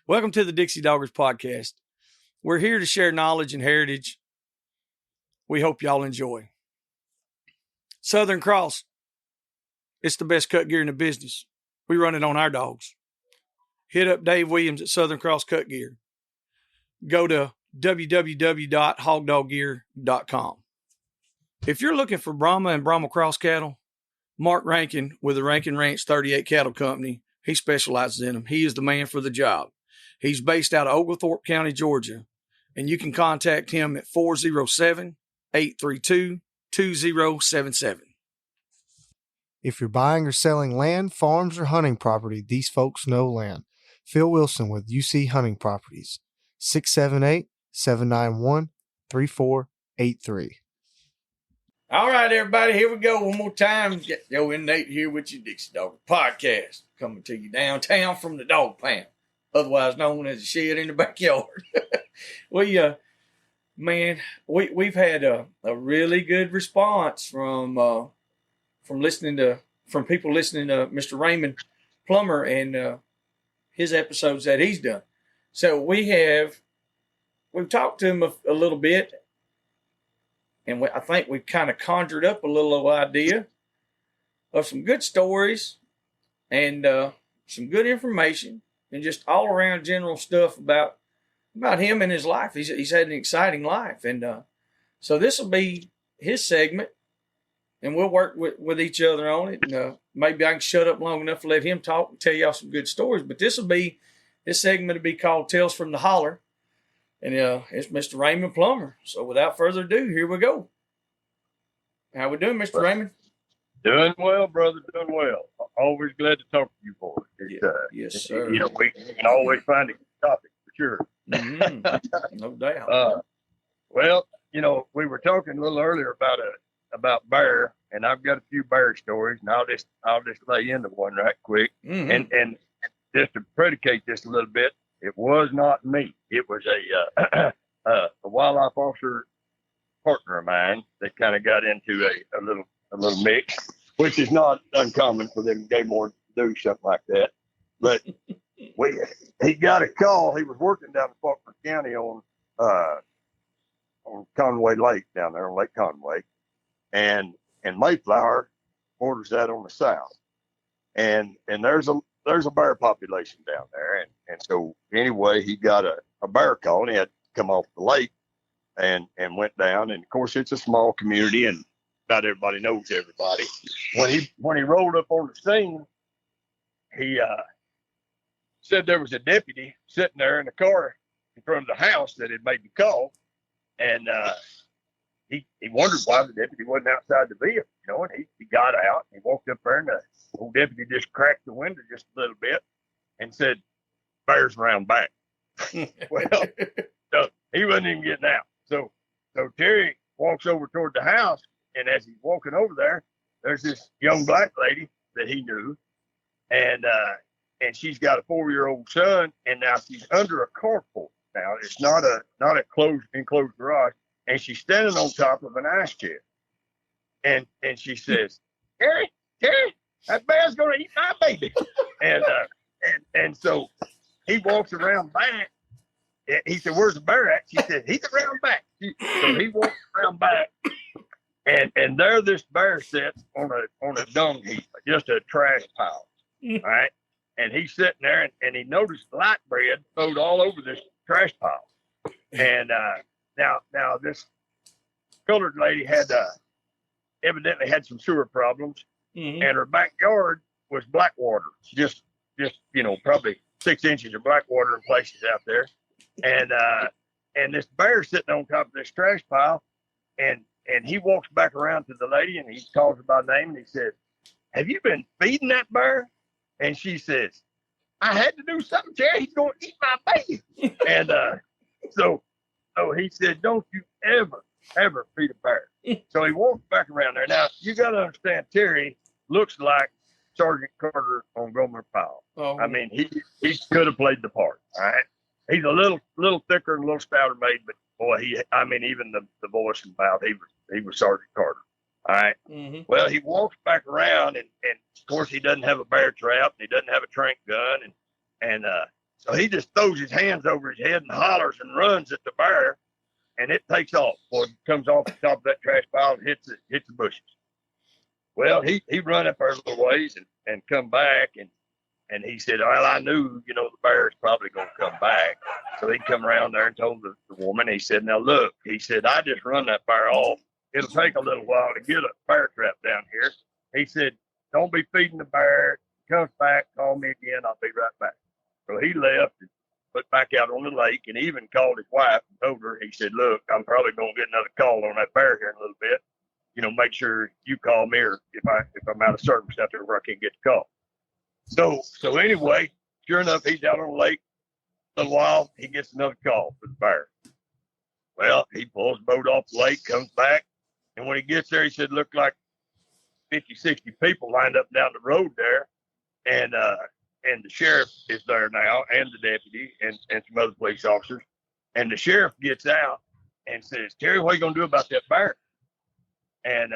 Welcome to the Dixie Doggers podcast. We're here to share knowledge and heritage. We hope y'all enjoy. Southern Cross. It's the best cut gear in the business. We run it on our dogs. Hit up Dave Williams at Southern Cross Cut Gear. Go to www.hogdoggear.com. If you're looking for Brahma and Brahma Cross cattle, Marc Rankin with the Rankin Ranch 38 Cattle Company, he specializes in them. He is the man for the job. He's based out of Oglethorpe County, Georgia, and you can contact him at 407-832-2077. If you're buying or selling land, farms, or hunting property, these folks know land. Phil Wilson with UC Hunting Properties, 678-791-3483. All right, everybody, here we go. One more time. Joe and Nate here with you, Dixie Dog Podcast, coming to you downtown from the dog pound, otherwise known as a shed in the backyard. We've had a really good response from people listening to Mr. Raymond Plummer and his episodes that he's done. So we've talked to him a little bit, and I think we've kind of conjured up a little idea of some good stories and some good information and just all around general stuff about him and his life. He's had an exciting life, and so this will be his segment, and we'll work with each other on it. And maybe I can shut up long enough to let him talk and tell y'all some good stories. But this segment will be called Tales from the Holler, and it's Mr. Raymond Plummer. So without further ado, here we go. How we doing, Mr. Raymond? Doing well, brother. Doing well. Always glad to talk to you, boy. Yes, sir. We can always find a good topic for sure. No doubt. Well, we were talking a little earlier about bear, and I've got a few bear stories, and I'll just lay into one right quick. Mm-hmm. And just to predicate this a little bit, it was not me. It was a wildlife officer partner of mine that kind of got into a little mix, which is not uncommon for them gay more to do something like that. But he got a call. He was working down in Faulkner County on Conway Lake down there on Lake Conway, and Mayflower borders that on the south, and there's a bear population down there, and so anyway, he got a bear call, and he had to come off the lake and went down, and of course it's a small community and not everybody knows everybody. When he rolled up on the scene, he said there was a deputy sitting there in the car in front of the house that had made the call, and he wondered why the deputy wasn't outside the vehicle, and he got out and he walked up there, and the old deputy just cracked the window just a little bit and said, "Bears around back." Well, so he wasn't even getting out. So Terry walks over toward the house, and as he's walking over there, there's this young black lady that he knew, and she's got a 4-year-old son, and now she's under a carport. Now it's not a enclosed garage, and she's standing on top of an ice chest, and she says, Terry, that bear's gonna eat my baby." and so he walks around back. He said, "Where's the bear at?" She said, "He's around back." So he walks around back, and there this bear sits on a dung heap, just a trash pile. All right, and he's sitting there, and he noticed light bread thrown all over this trash pile. And now this colored lady had evidently had some sewer problems, and her backyard was black water, just probably 6 inches of black water in places out there. And this bear sitting on top of this trash pile, and he walks back around to the lady, and he calls her by name, and he says, "Have you been feeding that bear?" And she says, "I had to do something, Terry. He's going to eat my baby." And so he said, "Don't you ever feed a bear." So he walks back around there. Now, you got to understand, Terry looks like Sergeant Carter on Gomer Pyle. Oh. I mean, he could have played the part, all right? He's a little thicker and a little stouter made, but boy, even the voice and mouth, he was Sergeant Carter. All right. Mm-hmm. Well, he walks back around, and of course he doesn't have a bear trap, and he doesn't have a trank gun, and So he just throws his hands over his head and hollers and runs at the bear, and it takes off. Boy, it comes off the top of that trash pile and hits the bushes. Well, he run up there a little ways and come back, and he said, well, I knew, the bear's probably going to come back. So he come around there and told the woman, he said, now look, he said, I just run that bear off. It'll take a little while to get a bear trap down here. He said, don't be feeding the bear. He comes back, call me again. I'll be right back. So he left and put back out on the lake, and even called his wife and told her, he said, look, I'm probably going to get another call on that bear here in a little bit. Make sure you call me, or if I'm out of service out there where I can't get the call. So anyway, sure enough, he's out on the lake a little while. He gets another call for the bear. Well, he pulls the boat off the lake, comes back, and when he gets there, he said, looked like 50, 60 people lined up down the road there, and the sheriff is there now, and the deputy, and some other police officers. And the sheriff gets out and says, Terry, what are you going to do about that bear? And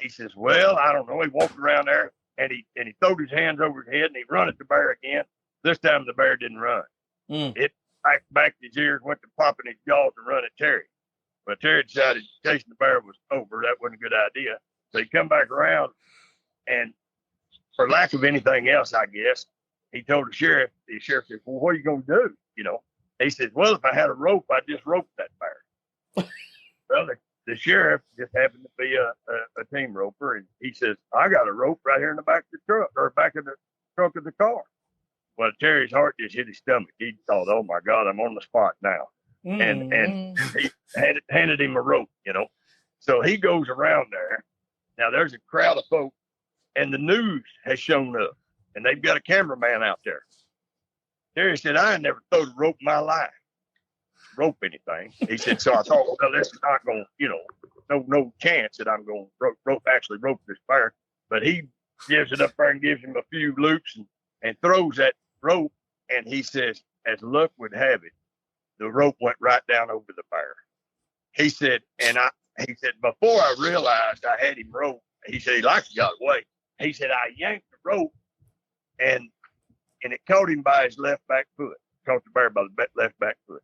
he says, well, I don't know. He walked around there, and he throwed his hands over his head, and he run at the bear again. This time the bear didn't run. It backed his ears, went to popping his jaws and run at Terry. But Terry decided chasing the bear was over. That wasn't a good idea. So he come back around, and for lack of anything else, I guess, he told the sheriff. The sheriff said, well, what are you going to do? He said, well, if I had a rope, I'd just rope that bear. Well, the sheriff just happened to be a team roper, and he says, I got a rope right here in the back of the truck, or back of the trunk of the car. Well, Terry's heart just hit his stomach. He thought, oh, my God, I'm on the spot now. And he handed him a rope, So he goes around there. Now, there's a crowd of folks, and the news has shown up, and they've got a cameraman out there. Terry said, I ain't never thrown a rope in my life. Rope anything. He said, so I thought, well, this is not going to, no chance that I'm going to rope this bear. But he gives it up there and gives him a few loops and throws that rope. And he says, as luck would have it, the rope went right down over the bear. He said, before I realized I had him roped, he said, he likes got away. He said, I yanked the rope and it caught him by his left back foot. Caught the bear by the left back foot.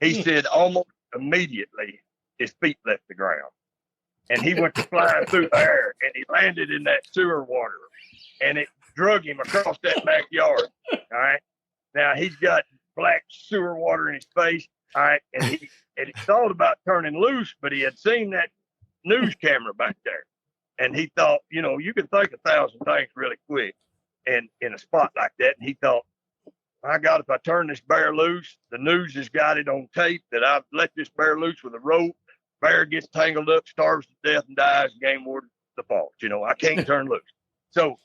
He said almost immediately his feet left the ground. And he went to flying through the air, and he landed in that sewer water. And it drug him across that backyard. All right. Now he's got black sewer water in his face. All right. And he thought about turning loose, but he had seen that news camera back there. And he thought, you can think 1,000 things really quick and in a spot like that. And he thought, my God, if I turn this bear loose, the news has got it on tape that I've let this bear loose with a rope. Bear gets tangled up, starves to death, and dies. Game warden defaults. I can't turn loose. So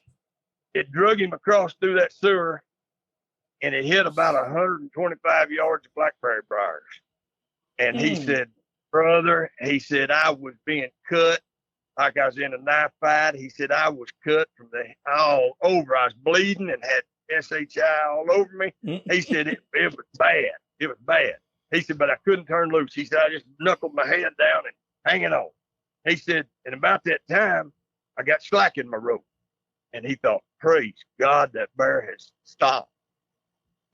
it drug him across through that sewer, and it hit about 125 yards of blackberry briars. And he said, brother, he said, I was being cut like I was in a knife fight. He said, I was cut from all over. I was bleeding and had SHI all over me. He said, it was bad. It was bad. He said, but I couldn't turn loose. He said, I just knuckled my head down and hanging on. He said, and about that time, I got slack in my rope. And he thought, praise God, that bear has stopped.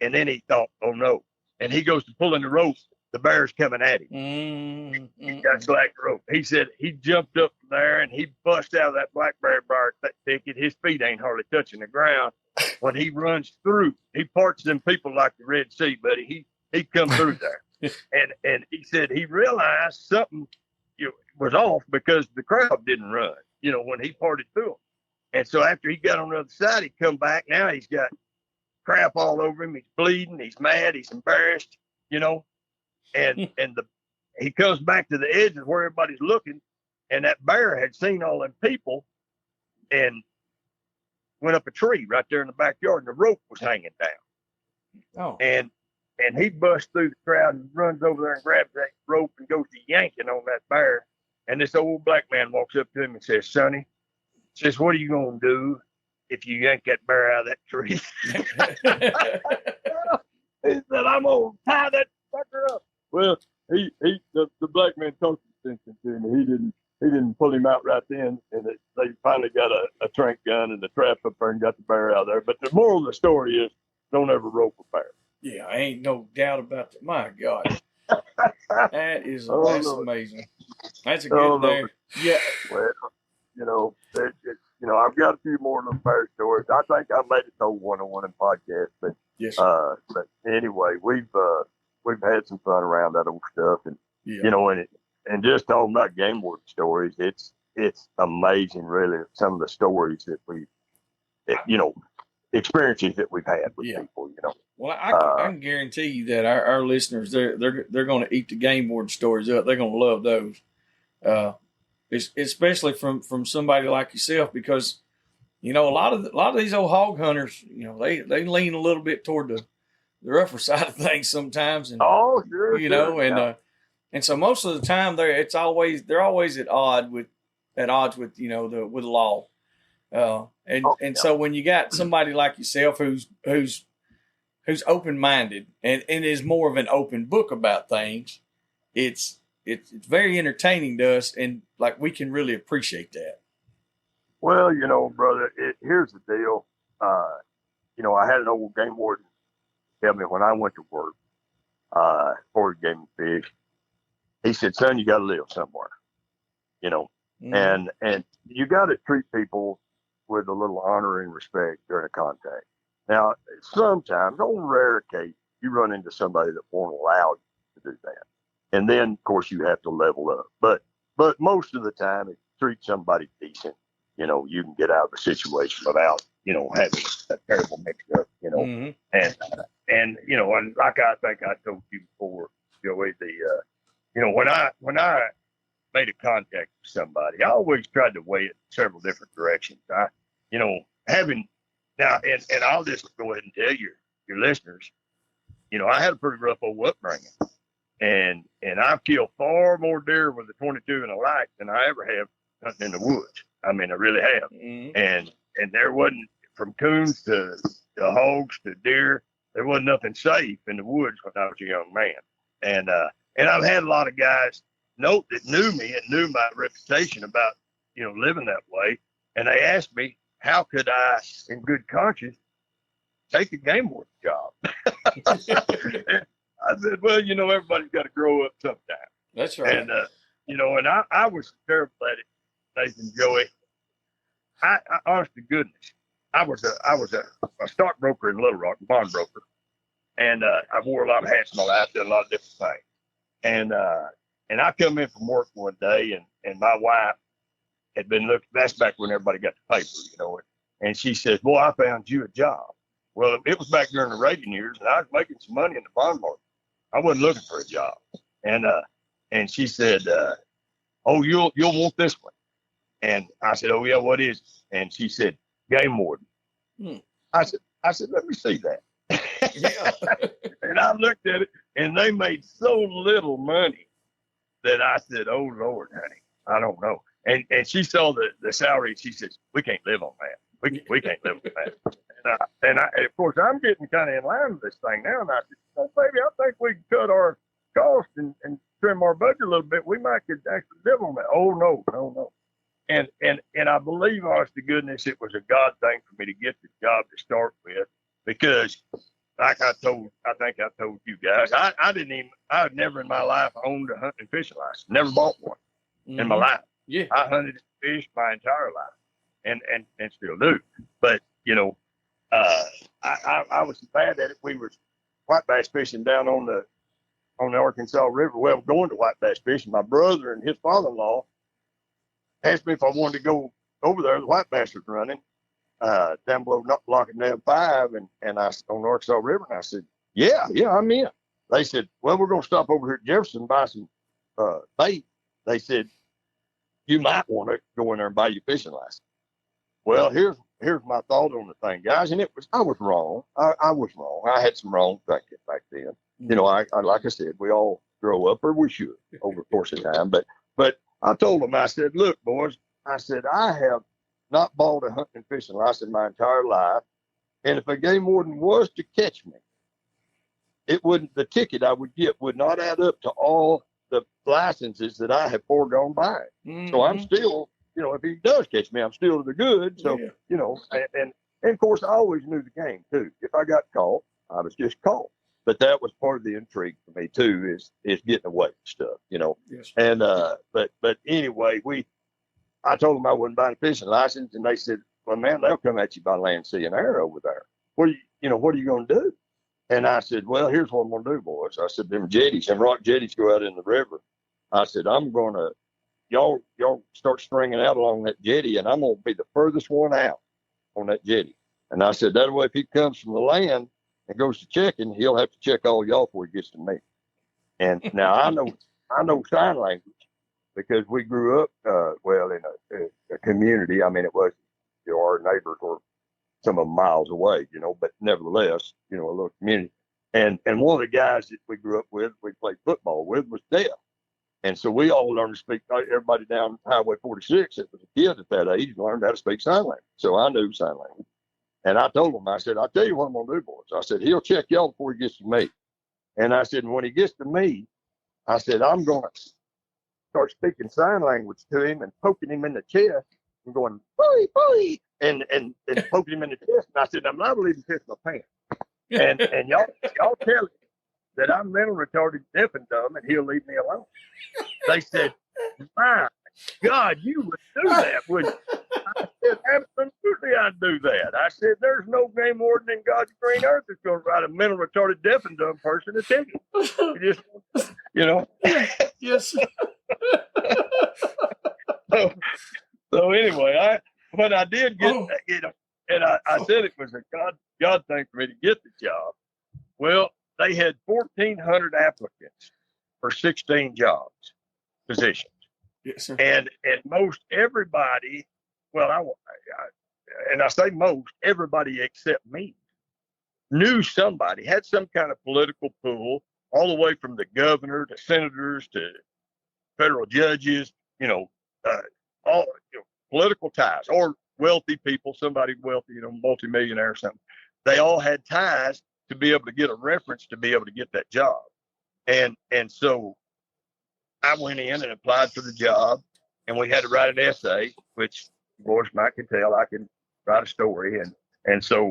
And then he thought, oh no. And he goes to pulling the rope. The bear's coming at him. He got slack the rope. He said he jumped up from there and he bust out of that blackberry briar thicket. His feet ain't hardly touching the ground. When he runs through, he parts them people like the Red Sea, buddy. He come through there. And he said he realized something was off because the crowd didn't run, when he parted through them. And so after he got on the other side, he come back. Now he's got crap all over him. He's bleeding. He's mad. He's embarrassed, and he comes back to the edge of where everybody's looking. And that bear had seen all them people and went up a tree right there in the backyard, and the rope was hanging down. Oh. And he busts through the crowd and runs over there and grabs that rope and goes to yanking on that bear. And this old black man walks up to him and says, Sonny, says, what are you going to do if you yank that bear out of that tree? He said, I'm going to tie that sucker up. Well, the black man talked sense into him. He didn't pull him out right then, and they finally got a trank gun and the trap up there and got the bear out of there. But the moral of the story is, don't ever rope a bear. Yeah, ain't no doubt about that. My God, Oh, that's Lord. amazing. That's a Oh, good Lord. there. Yeah. Well, I've got a few more of them bear stories. I think I made it to one on one podcast, Yes, sir. but anyway, we've had some fun around that old stuff, and Yeah. and just talking about game warden stories, it's amazing, really, some of the stories that experiences that we've had with people. Well, I can guarantee you that our listeners they're going to eat the game warden stories up. They're going to love those, especially from somebody like yourself, because a lot of these old hog hunters, they lean a little bit toward the rougher side of things sometimes, and Oh, sure, and and so most of the time they're always at odds with with the law. And so when you got somebody like yourself who's open-minded and is more of an open book about things, it's very entertaining to us, and like we can really appreciate that. Well, brother, here's the deal. I had an old game warden tell me when I went to work for game and fish. He said, "Son, you got to live somewhere, Mm-hmm. and you got to treat people with a little honor and respect during a contact." Now, sometimes, on rare occasions, you run into somebody that won't allow you to do that, and then, of course, you have to level up. But most of the time, if you treat somebody decent, you can get out of the situation without having a terrible mix-up. Mm-hmm. And like I think I told you before, Joey, when I made a contact with somebody, I always tried to weigh it several different directions. Having now, and I'll just go ahead and tell your listeners, I had a pretty rough old upbringing, and I've killed far more deer with a 22 and a light than I ever have hunting in the woods. I mean, I really have, Mm-hmm. and there wasn't, from coons to hogs to deer, there wasn't nothing safe in the woods when I was a young man, and I've had a lot of guys that knew me and knew my reputation about living that way, and they asked me how could I, in good conscience, take a game warden job. I said, well, everybody's got to grow up sometime. That's right. And and I was terrible at it, Nathan, Joey. I honest to goodness, I was a stockbroker in Little Rock, bond broker, and I wore a lot of hats in my life, did a lot of different things, and I come in from work one day, and my wife had been looking. That's back when everybody got the paper, and she says, "Boy, I found you a job." Well, it was back during the Reagan years, and I was making some money in the bond market. I wasn't looking for a job, and she said, "Oh, you'll want this one." And I said, "Oh yeah, what is it?" And she said, "Game warden." I said, "Let me see that." Yeah. And I looked at it, and they made so little money that I said, "Oh Lord, honey, I don't know." And she saw the salary. She says, "We can't live on that. We can't live on that." And of course, I'm getting kind of in line with this thing now. And I said, "Oh, baby, I think we can cut our cost and trim our budget a little bit. We might could actually live on that." "Oh no." And I believe, honest to goodness, it was a God thing for me to get the job to start with, because like I think I told you guys, I had never in my life owned a hunting and fishing license. Never bought one in my life. Yeah. I hunted and fished my entire life, and still do. But I was bad at it. We were white bass fishing down on the Arkansas River. Well, going to white bass fishing, my brother and his father-in-law asked me if I wanted to go over there. The white bass was running down below Lock and Dam 5, and I on the Arkansas River, and I said, yeah, I'm in. They said, well, we're going to stop over here at Jefferson and buy some bait. They said, you might want to go in there and buy your fishing license. Well, here's my thought on the thing, guys, and I was wrong. I was wrong. I had some wrong thinking back then. I like I said, we all grow up, or we should, over the course of time. But I told them, I said, look, boys, I said, I have not bought a hunting and fishing license my entire life, and if a game warden was to catch me, the ticket I would get would not add up to all the licenses that I have foregone buying. So I'm still, if he does catch me, I'm still to the good. So, And of course, I always knew the game too. If I got caught, I was just caught. But that was part of the intrigue for me too, is getting away with stuff, Yes. And but anyway, I told them I wasn't buying a fishing license, and they said, "Well, man, they'll come at you by land, sea, and air over there. What are you going to do?" And I said, "Well, here's what I'm going to do, boys." I said, "Them jetties, them rock jetties go out in the river." I said, "I'm going to y'all start stringing out along that jetty, and I'm going to be the furthest one out on that jetty." And I said, "That way, if he comes from the land and goes to checking, he'll have to check all y'all before he gets to me." And now I know sign language because we grew up in a community. I mean, it was our neighbors were some of them miles away, but nevertheless, a little community. And one of the guys that we grew up with, we played football with, was deaf. And so we all learned to speak. Everybody down Highway 46 that was a kid at that age learned how to speak sign language. So I knew sign language. And I told him, I said, "I'll tell you what I'm going to do, boys." I said, "He'll check y'all before he gets to me." And I said, "When he gets to me," I said, "I'm going to start speaking sign language to him and poking him in the chest and going, boy, boy, and poking him in the chest." And I said, "I'm not going to even piss my pants. And y'all tell him that I'm mental retarded, deaf and dumb, and he'll leave me alone." They said, "My God, you would do that, wouldn't you?" I said, "Absolutely, I'd do that." I said, "There's no game warden in God's green earth that's going to write a mental retarded, deaf and dumb person a ticket. You just, Yes. So anyway, when I did get, and I said it was a God thing for me to get the job. Well, they had 1,400 applicants for 16 positions. Yes, sir. And most everybody, well, I say most everybody except me, knew somebody, had some kind of political pull, all the way from the governor to senators to federal judges, all political ties, or wealthy people, somebody wealthy, multimillionaire or something. They all had ties to be able to get a reference to be able to get that job. And so I went in and applied for the job, and we had to write an essay, which of course Mike can tell I can write a story. And so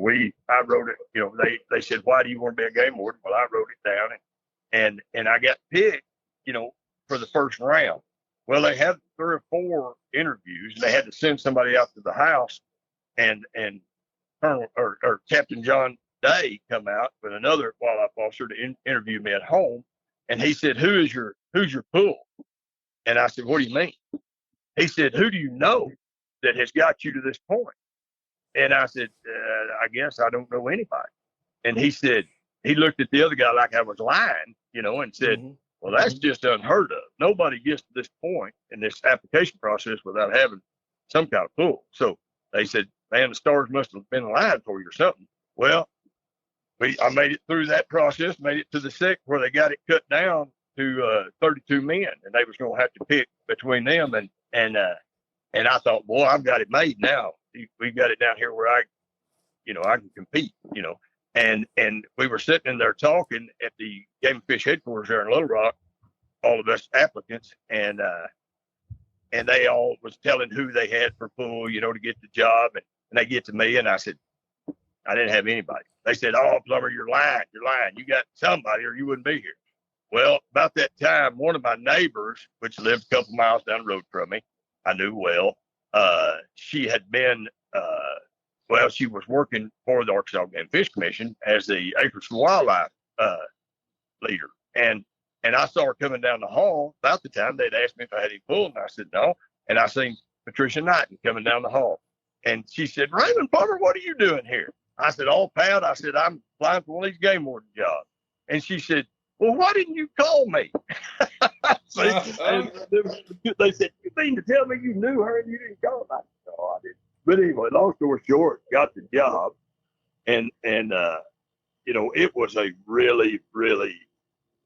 I wrote it, they said, "Why do you want to be a game warden?" Well, I wrote it down, and I got picked, for the first round. Well, they had 3 or 4 interviews, and they had to send somebody out to the house, and Colonel or Captain John Day come out with another wildlife officer to interview me at home. And he said, who's your pool? And I said, "What do you mean?" He said, "Who do you know that has got you to this point?" And I said, "I guess I don't know anybody." And he looked at the other guy like I was lying, and said, Mm-hmm. "Well, that's just unheard of. Nobody gets to this point in this application process without having some kind of pool." So they said, "Man, the stars must have been aligned for you or something." Well, I made it through that process, made it to the second where they got it cut down to 32 men, and they was going to have to pick between them. And I thought, boy, I've got it made now. We got it down here where I can compete, And we were sitting in there talking at the Game and Fish headquarters there in Little Rock, all of us applicants, and they all was telling who they had for pool, to get the job, and they get to me, and I said, I didn't have anybody. They said, "Oh, Plummer, you're lying. You got somebody, or you wouldn't be here." Well, about that time, one of my neighbors, which lived a couple miles down the road from me, I knew well. She had been, she was working for the Arkansas Game and Fish Commission as the Acres for Wildlife leader. And I saw her coming down the hall about the time they'd asked me if I had any pool, and I said no. And I seen Patricia Knighton coming down the hall. And she said, "Raymond Plummer, what are you doing here?" I said, "Oh, Pat," I said, "I'm applying for one of these game warden jobs." And she said, "Well, why didn't you call me?" They said, "You mean to tell me you knew her and you didn't call her?" I said, "No, I didn't." But anyway, long story short, got the job. And it was a really, really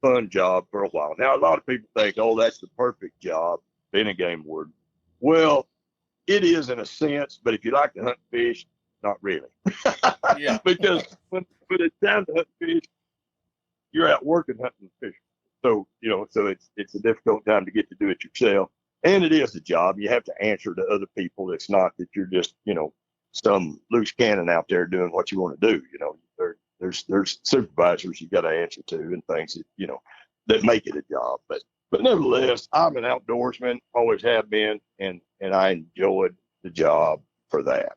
fun job for a while. Now, a lot of people think, "Oh, that's the perfect job, being a game warden." Well, it is in a sense, but if you like to hunt fish, not really. Yeah. Because when it's time to hunt fish, you're out working hunting fish. So, so it's a difficult time to get to do it yourself. And it is a job. You have to answer to other people. It's not that you're just, some loose cannon out there doing what you want to do. There's supervisors you got to answer to and things that, that make it a job. But nevertheless, I'm an outdoorsman, always have been, and I enjoyed the job for that.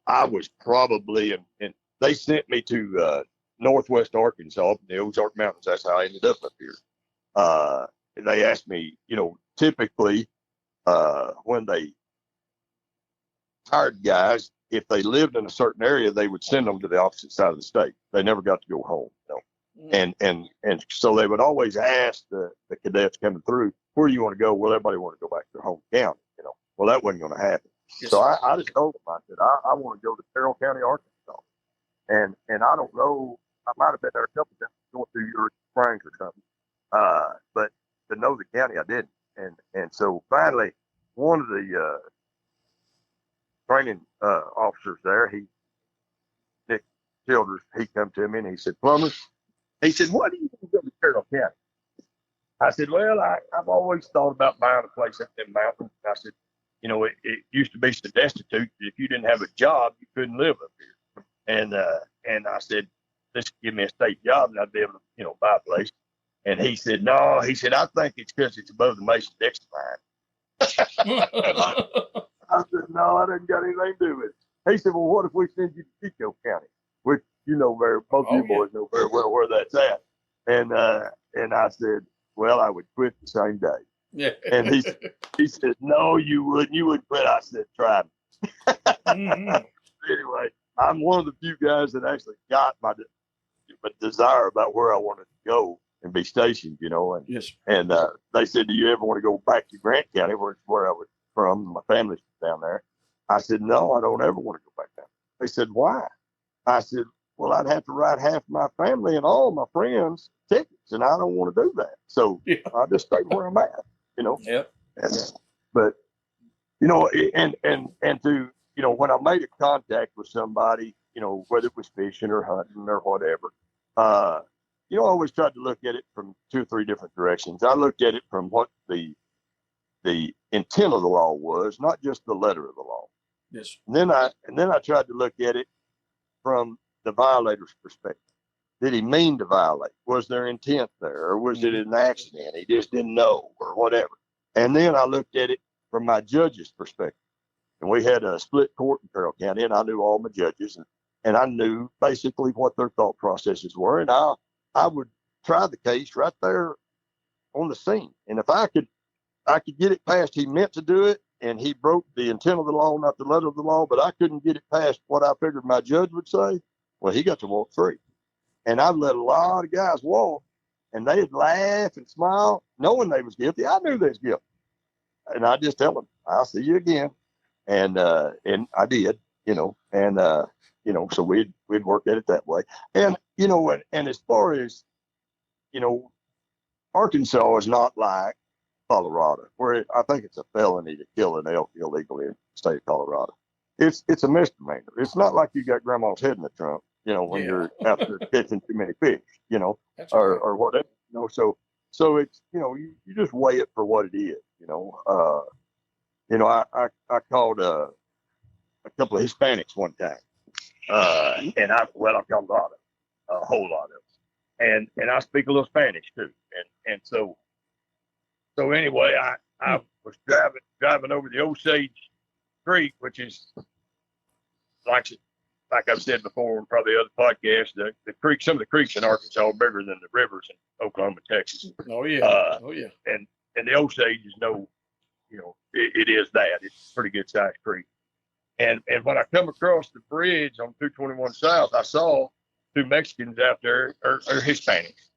I was probably, and they sent me to northwest Arkansas, the Ozark Mountains. That's how I ended up here. They asked me, typically when they hired guys, if they lived in a certain area, they would send them to the opposite side of the state. They never got to go home. And so they would always ask the cadets coming through, where do you want to go? Well, everybody want to go back to their home county. Well, that wasn't going to happen. Yes, so I just told them, I said, I want to go to Carroll County, Arkansas. And I don't know, I might have been there a couple of times going through your Springs or something. But to know the county, I didn't. And so finally, one of the training officers there, Nick Childers, he come to me and he said, Plummer, he said, why do you want to go to Carroll County? I said, well, I've always thought about buying a place up in the mountains. I said, it used to be so destitute that if you didn't have a job, you couldn't live up here. And I said, this give me a state job and I'd be able to, buy a place. And he said, no, he said, I think it's because it's above the Mason-Dixon line. I said, no, I didn't got anything to do with it. He said, well, what if we send you to Decoy County, which both you boys know very well where that's at. And I said, well, I would quit the same day. Yeah. And he said, no, you wouldn't. You wouldn't quit. I said, try me. Mm-hmm. Anyway, I'm one of the few guys that actually got my desire about where I wanted to go and be stationed, And, yes. And they said, do you ever want to go back to Grant County, where I was from? My family's down there. I said, no, I don't ever want to go back down. They said, why? I said, well, I'd have to write half my family and all my friends tickets, and I don't want to do that. So I just stay where I'm at, Yeah. But and to when I made a contact with somebody, whether it was fishing or hunting or whatever, I always tried to look at it from 2 or 3 different directions. I looked at it from what the intent of the law was, not just the letter of the law. Yes. And then I tried to look at it from the violator's perspective. Did he mean to violate? Was there intent there, or was it an accident? He just didn't know, or whatever. And then I looked at it from my judge's perspective. And we had a split court in Carroll County, and I knew all my judges, and I knew basically what their thought processes were. And I would try the case right there on the scene. And if I could get it past he meant to do it, and he broke the intent of the law, not the letter of the law, but I couldn't get it past what I figured my judge would say, well, he got to walk free. And I've let a lot of guys walk, and they'd laugh and smile, knowing they was guilty. I knew they was guilty. And I just tell them, I'll see you again. And I did, so we'd work at it that way. And, and as far as, Arkansas is not like Colorado, where I think it's a felony to kill an elk illegally in the state of Colorado. It's a misdemeanor. It's not like you got grandma's head in the trunk, when you're out there catching too many fish, or whatever, so it's, you just weigh it for what it is, I called a couple of Hispanics one time, and I called a whole lot of them, and I speak a little Spanish too, and so anyway, I was driving over the Osage Creek, which is like I've said before in probably other podcasts, the creek, some of the creeks in Arkansas are bigger than the rivers in Oklahoma, Texas. Oh yeah, And the Osage is it is that. It's a pretty good sized creek. And when I come across the bridge on 221 South, I saw 2 Mexicans out there, or Hispanics.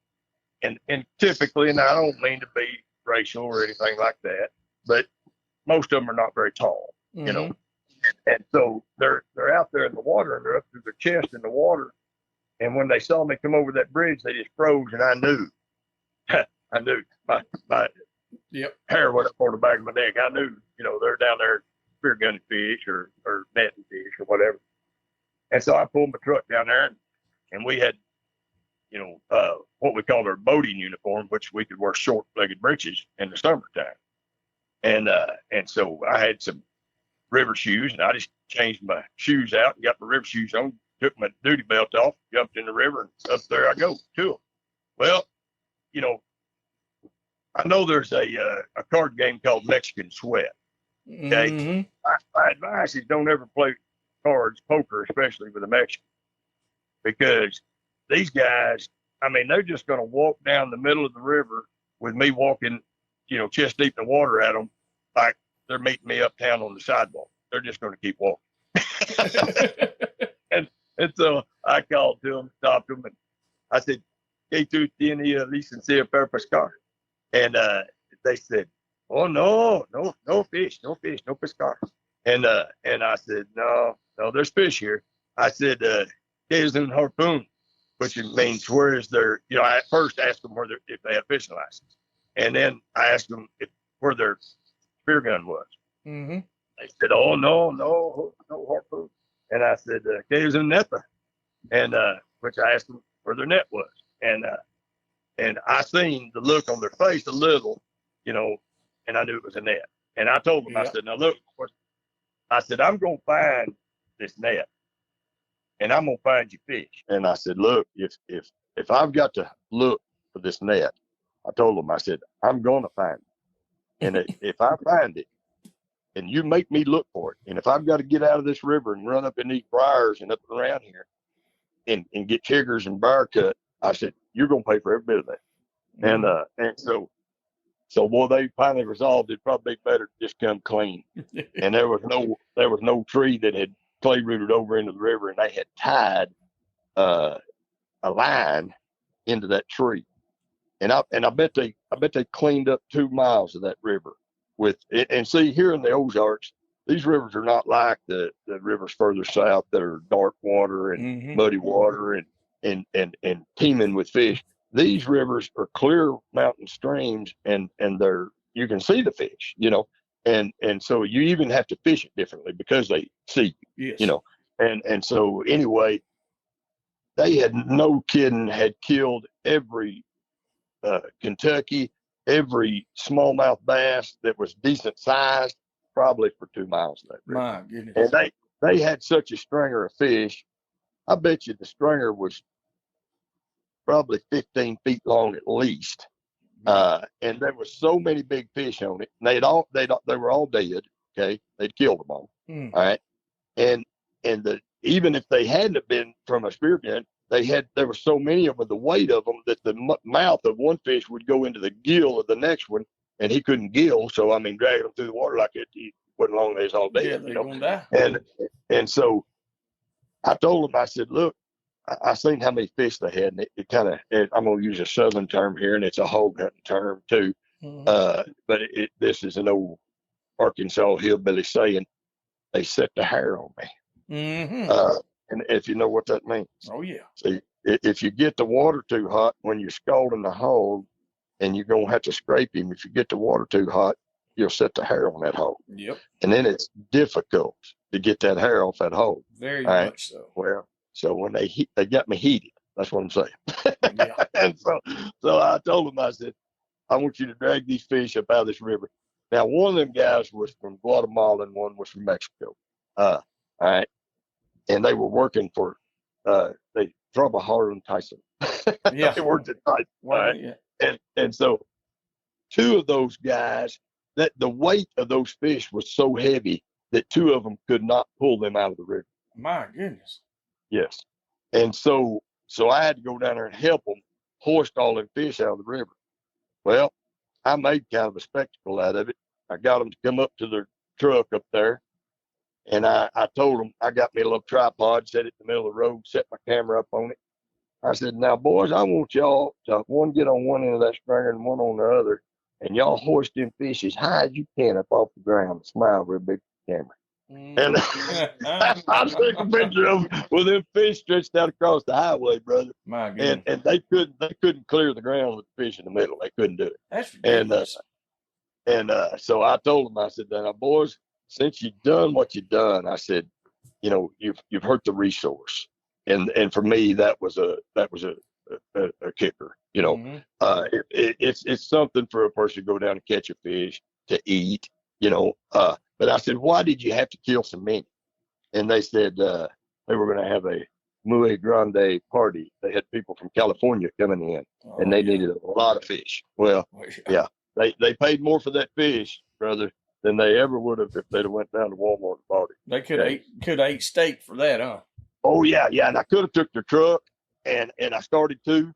And typically, and I don't mean to be racial or anything like that, but most of them are not very tall, And so they're out there in the water, and they're up to their chest in the water. And when they saw me come over that bridge, they just froze, and I knew my hair went up on the back of my neck. I knew, they're down there spear gunning fish or netting fish or whatever. And so I pulled my truck down there, and we had, what we called our boating uniform, which we could wear short-legged breeches in the summertime. And so I had some river shoes, and I just changed my shoes out and got my river shoes on, took my duty belt off, jumped in the river, and up there I go to them. Well, you know, I know there's a card game called Mexican Sweat. Okay, my advice is don't ever play cards, poker, especially with a Mexican, because these guys, I mean, they're just going to walk down the middle of the river with me walking, chest deep in the water at them, like they're meeting me uptown on the sidewalk. They're just going to keep walking. and so I called to them, stopped them, and I said, "¿Qué tú tienes licencia para pescar?" And they said, "Oh, no fish, no pescar." And I said, no, there's fish here. I said, "¿Qué es un harpoon?" Which means where is their, I at first asked them if they had fishing license. And then I asked them where their spear gun was. Mm-hmm. They said, "Oh, no harpoon." And I said, "¿Qué es un neta?" And which I asked them where their net was. And I seen the look on their face a little, and I knew it was a net. And I told them, I said, "Now look, I said, I'm going to find this net, and I'm going to find you fish." And I said, "Look, if I've got to look for this net," I told them, I said, "I'm going to find it. And if I find it, and you make me look for it, and if I've got to get out of this river and run up in these briars and up around here and get chiggers and briar cut," I said, "you're going to pay for every bit of that." Mm-hmm. And so boy, they finally resolved it'd probably be better to just come clean. And there was no tree that had clay rooted over into the river, and they had tied a line into that tree. And I bet they cleaned up 2 miles of that river with it. And see, here in the Ozarks, these rivers are not like the rivers further south that are dark water and muddy water and teeming with fish. These rivers are clear mountain streams, and you can see the fish, and so you even have to fish it differently because they see you, yes. And so anyway, they had had killed every Kentucky, every smallmouth bass that was decent sized, probably for 2 miles of that river. My goodness. And they had such a stringer of fish. I bet you the stringer was probably 15 feet long at least. And there was so many big fish on it. And they were all dead. Okay. They'd killed them all. All right. And even if they hadn't have been from a spear gun, there were so many of them, the weight of them, that the mouth of one fish would go into the gill of the next one, and he couldn't gill. So, I mean, dragging them through the water like it, he wasn't long as all dead. Yeah, they're going to die. And so I told him, I said, "Look, I seen how many fish they had, and it kind of, I'm going to use a southern term here, and it's a hog hunting term too. But this is an old Arkansas hillbilly saying, they set the hair on me. And if you know what that means. Oh, yeah. See, if you get the water too hot when you're scalding the hog, and you're going to have to scrape him, if you get the water too hot, you'll set the hair on that hog. Yep. And then it's difficult to get that hair off that hog. Very much so. Well, so when they got me heated. That's what I'm saying. Yeah. And so I told them, I said, "I want you to drag these fish up out of this river." Now, one of them guys was from Guatemala and one was from Mexico. All right. And they were working for Holler and Tyson. Yeah. They worked at Tyson. Right? Yeah. And so 2 of those guys, that the weight of those fish was so heavy that 2 of them could not pull them out of the river. My goodness. Yes. And so I had to go down there and help them hoist all them fish out of the river. Well, I made kind of a spectacle out of it. I got them to come up to their truck up there, and I told them, I got me a little tripod, set it in the middle of the road, set my camera up on it. I said, "Now, boys, I want y'all to one get on one end of that stringer and one on the other, and y'all hoist them fish as high as you can up off the ground and smile real big for the camera." And I took a picture of them with them fish stretched out across the highway, brother. My goodness. And they couldn't clear the ground with the fish in the middle. They couldn't do it. That's ridiculous. And so I told them, I said, "Now, boys, since you've done what you've done," I said, "you've hurt the resource." And for me, that was a kicker. It's something for a person to go down and catch a fish to eat. But I said, why did you have to kill so many? And they said they were going to have a Muy Grande party. They had people from California coming in, and they needed a lot of fish. Well, yeah, they paid more for that fish, brother, than they ever would have if they'd have went down to Walmart and bought it. They could have ate steak for that, huh? Oh yeah, and I could have took their truck, and I started to,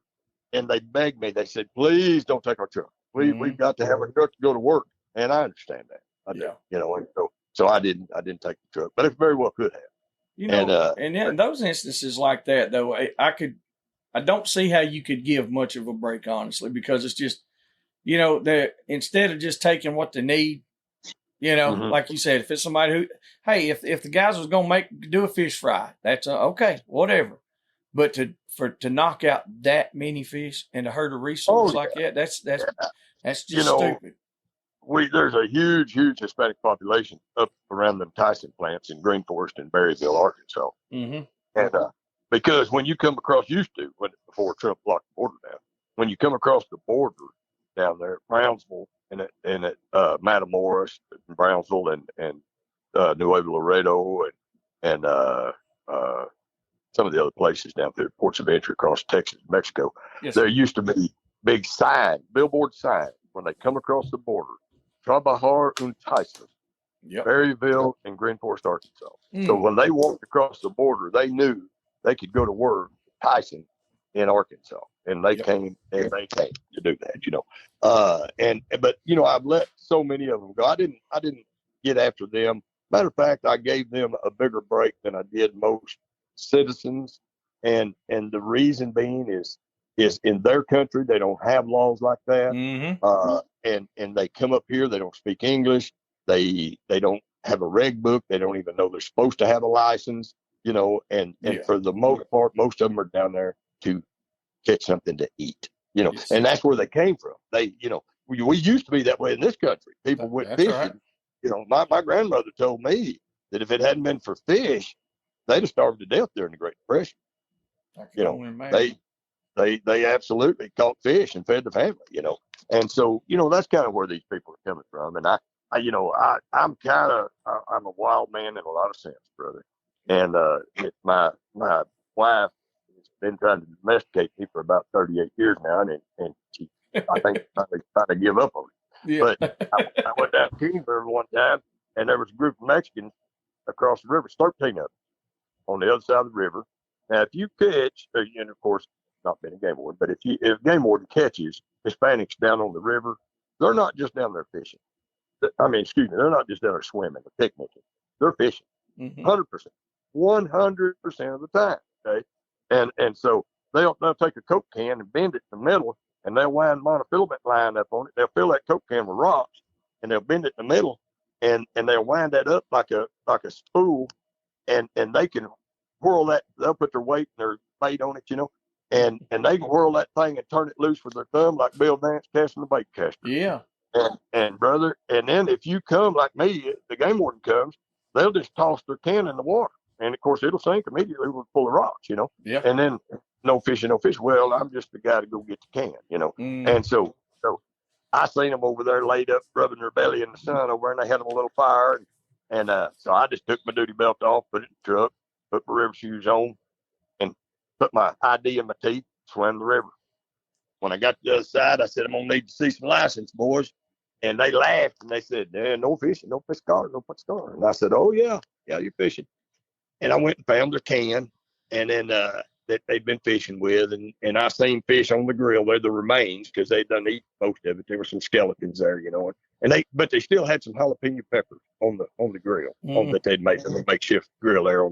and they begged me. They said, please don't take our truck. We've got to have a truck to go to work, and I understand that. I do, and so I didn't take the truck, but it very well could have. And in those instances like that, though, I don't see how you could give much of a break, honestly, because it's just, that instead of just taking what they need, like you said, if it's somebody who, hey, if the guys was gonna do a fish fry, that's okay, whatever. But to knock out that many fish and to hurt a resource like that, that's just stupid. There's a huge Hispanic population up around them Tyson plants in Green Forest and Berryville, Arkansas. Mm-hmm. And because when you come across, before Trump locked the border down, when you come across the border down there at Brownsville and at Matamoros, and Brownsville and Nuevo Laredo and some of the other places down through ports of entry across Texas, Mexico, there used to be big billboard signs when they come across the border. Trabajar un Tyson, Berryville, and Green Forest, Arkansas. So when they walked across the border, they knew they could go to work Tyson in Arkansas, and they came to do that, but I've let so many of them go. I didn't get after them. Matter of fact, I gave them a bigger break than I did most citizens, and the reason being is in their country they don't have laws like that. And they come up here, they don't speak English, they don't have a reg book, they don't even know they're supposed to have a license, and for the most part, most of them are down there to catch something to eat, and that's where they came from. They, we used to be that way in this country. People went fishing. Right. My grandmother told me that if it hadn't been for fish, they'd have starved to death during the Great Depression. They absolutely caught fish and fed the family, and so that's kind of where these people are coming from. And I'm a wild man in a lot of sense, brother. And my wife has been trying to domesticate me for about 38 years now, and she, I think, finally trying to give up on it. Yeah. But I went down to Kingsburg one time, and there was a group of Mexicans across the river, 13 of them, on the other side of the river. Now, if you catch, and of course, not being a game warden, but if game warden catches Hispanics down on the river, they're not just down there fishing. They're not just down there swimming or picnicking. They're fishing, 100%, 100% of the time. Okay, and so they'll take a Coke can and bend it in the middle, and they'll wind monofilament line up on it. They'll fill that Coke can with rocks, and they'll bend it in the middle, and they'll wind that up like a spool, and they can whirl that. They'll put their weight and their bait on it, and they can whirl that thing and turn it loose with their thumb like Bill Dance casting the bait caster. Yeah. And brother, and then if you come like me, the game warden comes, they'll just toss their can in the water, and of course it'll sink immediately full of rocks, Yeah. And then no fish. Well, I'm just the guy to go get the can, And so I seen them over there laid up, rubbing their belly in the sun over there, and they had them a little fire, and so I just took my duty belt off, put it in the truck, put my river shoes on, and put my ID in my teeth, swam the river. When I got to the other side, I said, I'm going to need to see some license, boys. And they laughed, and they said, no fishing, no pescar, no pescar. And I said, oh, yeah, you're fishing. And I went and found their can, and then that they'd been fishing with, and I seen fish on the grill. They're the remains, because they'd done eat most of it. There were some skeletons there, but they still had some jalapeno peppers on the grill that they'd made a makeshift grill there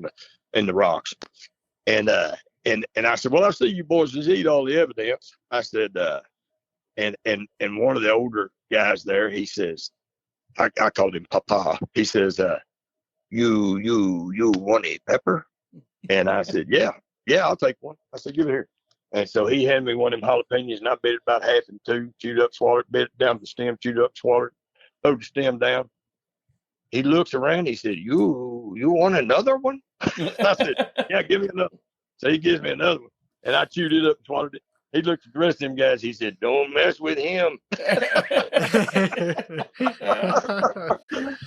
in the rocks. And I said, well, I see you boys just eat all the evidence. I said, and one of the older guys there, he says, I called him Papa. He says, you want a pepper? And I said, yeah, I'll take one. I said, give it here. And so he handed me one of them jalapenos, and I bit it about half in two, chewed up, swallowed it, bit it down to the stem, chewed up, swallowed it, threw the stem down. He looks around, he said, you want another one? I said, yeah, give me another. So he gives me another one, and I chewed it up and swallowed it. he looked at the rest of them guys. He said, "Don't mess with him."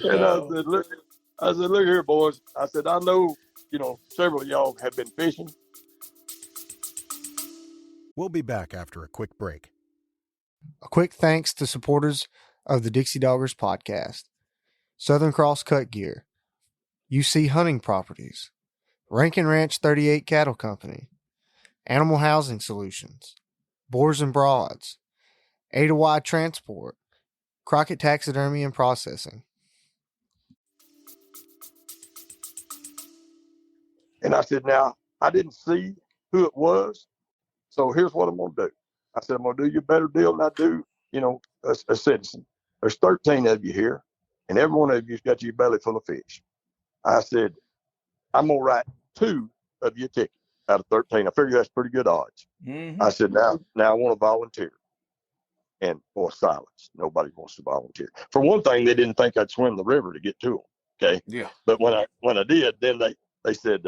And I said, look here, boys. I said, I know, several of y'all have been fishing. We'll be back after a quick break. A quick thanks to supporters of the Dixie Doggers podcast: Southern Cross Cut Gear, UC Hunting Properties, Rankin Ranch 38 Cattle Company, Animal Housing Solutions, Boars N Broads, Ada Wide Transport, Crockett Taxidermy and Processing. And I said, now, I didn't see who it was, so here's what I'm going to do. I said, I'm going to do you a better deal than I do, a citizen. There's 13 of you here, and every one of you's got your belly full of fish. I said, I'm going to write 2 of you a ticket out of 13. I figure that's pretty good odds. Mm-hmm. I said, now I want to volunteer. And boy, silence. Nobody wants to volunteer. For one thing, they didn't think I'd swim the river to get to them. Okay. Yeah. But when I did, then they said,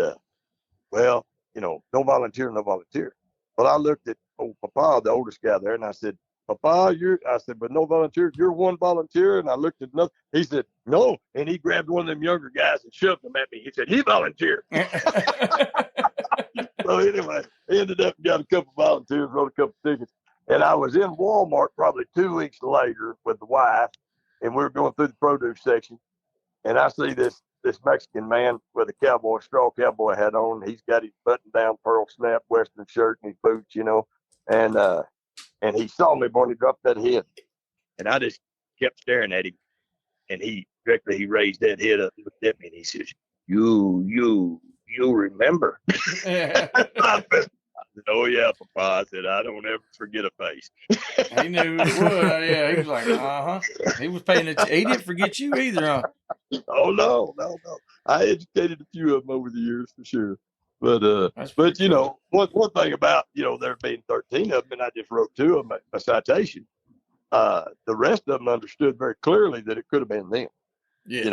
well, no volunteer, no volunteer. But I looked at old Papa, the oldest guy there, and I said, Papa, I said, but no volunteer. You're one volunteer. And I looked at another. He said, no. And he grabbed one of them younger guys and shoved him at me. He said, he volunteered. So anyway, he ended up got a couple volunteers, wrote a couple tickets. And I was in Walmart probably 2 weeks later with the wife, and we were going through the produce section, and I see this Mexican man with a straw cowboy hat on. He's got his button-down pearl snap Western shirt and his boots, and he saw me when he dropped that head, and I just kept staring at him, and he raised that head up and looked at me, and he says, "You remember?" I said, oh, yeah, Papa. I said, I don't ever forget a face. He knew it would. Yeah, he was like, He was paying attention. He didn't forget you either, huh? Oh, no. I educated a few of them over the years for sure. But cool. one thing about, there being 13 of them, and I just wrote 2 of them a citation, the rest of them understood very clearly that it could have been them. Yes.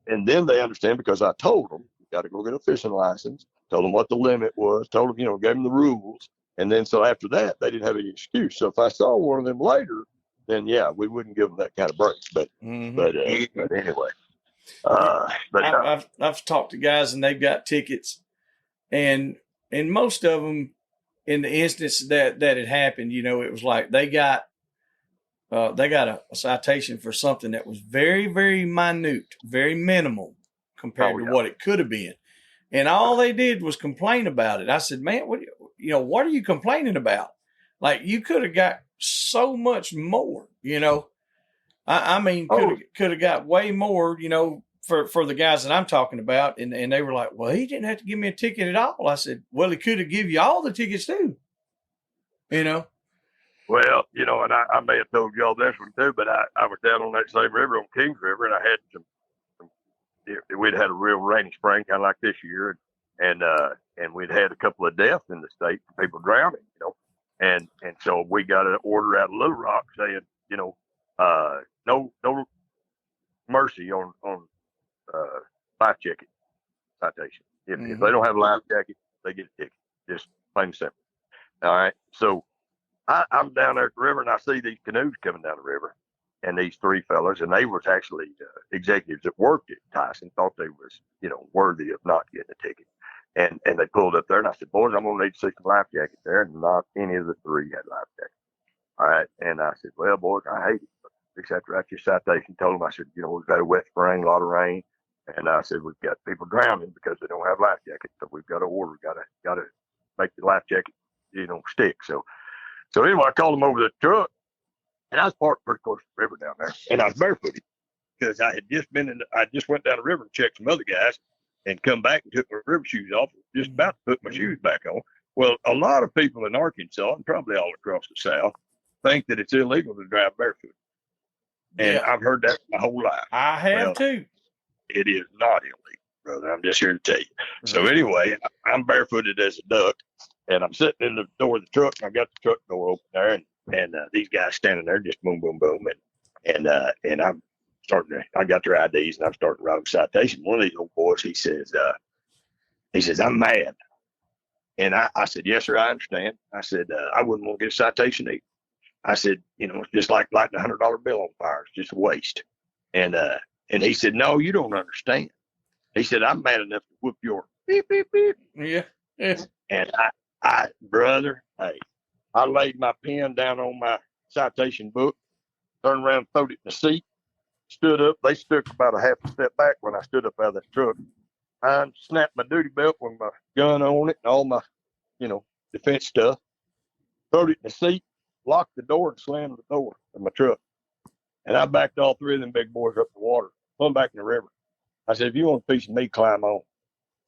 And then they understand because I told them, you got to go get a fishing license, told them what the limit was, told them, gave them the rules. And then so after that, they didn't have any excuse. So if I saw one of them later, then yeah, we wouldn't give them that kind of break. But anyway, I've talked to guys and they've got tickets, and most of them, in the instance that it happened, it was like they got a citation for something that was very, very minute, very minimal compared to what it could have been. And all they did was complain about it. I said, man, what are you complaining about? Like, you could have got so much more, I mean, could have got way more, for the guys that I'm talking about. And they were like, well, he didn't have to give me a ticket at all. I said, well, he could have given you all the tickets too, Well, and I may have told y'all this one too, but I was down on that same river, on Kings River, and I had we'd had a real rainy spring, kind of like this year, and we'd had a couple of deaths in the state from people drowning, and so we got an order out of Little Rock saying, no mercy on life jacket citation. If they don't have a life jacket, they get a ticket. Just plain and simple. All right, so I'm down there at the river, and I see these canoes coming down the river, and these 3 fellas, and they was actually executives that worked at Tyson, thought they was, worthy of not getting a ticket. And they pulled up there, and I said, boys, I'm going to need to see some life jackets there. And not any of the 3 had life jackets. All right. And I said, well, boys, I hate it. Except after your citation, told them, I said, we've got a wet spring, a lot of rain. And I said, we've got people drowning because they don't have life jackets. So we've got to order, got to make the life jacket, stick. So anyway, I called them over the truck, and I was parked pretty close to the river down there, and I was barefooted because I just went down the river and checked some other guys, and come back and took my river shoes off, just about to put my shoes back on. Well, a lot of people in Arkansas, and probably all across the South, think that it's illegal to drive barefoot. And I've heard that my whole life. I have too. It is not illegal, brother. I'm just here to tell you. So anyway, I'm barefooted as a duck, and I'm sitting in the door of the truck, and I've got the truck door open there, and these guys standing there just boom, boom, boom. And I'm I got their IDs, and I'm starting to write a citation. One of these old boys, he says, I'm mad. And I said, yes, sir, I understand. I said, I wouldn't want to get a citation either. I said, it's just like lighting $100 bill on fire. It's just a waste. And he said, no, you don't understand. He said, I'm mad enough to whoop your beep, beep, beep. Yeah. Yeah. And brother, hey, I laid my pen down on my citation book, turned around, throwed it in the seat, stood up. They stuck about a half a step back when I stood up out of the truck. I snapped my duty belt with my gun on it and all my, defense stuff, throwed it in the seat, locked the door, and slammed the door of my truck. And I backed all three of them big boys up the water, put them back in the river. I said, if you want a piece of me, climb on.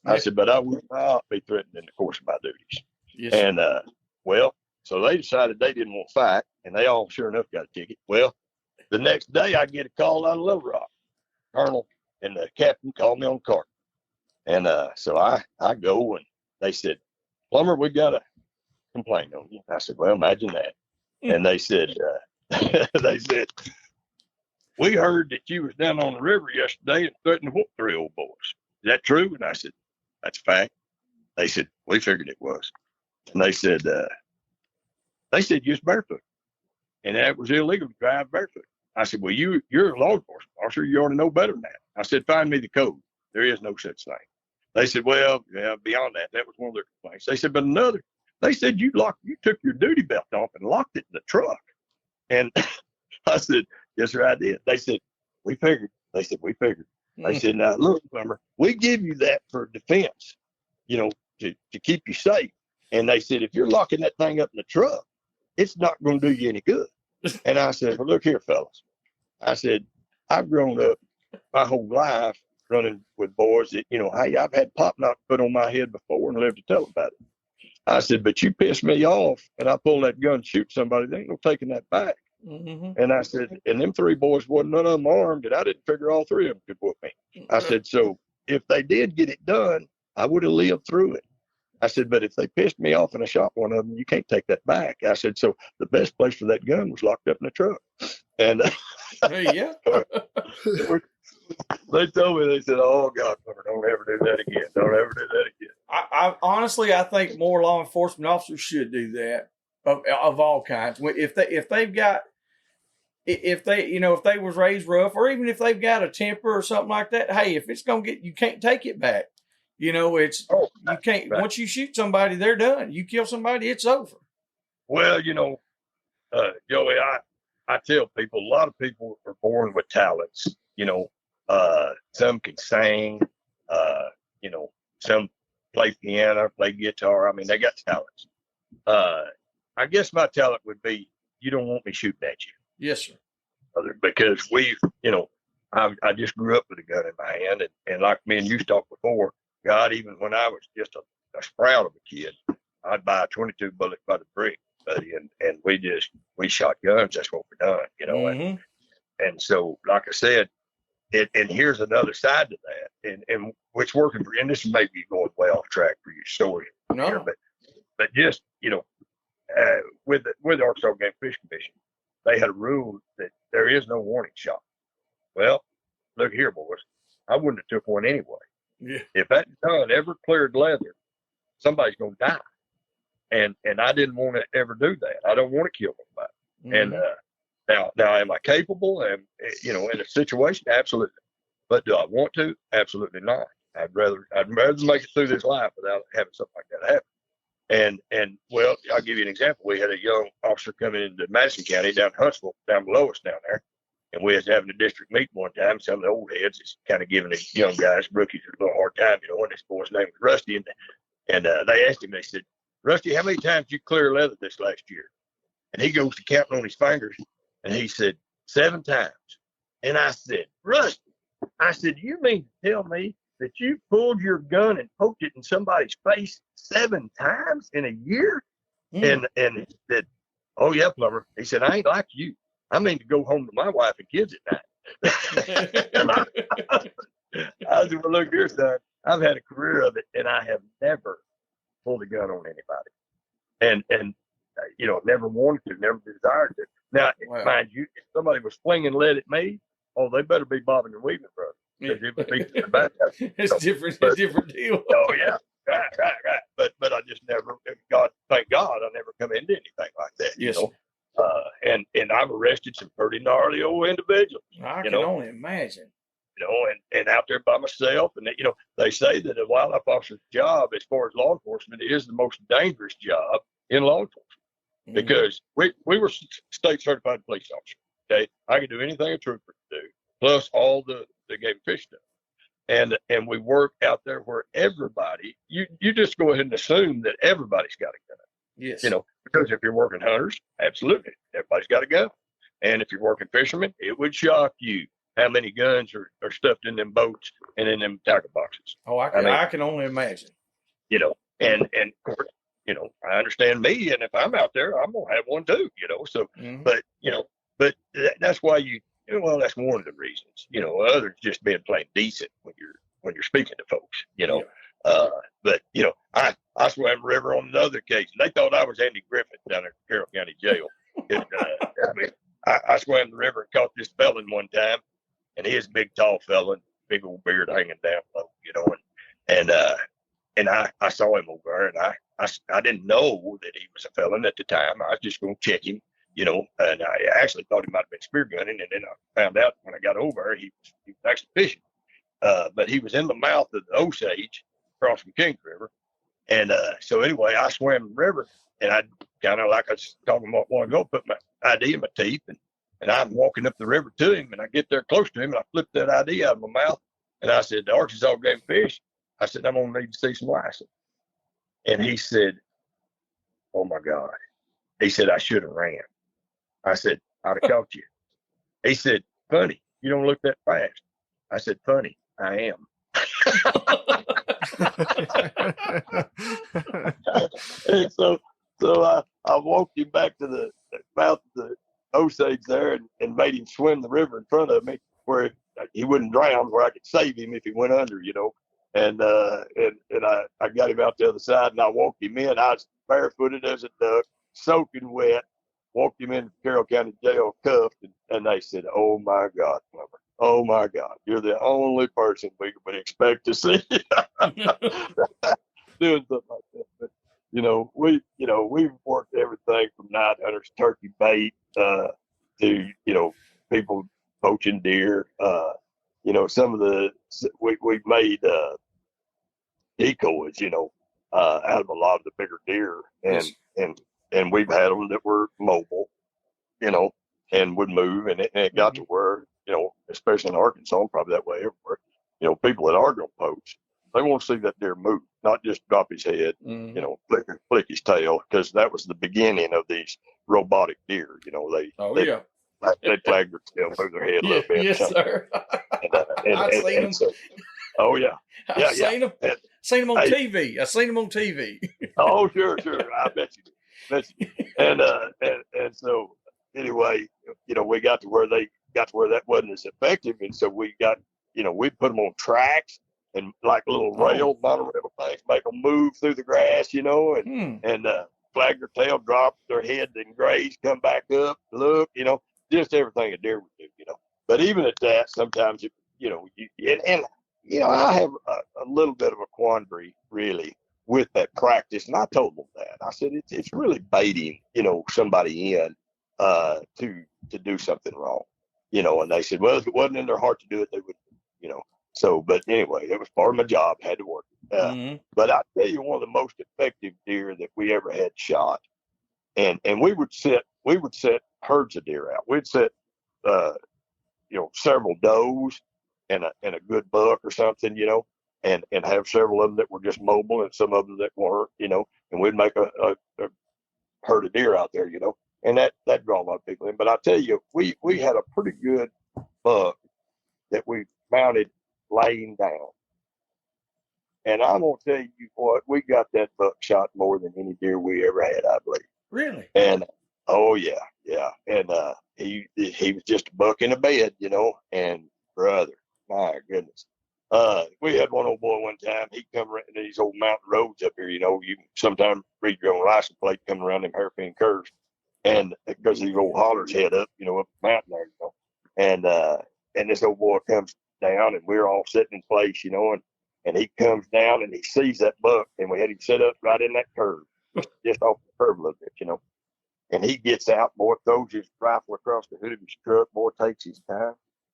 I said, but I will not be threatened in the course of my duties. Yes, and, so they decided they didn't want to fight, and they all sure enough got a ticket. Well, the next day I get a call out of Little Rock. Colonel and the captain called me on the cart. And so I go, and they said, Plummer, we got a complaint on you. I said, well, imagine that. And they said, we heard that you was down on the river yesterday and threatened to whoop 3 old boys. Is that true? And I said, that's a fact. They said, we figured it was. And they said you was barefoot. And that was illegal to drive barefoot. I said, well, you're a law enforcement officer. You ought to know better than that. I said, find me the code. There is no such thing. They said, well, yeah, beyond that, that was one of their complaints. They said, but another, they said you took your duty belt off and locked it in the truck. And I said, yes, sir, I did. They said, we figured. They said, we figured. They said, now, look, Plummer, we give you that for defense, to keep you safe. And they said, if you're locking that thing up in the truck, it's not going to do you any good. And I said, well, look here, fellas. I said, I've grown up my whole life running with boys that, hey, I've had pop knock put on my head before and lived to tell about it. I said, but you piss me off and I pull that gun and shoot somebody, they ain't no taking that back. Mm-hmm. And I said, and them 3 boys wasn't none of them armed, and I didn't figure all 3 of them could whoop me. I said, so if they did get it done, I would have lived through it. I said, but if they pissed me off and I shot one of them, you can't take that back. I said, so the best place for that gun was locked up in the truck. And yeah. They told me, they said, oh, God, don't ever do that again. Don't ever do that again. I honestly, I think more law enforcement officers should do that of all kinds. If they was raised rough, or even if they've got a temper or something like that, hey, if it's going to you can't take it back. You can't, once you shoot somebody, they're done. You kill somebody, it's over. Well, Joey, I tell people, a lot of people are born with talents. Some can sing, some play piano, play guitar. I mean, they got talents. I guess my talent would be, you don't want me shooting at you. Yes, sir. Because I just grew up with a gun in my hand, and like me and you talked before, God, even when I was just a sprout of a kid, I'd buy a 22 bullet by the brick, buddy, and we shot guns. That's what we done, mm-hmm. and so, like I said, and here's another side to that, and which working for, and this may be going way off track for your story, no. Here, but just with the Arkansas Game Fish Commission, they had a rule that there is no warning shot. Well, look here, boys, I wouldn't have took one anyway. Yeah. If that gun ever cleared leather, somebody's going to die. And I didn't want to ever do that. I don't want to kill anybody. Mm-hmm. And now, am I capable? And in a situation, absolutely. But do I want to? Absolutely not. I'd rather make it through this life without having something like that happen. And well, I'll give you an example. We had a young officer coming into Madison County down Huntsville, down below us down there. And we was having a district meeting one time. Some of the old heads is kind of giving the young guys, rookies, a little hard time, and this boy's name was Rusty. And they asked him, they said, Rusty, how many times did you clear leather this last year? And he goes to counting on his fingers, and he said, 7 times. And I said, Rusty, you mean to tell me that you pulled your gun and poked it in somebody's face 7 times in a year? Mm. And he said, oh, yeah, Plummer. He said, I ain't like you. I mean to go home to my wife and kids at night. I said, well, look here, son. I've had a career of it, and I have never pulled a gun on anybody. And never wanted to, never desired to. Now, wow. Mind you, if somebody was flinging lead at me, oh, they better be bobbing and weaving, brother. Yeah. It's different. It's a different deal. Oh, yeah. Right. But but I just never, thank God, I never come into anything like that. Yes, you know. And I've arrested some pretty gnarly old individuals. I can only imagine. And out there by myself. And, they say that a wildlife officer's job, as far as law enforcement, is the most dangerous job in law enforcement because we were state certified police officers. Okay. I could do anything a trooper could do, plus all the game fish stuff. And we work out there where everybody, you just go ahead and assume that everybody's got a gun. Yes. Because if you're working hunters, absolutely, everybody's got a gun. And if you're working fishermen, it would shock you how many guns are stuffed in them boats and in them tackle boxes. Oh, I can only imagine. And of course, I understand me, and if I'm out there, I'm gonna have one too. So, but that's why that's one of the reasons. Others just being plain decent when you're speaking to folks. But I swam the river on another occasion. They thought I was Andy Griffith down at Carroll County Jail. I swam the river and caught this felon one time, and he is a big, tall fella, big old beard hanging down low, and I saw him over there, and I didn't know that he was a felon at the time. I was just going to check him, and I actually thought he might have been spear gunning, and then I found out when I got over there he was actually fishing. But he was in the mouth of the Osage crossing King River. And so anyway, I swam the river, and I kind of, like I was talking about a while ago, put my ID in my teeth, and I'm walking up the river to him, and I get there close to him, and I flip that ID out of my mouth, and I said, "The Arkansas game fish." I said, "I'm going to need to see some license." And he said, "Oh, my God." He said, "I should have ran." I said, "I'd have caught you." He said, "Funny, you don't look that fast." I said, "Funny, I am." And so I walked him back to the mouth of the Osage there and made him swim the river in front of me where he wouldn't drown, where I could save him if he went under, And I got him out the other side, and I walked him in. I was barefooted as a duck, soaking wet, walked him into Carroll County Jail cuffed, and they said, "Oh, my God, Plummer. Oh, my God, you're the only person we would expect to see doing something like that." But, we've worked everything from night hunters, turkey bait, to, people poaching deer. Some of we made decoys, out of a lot of the bigger deer, and we've had them that were mobile, and would move, and it got to where, especially in Arkansas, probably that way everywhere, people that are going to poach, they want to see that deer move, not just drop his head, flick his tail, because that was the beginning of these robotic deer. They flag their tail, move their head a little bit. Yes, sir. I've seen them. So, oh, yeah. I've seen them. Seen them on TV. I've seen them on TV. Oh, sure. I bet you did. And so anyway, we got to where that wasn't as effective, and so we got, we put them on tracks and like little monorail things, make them move through the grass, and flag their tail, drop their head, then graze, come back up, look, just everything a deer would do, But even at that, sometimes I have a little bit of a quandary really with that practice, and I told them that. I said it's really baiting, somebody in to do something wrong, And they said, well, if it wasn't in their heart to do it, they wouldn't, So, but anyway, it was part of my job. Had to work. But I tell you, one of the most effective deer that we ever had shot, and we would set herds of deer out. We'd set several does and a good buck or something, and have several of them that were just mobile and some of them that weren't, and we'd make a herd of deer out there, and that draw a lot of people in. But I tell you, we had a pretty good buck that we mounted laying down. And I'm going to tell you what, we got that buck shot more than any deer we ever had, I believe. Really? And, oh, yeah. And he was just a buck in a bed, and brother, my goodness. We had one old boy one time, he'd come around these old mountain roads up here, you sometimes read your own license plate coming around them hairpin curves. And because these old hollers head up, up the mountain there, and this old boy comes down, and we're all sitting in place, and he comes down and he sees that buck, and we had him set up right in that curve, just off the curve a little bit, and he gets out, boy, throws his rifle across the hood of his truck, boy, takes his time,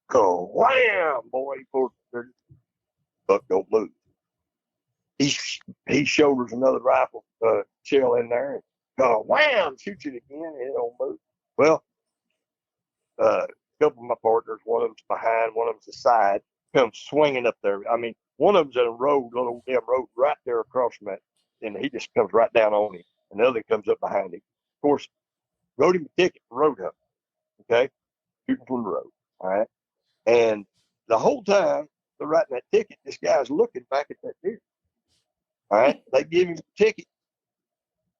go wham, boy, he pulls the trigger, buck don't move. He shoulders another rifle shell in there, and go wham, shoots it again, and it don't move. Well, a couple of my partners, one of them's behind, one of them's the side, comes swinging up there. I mean, one of them's in a road, little damn road right there across from that, and he just comes right down on him, and the other comes up behind him. Of course, wrote him a ticket for road hunting, okay? Shooting from the road, all right? And the whole time they're writing that ticket, this guy's looking back at that deer, all right? They give him a ticket.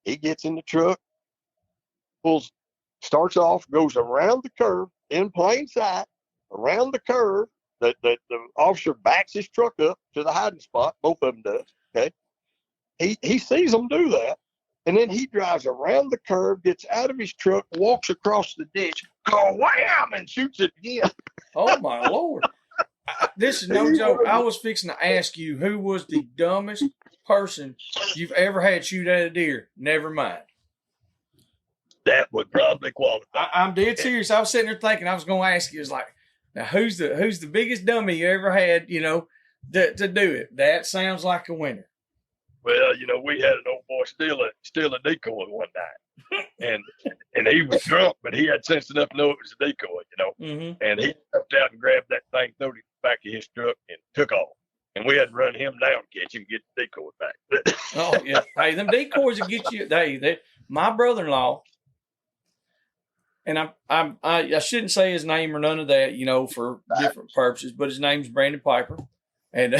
He gets in the truck, starts off, goes around the curve in plain sight, around the curve. The officer backs his truck up to the hiding spot. Both of them does, okay? He sees them do that, and then he drives around the curve, gets out of his truck, walks across the ditch, go wham, and shoots it again. Oh, my Lord. This is no joke. I was fixing to ask you, who was the dumbest person you've ever had shoot at a deer? Never mind. That would probably qualify. I'm dead serious. I was sitting there thinking, I was going to ask you, it's like, now who's the biggest dummy you ever had, to do it? That sounds like a winner. Well, we had an old boy steal a decoy one night, and he was drunk, but he had sense enough to know it was a decoy, Mm-hmm. and he stepped out and grabbed that thing, threw it in the back of his truck, and took off. And we had to run him down, catch him, get the decoy back. Oh yeah, hey, them decoys will get you. My brother-in-law, and I shouldn't say his name or none of that, for different purposes, but his name's Brandon Piper, and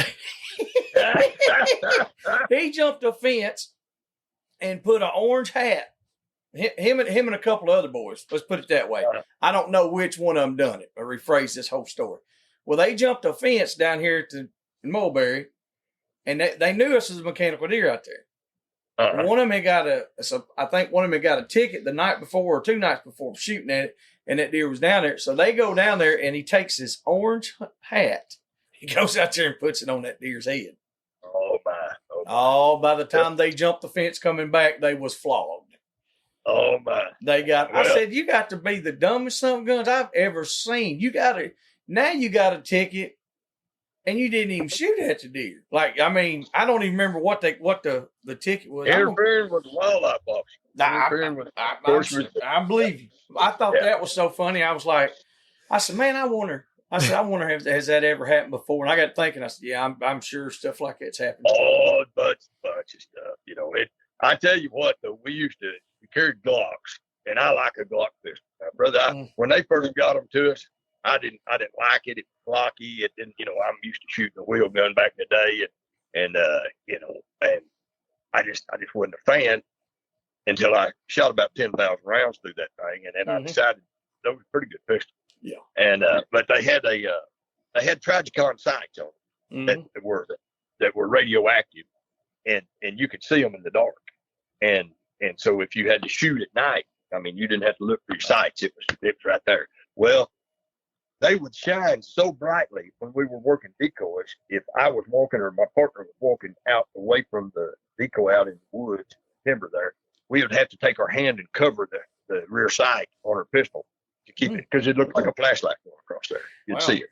he jumped a fence and put an orange hat. Him and a couple of other boys. Let's put it that way. I don't know which one of them done it. I rephrase this whole story. Well, they jumped a fence down here in Mulberry, and they knew us as a mechanical deer out there. Uh-huh. One of them got a ticket the night before or 2 nights before shooting at it, and that deer was down there. So they go down there, and he takes his orange hat. He goes out there and puts it on that deer's head. Oh, my. Oh, by the time they jumped the fence coming back, they was flogged. Oh, my. I said, you got to be the dumbest son of guns I've ever seen. Now you got a ticket, and you didn't even shoot at the deer. Like, I mean, I don't even remember what the ticket was. Interfering with wildlife officer. I believe you. I thought that was so funny. I said, man, I wonder if has that ever happened before? And I got thinking, I said, yeah, I'm sure stuff like that's happened. Oh, bunch of stuff. I tell you what, though, we carried Glocks, and I like a Glock pistol. Now, brother, when they first got them to us, I didn't like it. It was blocky. It didn't, I'm used to shooting a wheel gun back in the day, and I just wasn't a fan until I shot about 10,000 rounds through that thing, and then I decided that was a pretty good pistol. Yeah. And but they had Tragicon sights on them that were radioactive, and you could see them in the dark, and so if you had to shoot at night, I mean, you didn't have to look for your sights. It was right there. Well, they would shine so brightly when we were working decoys. If I was walking or my partner was walking out away from the decoy out in the woods, timber there, we would have to take our hand and cover the rear sight on our pistol to keep it, because it looked like a flashlight going across there. You'd see it.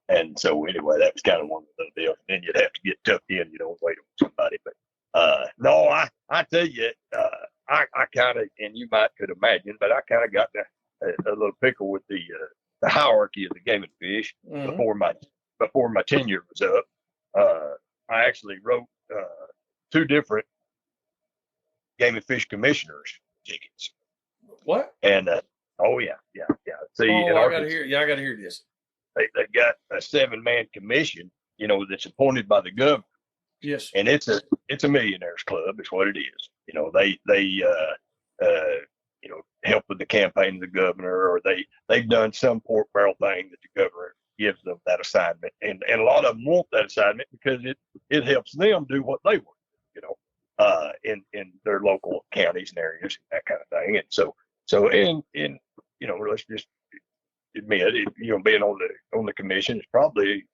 And so anyway, that was kind of one of the deals. And then you'd have to get tucked in, wait on somebody. But no, I tell you, I kind of, and you might could imagine, but I kind of got a little pickle with the hierarchy of the game and fish before my tenure was up. I actually wrote 2 different game and fish commissioners tickets. What? And oh yeah. See, I gotta hear this. They got a 7-man commission, that's appointed by the governor. Yes. And it's a millionaires club. Is what it is. They help with the campaign of the governor, or they've done some pork barrel thing that the governor gives them that assignment, and a lot of them want that assignment because it helps them do what they want, in their local counties and areas, that kind of thing. And so let's just admit it, being on the commission is probably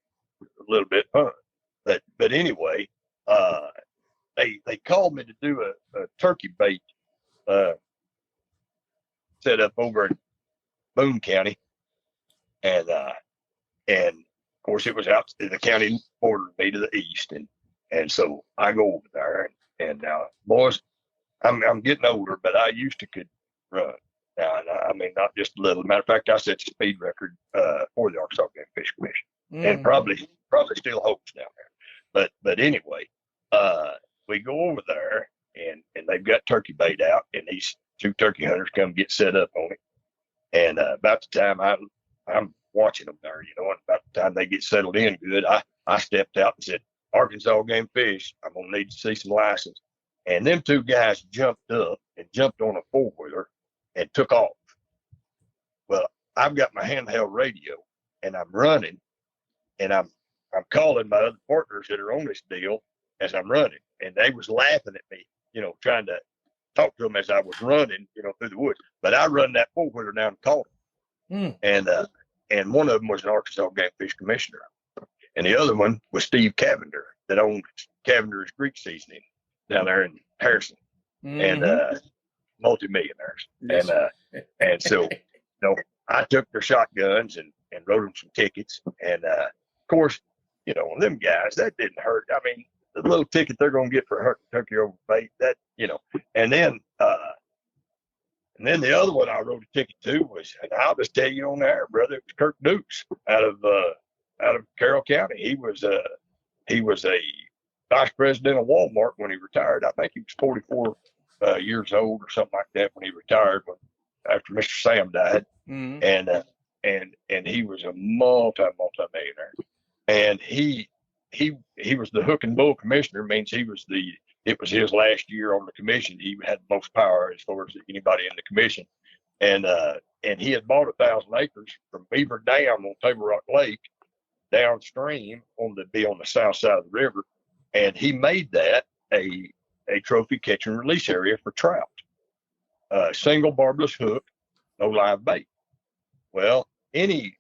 a little bit fun. but anyway, they called me to do a turkey bait set up over in Boone County, and of course it was out the county border me to the east, and so I go over there, and now boys, I'm getting older, but I used to could run. Now, I mean, not just a little. Matter of fact, I set the speed record for the Arkansas Game Fish Commission, and probably still holds down there. But anyway, we go over there, and they've got turkey bait out, and these two turkey hunters come get set up on it. And about the time I'm watching them there, and about the time they get settled in good, I stepped out and said, Arkansas Game Fish, I'm gonna need to see some license. And them two guys jumped up and jumped on a four-wheeler and took off. Well, I've got my handheld radio, and I'm running, and I'm calling my other partners that are on this deal as I'm running, and they was laughing at me, trying to talk to them as I was running, through the woods. But I run that four-wheeler down and caught them. And one of them was an Arkansas Game Fish Commissioner, and the other one was Steve Cavender that owned Cavender's Greek Seasoning down there in Harrison, and multi-millionaires. Yes. And so, I took their shotguns and wrote them some tickets. And of course, them guys, that didn't hurt. I mean, the little ticket they're going to get for hunting turkey over bait, that, and then the other one I wrote a ticket to was, and I'll just tell you on there, brother, it was Kirk Dukes out of Carroll County. He was a vice president of Walmart when he retired. I think he was 44 years old or something like that when he retired after Mr. Sam died. And he was a multi-millionaire. And he was the hook and bull commissioner, means it was his last year on the commission. He had the most power as far as anybody in the commission. And he had bought 1,000 acres from Beaver Dam on Table Rock Lake downstream on the south side of the river. And he made that a trophy catch and release area for trout. Single barbless hook, no live bait. Well, any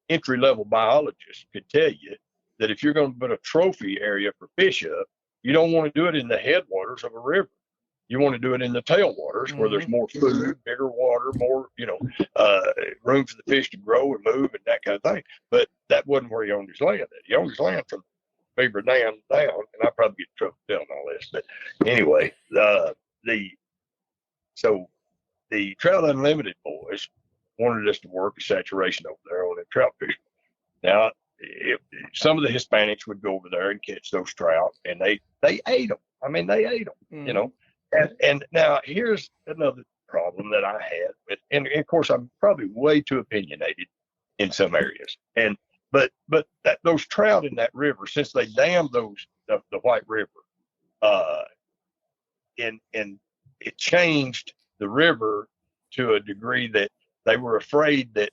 entry-level biologist could tell you that if you're going to put a trophy area for fish up, you don't want to do it in the headwaters of a river. You want to do it in the tailwaters where there's more food, bigger water, more, room for the fish to grow and move and that kind of thing. But that wasn't where he owned his land. He owned his land from Beaver Dam down, and I probably get in trouble telling all this. But anyway, so the Trout Unlimited boys wanted us to work a saturation over there on the trout fishing. Now, some of the Hispanics would go over there and catch those trout, and they ate them. I mean, they ate them, And now here's another problem that I had with, and of course I'm probably way too opinionated in some areas, but those trout in that river, since they dammed the White River, and it changed the river to a degree that they were afraid that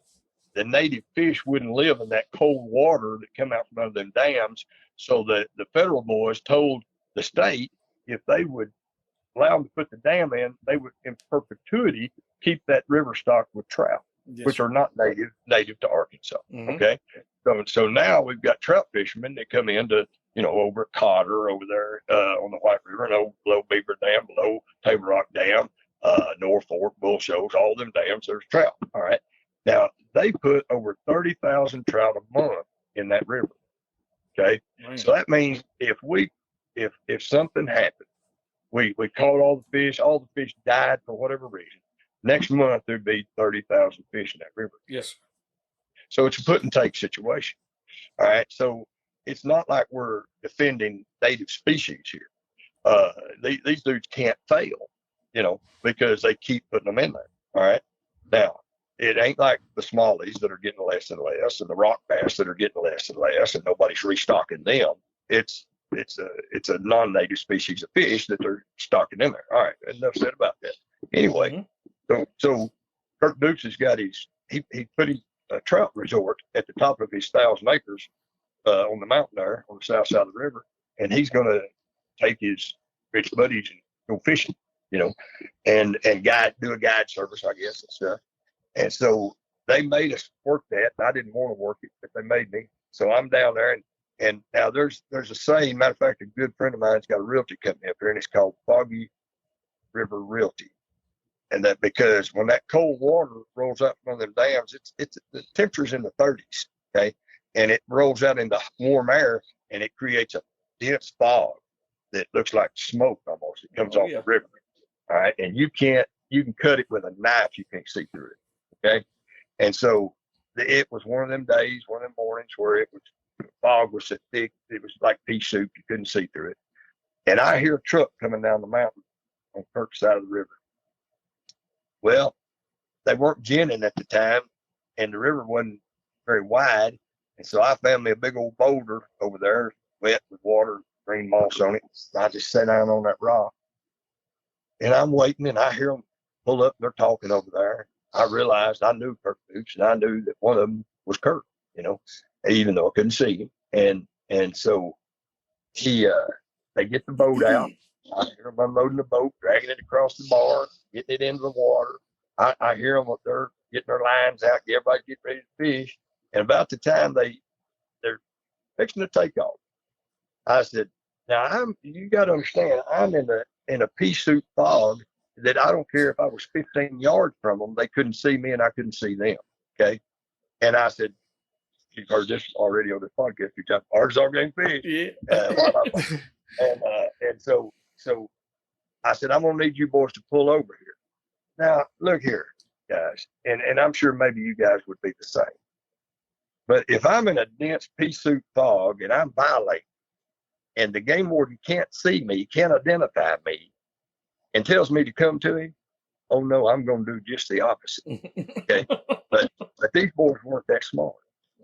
the native fish wouldn't live in that cold water that come out from under them dams. So the federal boys told the state if they would allow them to put the dam in, they would in perpetuity keep that river stocked with trout, which are not native to Arkansas. Okay. So now we've got trout fishermen that come into, over at Cotter over there on the White River and below Beaver Dam, below Table Rock Dam, North Fork, Bull Shoals, all them dams, there's trout. All right. Now they put over 30,000 trout a month in that river. Okay. Right. So that means if something happened, we caught all the fish died for whatever reason. Next month there'd be 30,000 fish in that river. Yes. So it's a put and take situation. All right. So it's not like we're defending native species here. These dudes can't fail, because they keep putting them in there. All right. Now, it ain't like the smallies that are getting less and less, and the rock bass that are getting less and less, and nobody's restocking them. It's a non-native species of fish that they're stocking in there. All right, enough said about that. Anyway, so Kirk Dukes has got he put his trout resort at the top of his 1,000 acres on the mountain there on the south side of the river, and he's going to take his rich buddies and go fishing, and do a guide service, I guess, and stuff. And so they made us work that. And I didn't want to work it, but they made me. So I'm down there, And now there's a saying. Matter of fact, a good friend of mine's got a realty company up here, and it's called Foggy River Realty. And that because when that cold water rolls out from them dams, it's the temperature's in the 30s, okay, and it rolls out into warm air, and it creates a dense fog that looks like smoke almost. It comes off the river, all right, and you can cut it with a knife, you can't see through it, okay. And so it was one of them days, one of them mornings where the fog was so thick, it was like pea soup, you couldn't see through it. And I hear a truck coming down the mountain on Kirk's side of the river. Well, they weren't ginning at the time, and the river wasn't very wide. And so I found me a big old boulder over there, wet with water, green moss on it. I just sat down on that rock. And I'm waiting, and I hear them pull up, and they're talking over there. I realized I knew Kirk Boots, and I knew that one of them was Kirk, even though I couldn't see him. And so they get the boat out. I hear them unloading the boat, dragging it across the bar, getting it into the water. I hear them up there getting their lines out, everybody getting ready to fish. And about the time they're fixing to take off, I said, now you got to understand, I'm in a pea soup fog that I don't care if I was 15 yards from them, they couldn't see me and I couldn't see them. Okay. And I said, you've heard this already on this podcast, ours are getting fish. Yeah. And so I said, I'm going to need you boys to pull over here. Now, look here, guys, and I'm sure maybe you guys would be the same. But if I'm in a dense pea soup fog and I'm violating, and the game warden can't see me, can't identify me, and tells me to come to him, oh no, I'm going to do just the opposite. Okay, but these boys weren't that smart,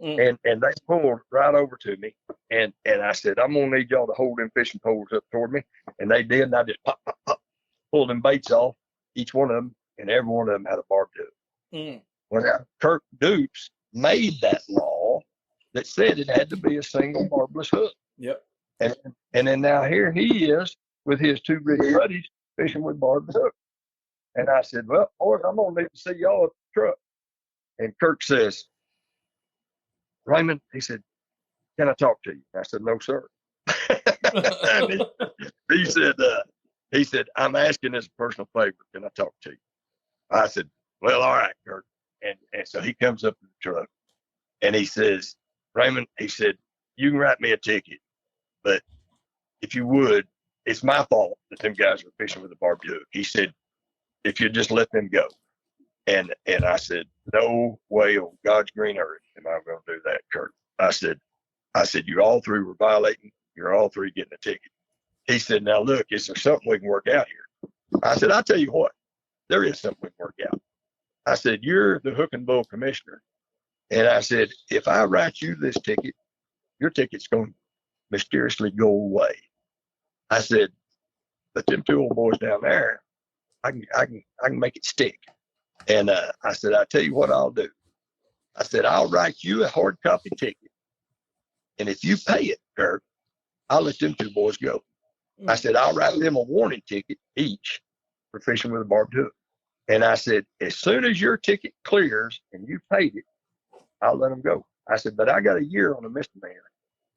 and they pulled right over to me, and I said, I'm going to need y'all to hold them fishing poles up toward me, and they did, and I just pop, pulled them baits off, each one of them, and every one of them had a barbed hook. Well, now, Kirk Dupes made that law that said it had to be a single barbless hook. Yep. And then now here he is with his two big buddies fishing with barbed hook. And I said, well, boys, I'm going to need to see y'all at the truck. And Kirk says, Raymond, he said, can I talk to you? I said, no, sir. he said, I'm asking as a personal favor. Can I talk to you? I said, well, all right, Kirk. And so he comes up to the truck and he says, Raymond, he said, you can write me a ticket, but if you would, it's my fault that them guys are fishing with a barbed hook. He said, if you just let them go. And I said, no way on God's green earth am I going to do that, Kirk. I said, you all three were violating. You're all three getting a ticket. He said, now look, is there something we can work out here? I said, I'll tell you what, there is something we can work out. I said, you're the hook and bull commissioner. And I said, if I write you this ticket, your ticket's going to mysteriously go away. I said, but them two old boys down there, I can make it stick. And I said, I'll tell you what I'll do. I said, I'll write you a hard copy ticket. And if you pay it, Kirk, I'll let them two boys go. I said, I'll write them a warning ticket each for fishing with a barbed hook. And I said, as soon as your ticket clears and you paid it, I'll let them go. I said, but I got a year on a misdemeanor.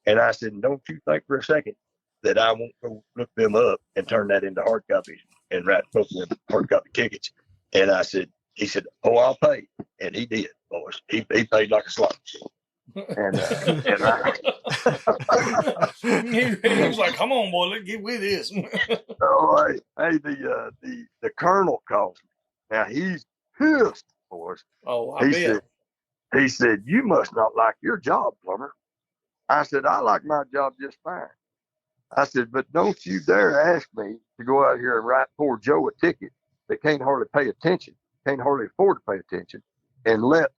And I said, don't you think for a second that I won't go look them up and turn that into hard copies and write both of them hard copy tickets. And he said, oh, I'll pay. And he did, boys. He paid like a slot machine. And he was like, come on, boy, let's get with this. So, hey, the colonel calls me. Now he's pissed, boys. Oh, I bet. He said, you must not like your job, Plummer. I said, I like my job just fine. I said, but don't you dare ask me to go out here and write poor Joe a ticket that can't hardly pay attention, can't hardly afford to pay attention, and let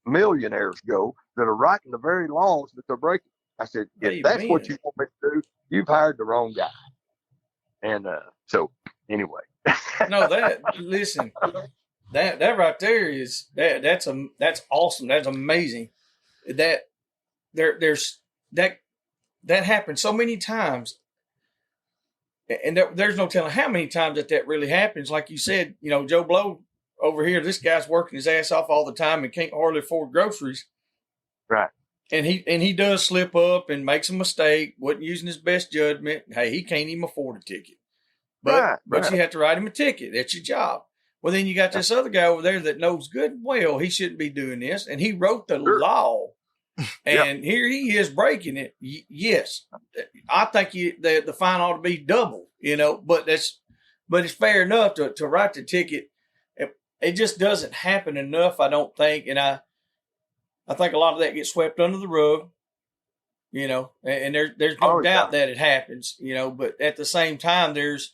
millionaires go that are writing the very laws that they're breaking. I said, if that's what you want me to do, you've hired the wrong guy. And so anyway. No, listen, that right there is that's awesome. That's amazing. That there's that happens so many times, and there's no telling how many times that really happens. Like you said, Joe Blow over here, this guy's working his ass off all the time and can't hardly afford groceries. Right. And he does slip up and makes a mistake, wasn't using his best judgment. Hey, he can't even afford a ticket. But Right. you have to write him a ticket. That's your job. Well, then you got this other guy over there that knows good and well he shouldn't be doing this, and he wrote the Sure. law, Yep. and here he is breaking it. Yes, I think the fine ought to be double, but it's fair enough to write the ticket. It just doesn't happen enough, I don't think, and I think a lot of that gets swept under the rug, and there's no doubt that it happens, but at the same time, there's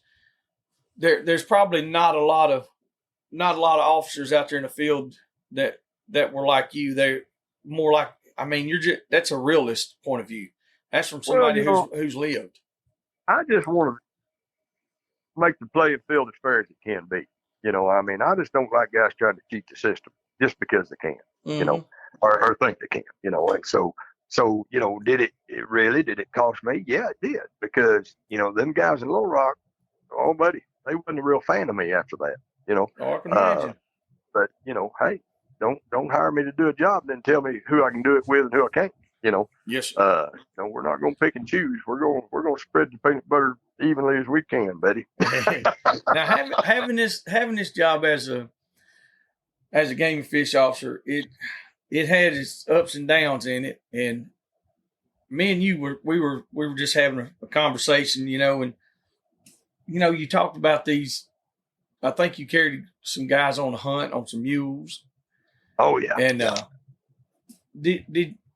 probably not a lot of officers out there in the field that were like you. They're more like, that's a realist point of view. That's from somebody who's lived. I just want to make the playing field as fair as it can be. I just don't like guys trying to cheat the system just because they can, or think they can, and so, did it cost me? Yeah, it did, because, them guys in Little Rock, oh, buddy, they wasn't a real fan of me after that, Oh, I can imagine. But, hey, don't hire me to do a job and then tell me who I can do it with and who I can't, Yes. we're not going to pick and choose. We're going to spread the peanut butter evenly as we can, buddy. Now, having this job as a game and fish officer, it had its ups and downs in it, and me and you were just having a conversation, and you talked about these. I think you carried some guys on a hunt on some mules. Oh yeah. And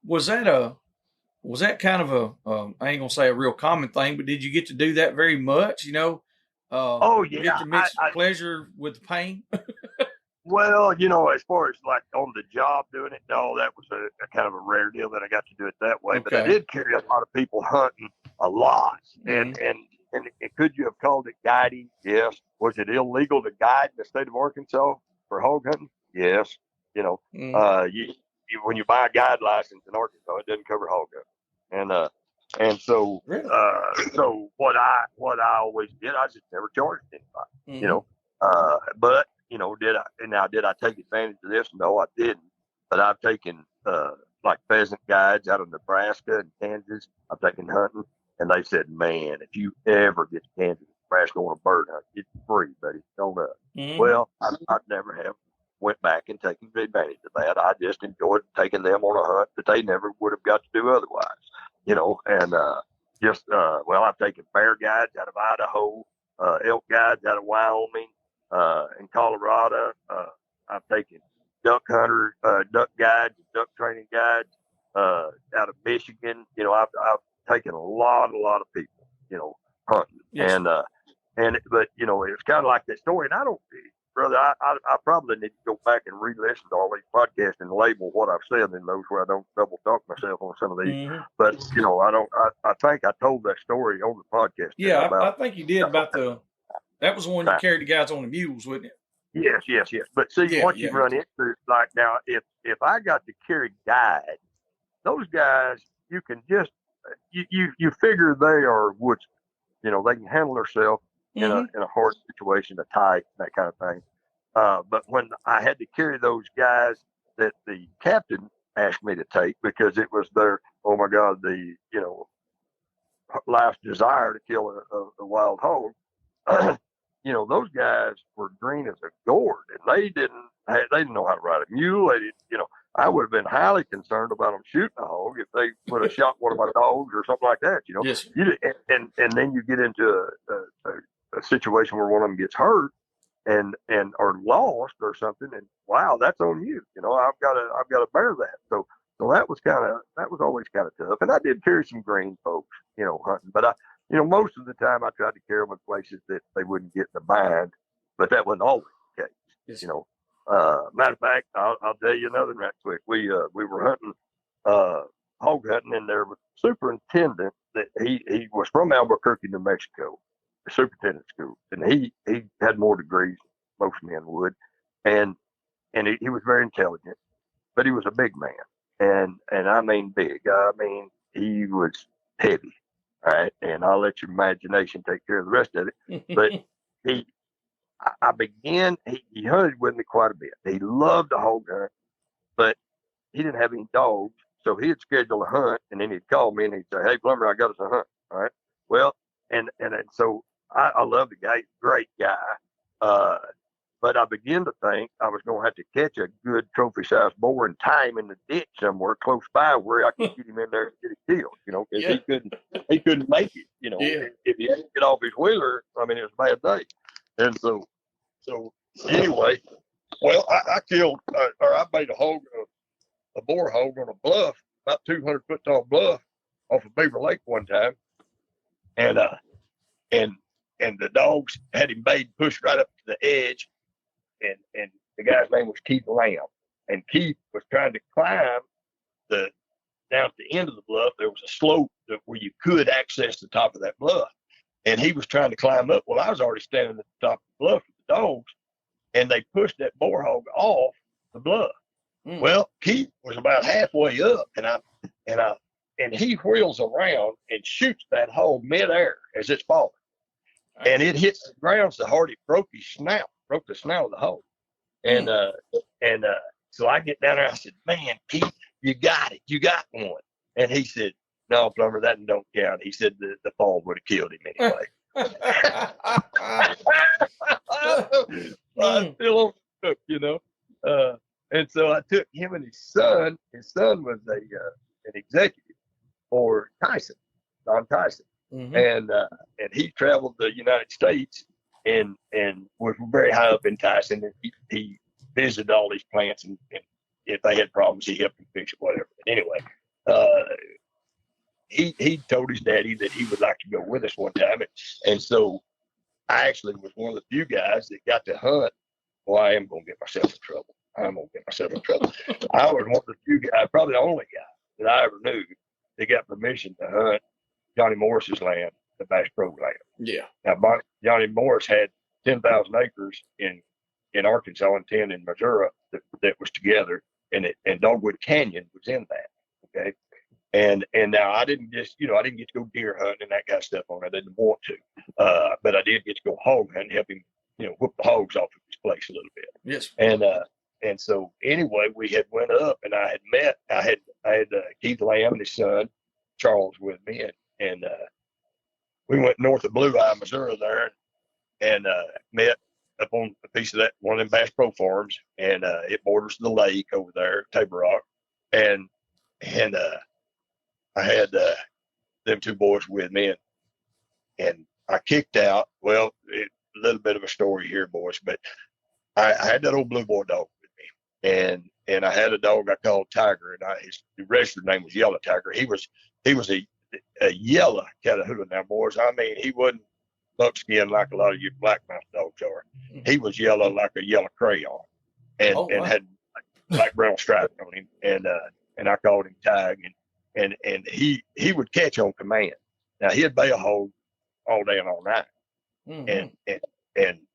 was that kind of I ain't gonna say a real common thing, but did you get to do that very much? Oh yeah. Get to mix pleasure with the pain. Well, as far as like on the job doing it, no, that was a kind of a rare deal that I got to do it that way. Okay. But I did carry a lot of people hunting a lot. Mm-hmm. And could you have called it guiding? Yes. Was it illegal to guide in the state of Arkansas for hog hunting? Yes. When you buy a guide license in Arkansas, it doesn't cover hog hunting. And so, really? So what I always did, I just never charged anybody, mm-hmm. But did I take advantage of this? No, I didn't. But I've taken like pheasant guides out of Nebraska and Kansas. I've taken hunting, and they said, "Man, if you ever get to Kansas, Nebraska on a bird hunt, it's free, buddy. Don't know." Mm-hmm. Well, I never have went back and taken advantage of that. I just enjoyed taking them on a hunt that they never would have got to do otherwise, And I've taken bear guides out of Idaho, elk guides out of Wyoming. In Colorado, I've taken duck guides, duck training guides, out of Michigan. I've taken a lot of people, hunting. Yes. But it's kind of like that story. And I don't, brother, I probably need to go back and re-listen to all these podcasts and label what I've said in those where I don't double talk myself on some of these. Mm-hmm. But, I think I told that story on the podcast. Yeah, I think you did about that was the one you carried the guys on the mules, wasn't it? Yes. But see, you run into, like now, if I got to carry guides, those guys, you can just, you figure they are woodsmen. They can handle themselves in a hard situation, a tight, that kind of thing. But when I had to carry those guys that the captain asked me to take, because it was their, oh my God, the, life's desire to kill a wild hog, those guys were green as a gourd, and they didn't know how to ride a mule. They didn't, I would have been highly concerned about them shooting a hog if they would have shot one of my dogs or something like that. Yes. And then you get into a situation where one of them gets hurt and or lost or something, and wow, that's on you. I've got to bear that. So that was always kind of tough. And I did carry some green folks, hunting, but most of the time I tried to carry them in places that they wouldn't get in a bind, but that wasn't always the case. Yes. Matter of fact, I'll tell you another right quick. We were hunting, hog hunting, and there was a superintendent that he was from Albuquerque, New Mexico, the superintendent school, and he had more degrees than most men would, and he was very intelligent, but he was a big man, and I mean big. I mean he was heavy. All right, and I'll let your imagination take care of the rest of it. But he hunted with me quite a bit. He loved the hog hunt, but he didn't have any dogs, So he'd schedule a hunt, and then he'd call me and he'd say, "Hey, Plummer, I got us a hunt." All right. Well, and so I love the guy, great guy. Uh, but I began to think I was going to have to catch a good trophy-sized boar and tie him in the ditch somewhere close by where I could get him in there and get him killed. Because he couldn't make it. If he had to get off his wheeler, I mean, it was a bad day. And so anyway, well, I killed or I made a boar hog on a bluff, about 200-foot tall bluff off of Beaver Lake one time, and the dogs had him bayed, pushed right up to the edge, and the guy's name was Keith Lamb, and Keith was trying to climb down at the end of the bluff. There was a slope where you could access the top of that bluff, and he was trying to climb up. Well, I was already standing at the top of the bluff with the dogs, and they pushed that boar hog off the bluff. Well, Keith was about halfway up, and he wheels around and shoots that hog midair as it's falling, and it hits the ground so hard it broke the snout of the hog, and so I get down there. I said, "Man, Keith, you got one," and he said, "No, Plummer, that don't count." He said the fall would have killed him anyway. I still on the hook, and so I took him and his son. His son was an executive for Don Tyson, and he traveled the United States and was very high up in Tyson. And he visited all these plants, and if they had problems, he helped them fix it, whatever. But anyway, he told his daddy that he would like to go with us one time, and so I actually was one of the few guys that got to hunt. Well, I am going to get myself in trouble. I was one of the few guys, probably the only guy that I ever knew that got permission to hunt Johnny Morris's land, the Bass Pro land. Yeah. Now, Johnny Morris had 10,000 acres in Arkansas and 10 in Missouri that was together, and Dogwood Canyon was in that. Okay. And now I didn't get to go deer hunting and that kind of stuff on it. I didn't want to, but I did get to go hog hunting, help him, whip the hogs off of his place a little bit. Yes. And so anyway, we had went up, and I had Keith Lamb and his son Charles with me, and we went north of Blue Eye, Missouri there, and met up on a piece of that one of them Bass Pro farms, and it borders the lake over there, Table Rock, and I had them two boys with me, and I kicked out. Well, a little bit of a story here, boys, but I had that old blue boy dog with me, and I had a dog I called Tiger, and his registered name was Yellow Tiger. He was a yellow Catahoula. Now, boys, I mean, he wasn't buckskin like a lot of your blackmouth dogs are. He was yellow like a yellow crayon, and had black brown stripes on him, and I called him Tig, and he would catch on command. Now, he'd bay a hog all day and all night,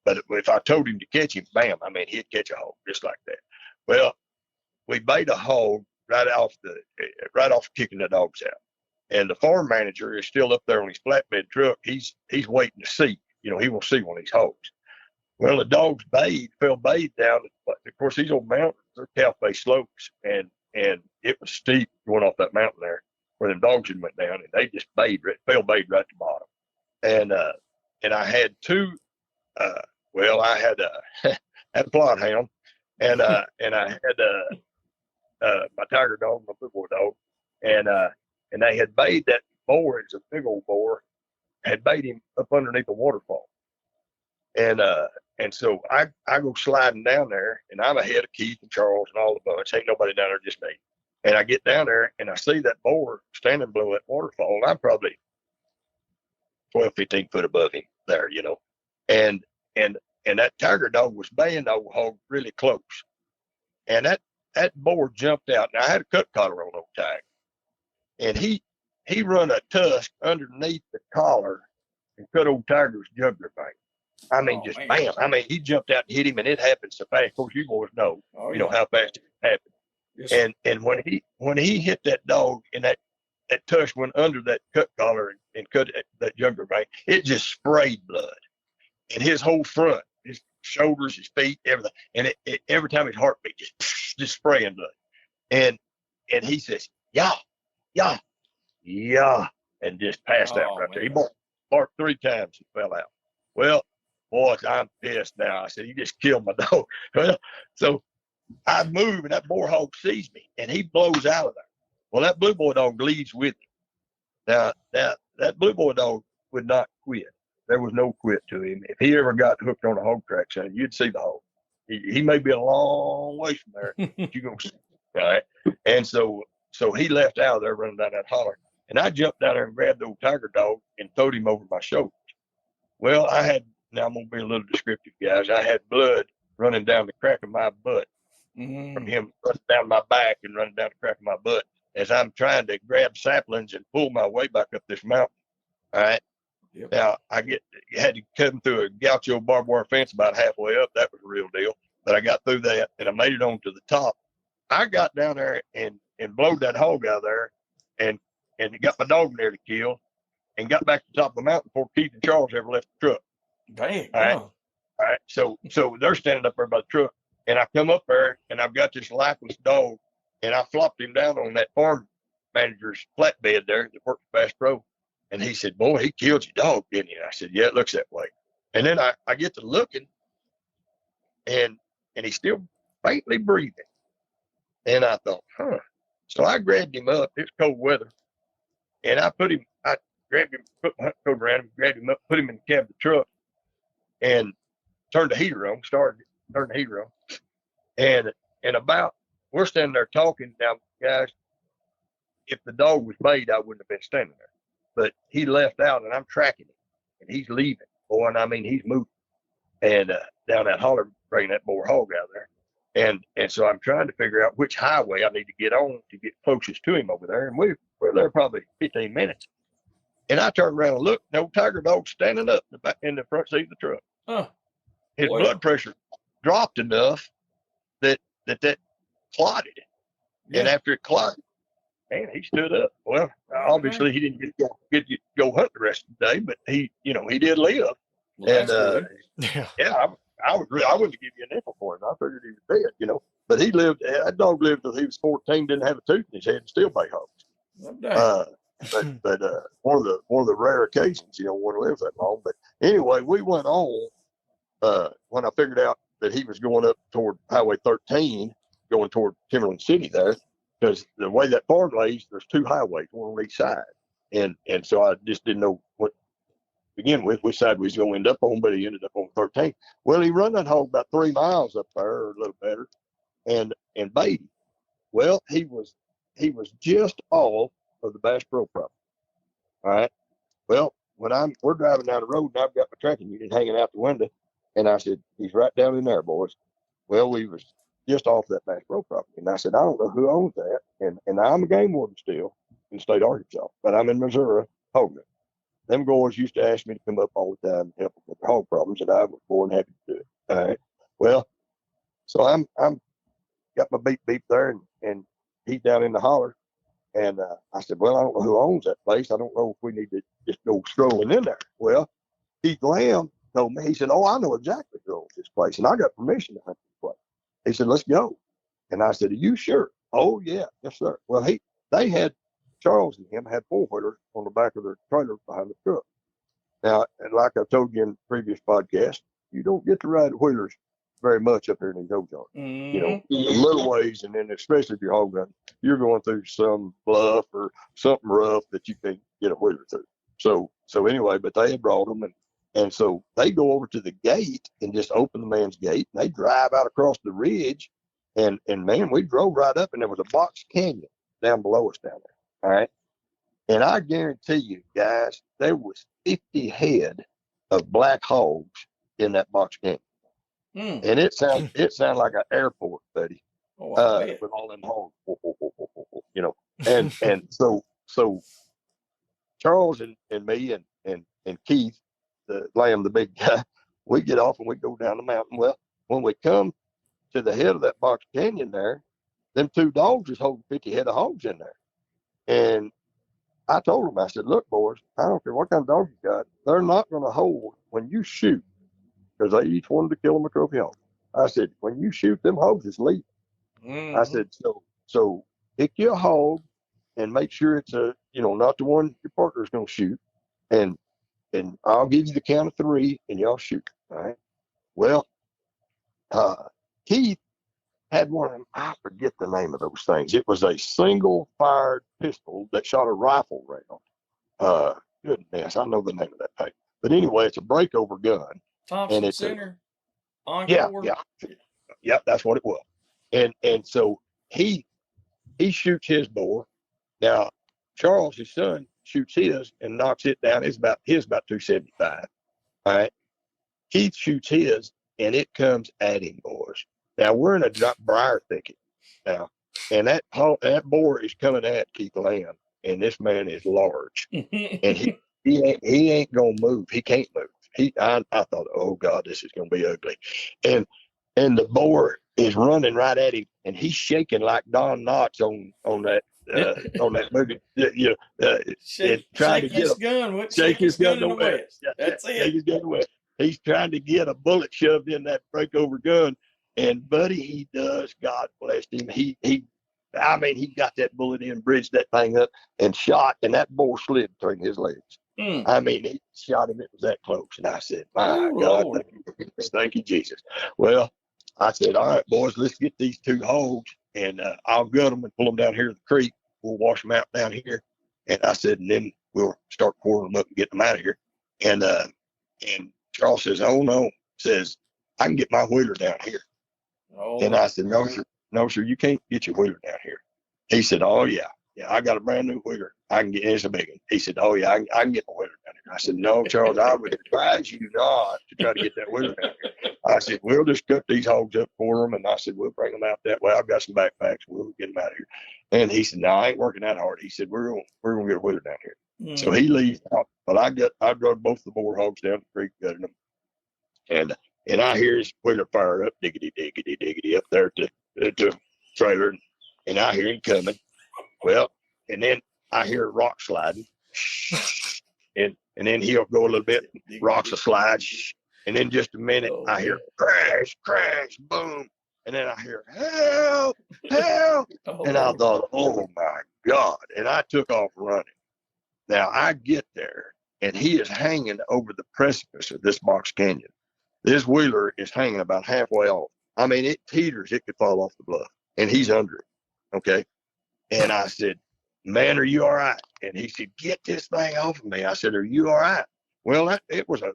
but if I told him to catch him, bam, I mean, he'd catch a hog just like that. Well, we bayed a hog right off kicking the dogs out. And the farm manager is still up there on his flatbed truck. He's waiting to see. He will see one of these hogs. Well, the dogs fell bayed down. Of course, these old mountains, they're calf-based slopes, and it was steep going off that mountain there where them dogs had went down, and they just fell bayed right to the bottom. And I had two. I had a plot hound, and I had my tiger dog, my blue boy dog, and they had bayed that boar. It's a big old boar. Had bayed him up underneath a waterfall, and so I go sliding down there, and I'm ahead of Keith and Charles and all the bunch. Ain't nobody down there, just me. And I get down there, and I see that boar standing below that waterfall. And I'm probably 12, 15 foot above him there, and that tiger dog was baying the old hog really close, and that boar jumped out. Now I had a cut collar on old Tig, and he run a tusk underneath the collar and cut old Tiger's jugular vein. I mean, bam. I mean, he jumped out and hit him, and it happened so fast. Of course, you boys know, how fast it happened. Yes. And when he hit that dog, and that tusk went under that cut collar and cut that jugular vein, it just sprayed blood. And his whole front, his shoulders, his feet, everything. And every time his heart beat, just spraying blood. And he says, yeah, yeah, yeah, and just passed out Oh right there. He man. barked 3 times and fell out. Well, boys, I'm pissed now. I said, you just killed my dog. Well, so I move and that boar hog sees me and he blows out of there. Well, that blue boy dog leads with him. Now, that blue boy dog would not quit. There was no quit to him. If he ever got hooked on a hog track, son, you'd see the hog. He may be a long way from there, but you're gonna see. All right. And so he left out of there running down that holler. And I jumped down there and grabbed the old tiger dog and throwed him over my shoulder. Well, now I'm going to be a little descriptive, guys. I had blood running down the crack of my butt from him running down my back and running down the crack of my butt as I'm trying to grab saplings and pull my way back up this mountain. All right. Yep. Now, had to come through a gaucho barbed wire fence about halfway up. That was a real deal. But I got through that and I made it on to the top. I got down there and blowed that hog out of there and got my dog there to kill and got back to the top of the mountain before Keith and Charles ever left the truck. Dang. All right. All right. So they're standing up there by the truck and I come up there and I've got this lifeless dog and I flopped him down on that farm manager's flatbed there that works for Bass Pro. And he said, boy, he killed your dog, didn't he? And I said, yeah, it looks that way. And then I get to looking and he's still faintly breathing. And I thought, So I grabbed him up. It's cold weather. And I grabbed him, put my coat around him, grabbed him up, put him in the cab of the truck and turned the heater on, turned the heater on. And we're standing there talking. Now, guys, if the dog was bait, I wouldn't have been standing there. But he left out and I'm tracking him and he's leaving. Boy, and I mean, he's moving. And down that holler, bringing that boar hog out there. And so I'm trying to figure out which highway I need to get on to get closest to him over there. And we're there probably 15 minutes. And I turned around and looked, no tiger dog standing up in the front seat of the truck. Oh, his blood pressure dropped enough that clotted. Yeah. And after it clotted, man, he stood up. Well, obviously he didn't get to go hunt the rest of the day, but he did live. Well, and I wouldn't give you a nickel for him. I figured he was dead, But he lived. That dog lived till he was 14. Didn't have a tooth in his head, and still bait hogs. But one of the rare occasions, one lives that long. But anyway, we went on when I figured out that he was going up toward Highway 13, going toward Timberland City there, because the way that farm lays, there's 2 highways, one on each side, and so I just didn't know what. Begin with, which side we was going to end up on, but he ended up on 13. Well, he run that hog about 3 miles up there, or a little better, and bait him. Well, he was just off of the Bass Pro property. All right. Well, when we're driving down the road and I've got my tracking unit hanging out the window, and I said, he's right down in there, boys. Well, we was just off that Bass Pro property, and I said, I don't know who owns that, and I'm a game warden still in the state of Arkansas, but I'm in Missouri hogging it. Them goers used to ask me to come up all the time and help them with their hog problems, and I was more than happy to do it. All right. Well, so I'm got my beep there, and he's down in the holler, and I said, well, I don't know who owns that place. I don't know if we need to just go strolling in there. Well, Keith Lamb told me, he said, oh, I know exactly who owns this place, and I got permission to hunt this place. He said, let's go. And I said, are you sure? Oh yeah, yes sir. Well, they had. Charles and him had 4-wheelers on the back of their trailer behind the truck. Now, and like I told you in the previous podcast, you don't get to ride wheelers very much up here in these hog yards. Mm-hmm. A little ways, and then especially if you're hog hunting, you're going through some bluff or something rough that you can't get a wheeler through. So anyway, but they had brought them, and so they go over to the gate and just open the man's gate, and they drive out across the ridge, and man, we drove right up, and there was a box canyon down below us down there. All right. And I guarantee you, guys, there was 50 head of black hogs in that box canyon. And it sounded like an airport, buddy. With all them hogs, And so Charles and me and Keith, the Lamb, the big guy, we get off and we go down the mountain. Well, when we come to the head of that box canyon there, them 2 dogs is holding 50 head of hogs in there. And I told them, I said, look, boys, I don't care what kind of dog you got. They're not going to hold when you shoot, because they each wanted to kill them a trophy hog. I said, when you shoot, them hogs is leaving. I said, so pick your hog and make sure it's not the one your partner's going to shoot. And I'll give you the count of 3 and y'all shoot. All right. Well, Keith had one of them. I forget the name of those things. It was a single fired pistol that shot a rifle round. Goodness, I know the name of that thing. But anyway, it's a breakover gun. Thompson and it's Center. yeah, Encore. yeah, that's what it was. And so he shoots his bore. Now, Charles, his son, shoots his and knocks it down. His about 275. All right. Keith shoots his, and it comes at him, boys. Now we're in a briar thicket now, and that boar is coming at Keith Lamb, and this man is large, and he ain't gonna move. He can't move. I thought, oh God, this is gonna be ugly, and the boar is running right at him, and he's shaking like Don Knotts on that movie. Shake his gun. Shake his gun in the West. That's it. Shake his gun in the West. He's trying to get a bullet shoved in that breakover gun, and buddy, he does. God bless him. He got that bullet in, bridged that thing up, and shot, and that boar slid between his legs. I mean, he shot him. It was that close, and I said, "My God, thank you, Jesus." Well, I said, "All right, boys, let's get these 2 hogs, and I'll gut them and pull them down here to the creek. We'll wash them out down here." And I said, and then we'll start quartering them up and getting them out of here. And Charles says, "Oh no," says, "I can get my wheeler down here." Oh. And I said, no, sir, you can't get your wheeler down here." He said, "Oh yeah, I got a brand new wheeler. I can get it's a big one." He said, "Oh yeah, I can get my wheeler down here." I said, "No, Charles, I would advise you not to try to get that wheeler down here." I said, "We'll just cut these hogs up for them," and I said, "We'll bring them out that way. I've got some backpacks. We'll get them out of here." And he said, "No, I ain't working that hard." He said, "We're gonna get a wheeler down here." So he leaves out, but I drove both the boar hogs down the creek, gutted them, and I hear his wheeler fire up, diggity, diggity, diggity, up there at the trailer, and I hear him coming. Well, and then I hear a rock sliding, and then he'll go a little bit, rocks will slide, and then just a minute, I hear crash, crash, boom, and then I hear help, help, and I thought, oh my God, and I took off running. Now I get there, and he is hanging over the precipice of this box canyon. This wheeler is hanging about halfway off. I mean, it teeters, it could fall off the bluff, and he's under it. Okay. And I said, "Man, are you all right?" And he said, "Get this thing off of me." I said, "Are you all right?" Well, it was a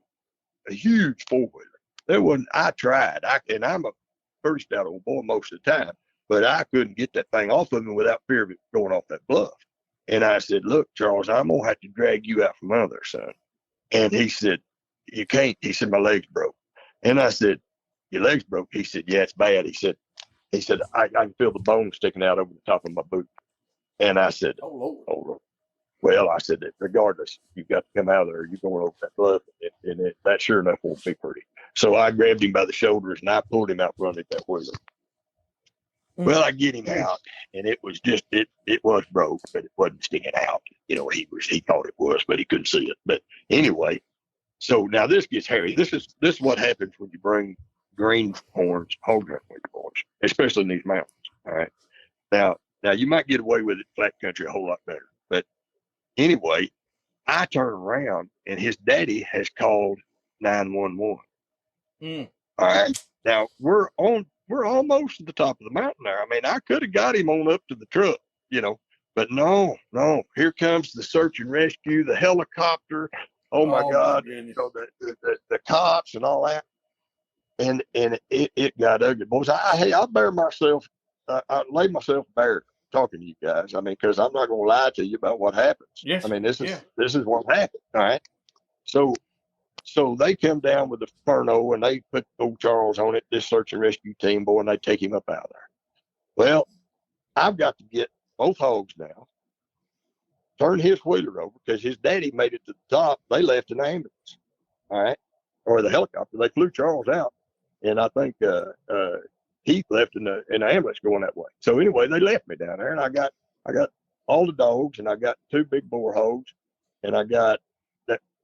huge 4-wheeler. I tried. I'm a pretty stout old boy most of the time, but I couldn't get that thing off of me without fear of it going off that bluff. And I said, "Look, Charles, I'm going to have to drag you out from under there, son." And he said, "You can't." He said, "My leg's broke." And I said, "Your leg's broke?" He said, "Yeah, it's bad." He said, I can feel the bone sticking out over the top of my boot. And I said, "Oh Lord." Well, I said that regardless, you've got to come out of there. You're going over that bluff, and that sure enough won't be pretty. So I grabbed him by the shoulders and I pulled him out from underneath that wheeler. Well, I get him out, and it was just it was broke, but it wasn't sticking out. He thought it was, but he couldn't see it. But anyway, so now this gets hairy. This is what happens when you bring greenhorns hog hunting with your boys, especially in these mountains. All right. Now you might get away with it flat country a whole lot better. But anyway, I turn around and his daddy has called 911. All right. Now we're almost at the top of the mountain there. I mean, I could have got him on up to the truck, but no. Here comes the search and rescue, the helicopter. Oh my God! The cops and all that, and it got ugly, boys. I bear myself. I lay myself bare talking to you guys. I mean, because I'm not going to lie to you about what happens. Yes. I mean, this is what happened. All right. So they come down with the Furno and they put old Charles on it, this search and rescue team, boy, and they take him up out of there. Well, I've got to get both hogs now, turn his wheeler over because his daddy made it to the top. They left an ambulance, all right, or the helicopter. They flew Charles out, and I think Heath left in the ambulance going that way. So anyway, they left me down there, and I got all the dogs, and I got 2 big boar hogs, and I got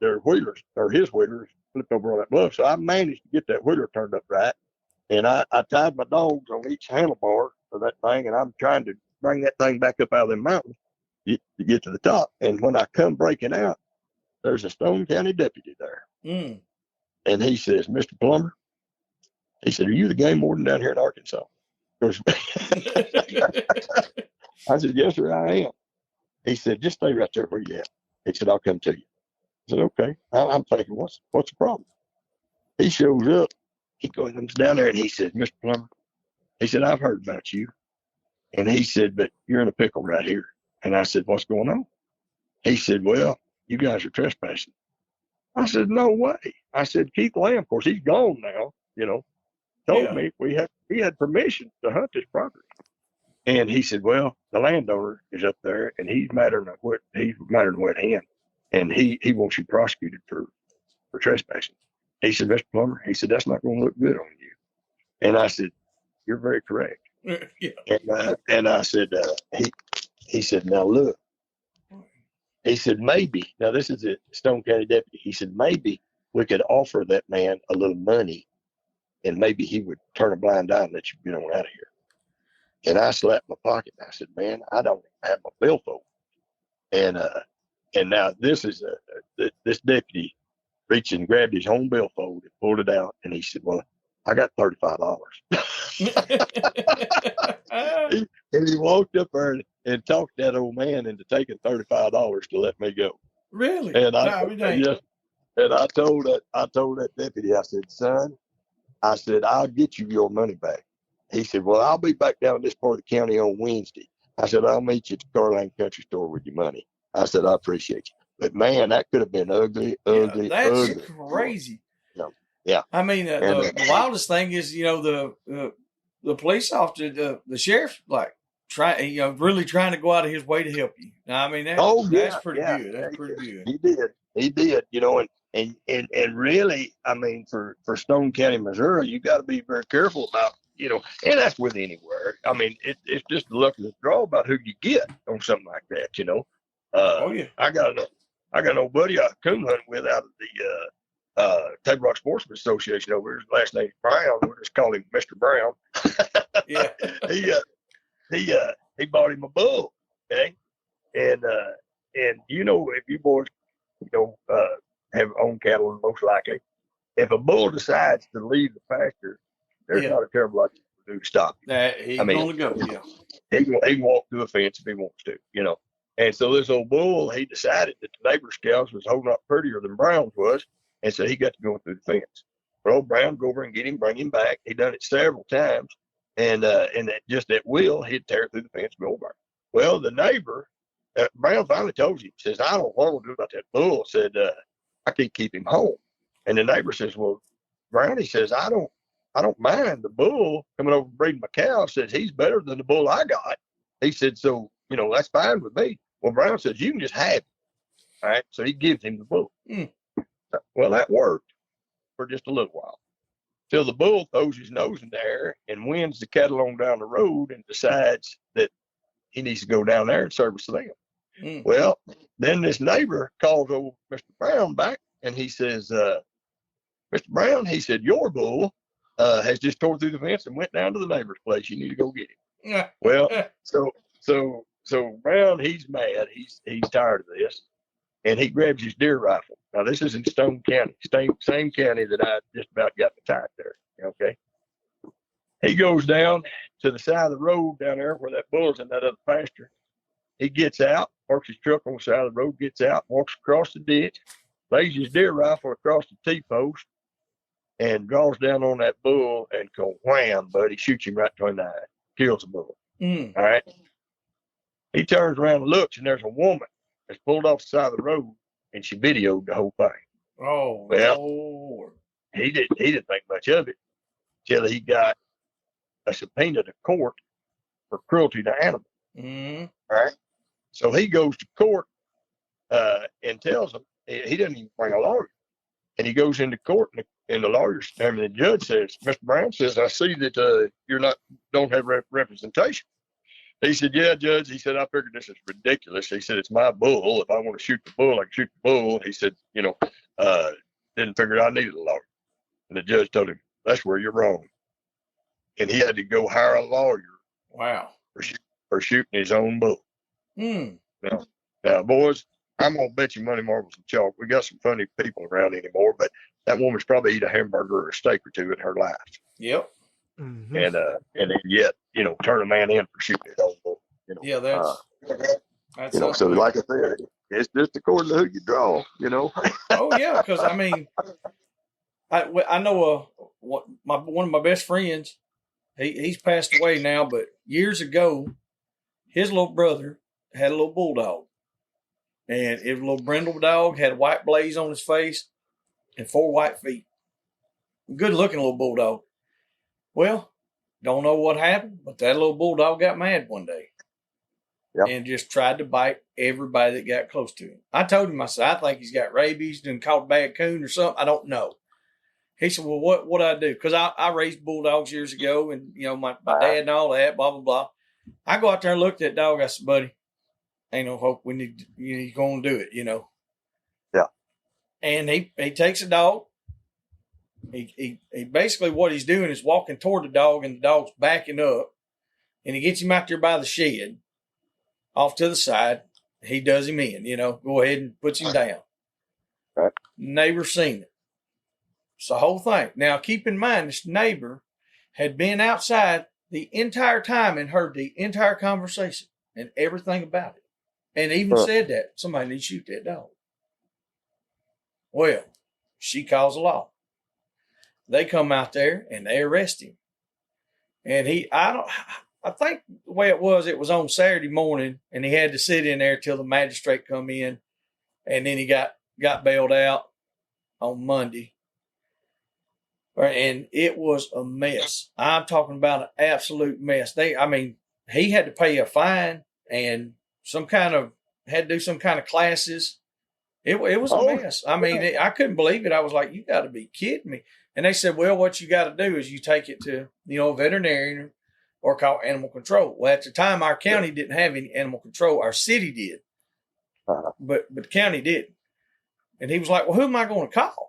their wheelers or his wheelers flipped over on that bluff. So I managed to get that wheeler turned up right, and I tied my dogs on each handlebar of that thing, and I'm trying to bring that thing back up out of the mountains, to get to the top. And when I come breaking out, there's a Stone County deputy there. Mm. And he says, Mr. Plummer, he said, are you the game warden down here in Arkansas? I said, yes, sir, I am. He said, just stay right there where you at. He said, I'll come to you. I said, okay. I'm thinking, what's the problem? He shows up. He comes down there and he says, Mr. Plummer, he said, I've heard about you. And he said, but you're in a pickle right here. And I said, what's going on? He said, well, you guys are trespassing. I said, no way. I said, Keith Lamb, of course, he's gone now, told me he had permission to hunt this property. And he said, well, the landowner is up there and he's madder than a wet hen. And he wants you prosecuted for trespassing. He said, Mr. Plummer, he said, that's not going to look good on you. And I said, you're very correct. Yeah. And I said, he said, now look, he said, maybe, now this is a Stone County deputy. He said, maybe we could offer that man a little money and maybe he would turn a blind eye and let you get on out of here. And I slapped my pocket and I said, man, I don't have my billfold. And now this is this deputy reached and grabbed his own billfold and pulled it out. And he said, well, I got $35. And he walked up there and talked that old man into taking $35 to let me go. Really? And I told that deputy, I said, son, I said, I'll get you your money back. He said, well, I'll be back down this part of the county on Wednesday. I said, I'll meet you at the Carline Country Store with your money. I said, I appreciate you. But man, that could have been ugly. That's crazy. Yeah. I mean, the wildest thing is, the police officer, the sheriff, like really trying to go out of his way to help you. Now, I mean, that's pretty good. That's pretty good. He did, and really, I mean, for Stone County, Missouri, you got to be very careful about, and that's with anywhere. I mean, it's just the luck of the draw about who you get on something like that, Oh yeah. I got an old buddy I coon hunt with out of the Table Rock Sportsman Association over here. His last name's Brown. We just call him Mr. Brown. Yeah. He bought him a bull, okay, and if you boys have owned cattle, most likely, if a bull decides to leave the pasture, there's not a terrible lot you can do to stop him. He's gonna go. Yeah. He can walk through a fence if he wants to, And so this old bull, he decided that the neighbor's cows was holding up prettier than Brown's was, and so he got to go through the fence. Well, old Brown go over and get him, bring him back. He done it several times, and just at will, he'd tear through the fence and go over. Well, the neighbor, Brown finally told him, says, I don't know what I'm gonna do about that bull. Said, I can't keep him home. And the neighbor says, well, Brown, he says, I don't mind the bull coming over and breeding my cow. Says he's better than the bull I got. He said, so that's fine with me. Well, Brown says, you can just have it. All right. So he gives him the bull. Mm. Well, that worked for just a little while. Till the bull throws his nose in the air and wins the cattle on down the road and decides that he needs to go down there and service them. Mm. Well, then this neighbor calls old Mr. Brown back and he says, Mr. Brown, he said, your bull has just tore through the fence and went down to the neighbor's place. You need to go get him. Yeah. Well, so Brown, he's mad. He's tired of this. And he grabs his deer rifle. Now, this is in Stone County, same county that I just about got the type there. Okay. He goes down to the side of the road down there where that bull's in that other pasture. He gets out, parks his truck on the side of the road, gets out, walks across the ditch, lays his deer rifle across the T-post, and draws down on that bull and go wham, buddy, shoots him right between the eyes, kills the bull. Mm. All right. He turns around and looks, and there's a woman that's pulled off the side of the road, and she videoed the whole thing. Oh, well, Lord. He didn't think much of it till he got a subpoena to court for cruelty to animals. Mm. All right. So he goes to court and tells them he doesn't even bring a lawyer. And he goes into court, and the judge says, Mr. Brown says, I see that don't have representation. He said, yeah, Judge. He said, I figured this is ridiculous. He said, it's my bull. If I want to shoot the bull, I can shoot the bull. He said, didn't figure I needed a lawyer. And the judge told him, that's where you're wrong. And he had to go hire a lawyer. Wow. For shooting his own bull. Mm. Now, now, boys, I'm gonna bet you money, marbles, and chalk. We got some funny people around anymore, but that woman's probably eat a hamburger or a steak or two in her life, Yep. Mhm. and then yet, turn a man in for shooting it over. Yeah, that's So unbelievable. like I said, it's just according to who you draw. Oh yeah, because I mean, I know one of my best friends. He's passed away now, but years ago, his little brother had a little bulldog, and it was a little brindle dog, had a white blaze on his face and 4 white feet. Good looking little bulldog. Well, don't know what happened, but that little bulldog got mad one day. Yep. And just tried to bite everybody that got close to him. I told him, I said, I think he's got rabies, done caught a bad coon or something. I don't know. He said, well, what I do? Because I raised bulldogs years ago, and my dad and all that, blah, blah, blah. I go out there and looked at that dog. I said, buddy, ain't no hope. We need, you're going to do it, Yeah. And he takes a dog. He basically what he's doing is walking toward the dog, and the dog's backing up, and he gets him out there by the shed, off to the side. He does him in, go ahead and puts him down. Right. Neighbor seen it. It's the whole thing. Now, keep in mind, this neighbor had been outside the entire time and heard the entire conversation and everything about it. And even said that somebody needs to shoot that dog. Well, she calls the law. They come out there and they arrest him. And I think the way it was on Saturday morning, and he had to sit in there till the magistrate come in, and then he got bailed out on Monday. And it was a mess. I'm talking about an absolute mess. He had to pay a fine and had to do some kind of classes. It was a mess. I couldn't believe it. I was like, you got to be kidding me. And they said, well, what you got to do is you take it to, a veterinarian or call animal control. Well, at the time, our county didn't have any animal control. Our city did, but the county didn't. And he was like, well, who am I going to call?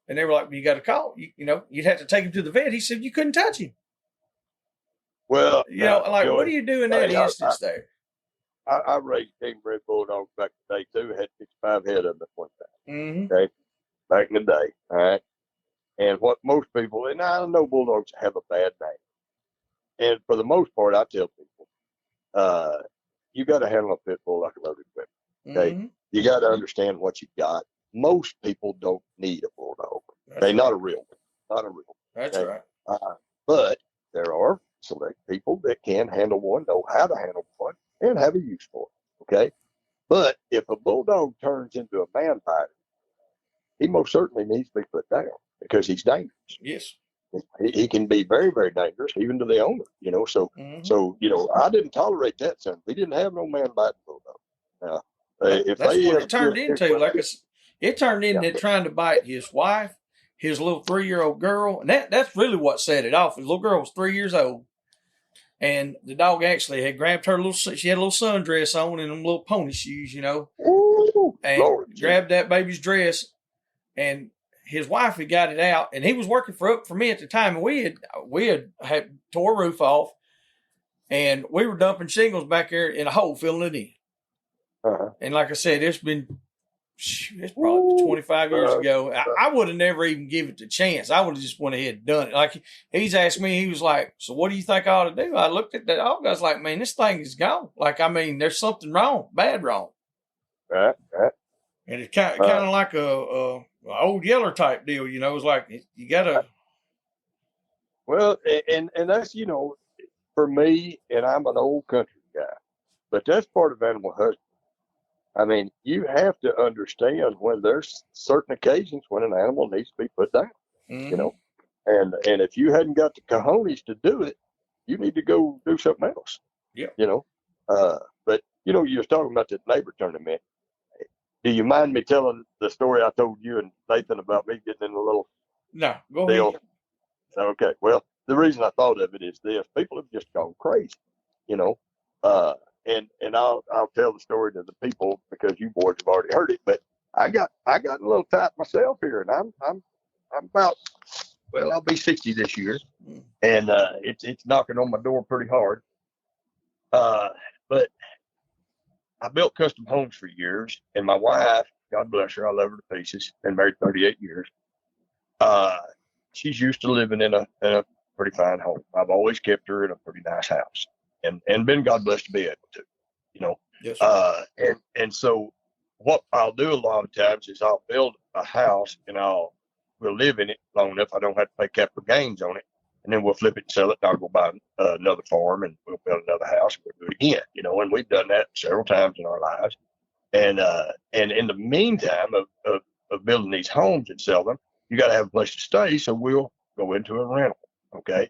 And they were like, well, you got to call. You'd have to take him to the vet. He said, you couldn't touch him. Well, Joey, what do you do in that instance there? I raised king bred bulldogs back in the day too. Had 55 head of them at one time. Mm-hmm. Okay, back in the day. All right, and what most people, and I know bulldogs have a bad name, and for the most part, I tell people, you got to handle a pit bull like a loaded whip. Okay, Mm-hmm. You got to understand what you got. Most people don't need a bulldog. That's Not a real one. Not a real one. That's okay? right. But there are select people that can handle one, know how to handle one, and have a use for it. Okay. But if a bulldog turns into a man biter, he most certainly needs to be put down because he's dangerous. Yes. He can be very, very dangerous, even to the owner. So I didn't tolerate that son. We didn't have no man biting bulldog. Now, That's what it turned into. It turned into trying to bite his wife, his little 3-year-old girl, and that's really what set it off. His little girl was 3 years old, and the dog actually had grabbed her she had a little sundress on and them little pony shoes, Ooh, and Lord, grabbed that baby's dress, and his wife had got it out, and he was working for me at the time, and we had tore a roof off, and we were dumping shingles back there in a hole, filling it in. Uh-huh. And like I said, it's probably 25 years ago. I would have never even given it a chance. I would have just went ahead and done it. Like he's asked me, he was like, so what do you think I ought to do? I looked at that dog. I was like, man, this thing is gone. Like, there's something wrong, bad wrong. Right. And it's kind of like a old Yeller type deal, It's like you gotta. Well, and that's for me, and I'm an old country guy, but that's part of animal husbandry. You have to understand when there's certain occasions when an animal needs to be put down. Mm-hmm. And if you hadn't got the cojones to do it, you need to go do something else. Yeah. But you was talking about that neighbor tournament. Do you mind me telling the story I told you and Nathan about me getting in a little No, go deal? ahead. Okay. Well, the reason I thought of it is this: people have just gone crazy. And I'll tell the story to the people because you boys have already heard it. But I got a little tight myself here, and I'm about, well, I'll be 60 this year, and it's knocking on my door pretty hard. But I built custom homes for years, and my wife, God bless her, I love her to pieces, been married 38 years. She's used to living in a pretty fine home. I've always kept her in a pretty nice house, and been God blessed to be able to, you know. Yes, sir. And so what I'll do a lot of times is I'll build a house and we'll live in it long enough I don't have to pay capital gains on it, and then we'll flip it and sell it. And I'll go buy another farm and we'll build another house and we'll do it again, you know. And we've done that several times in our lives. And in the meantime of building these homes and sell them, you got to have a place to stay. So we'll go into a rental. Okay.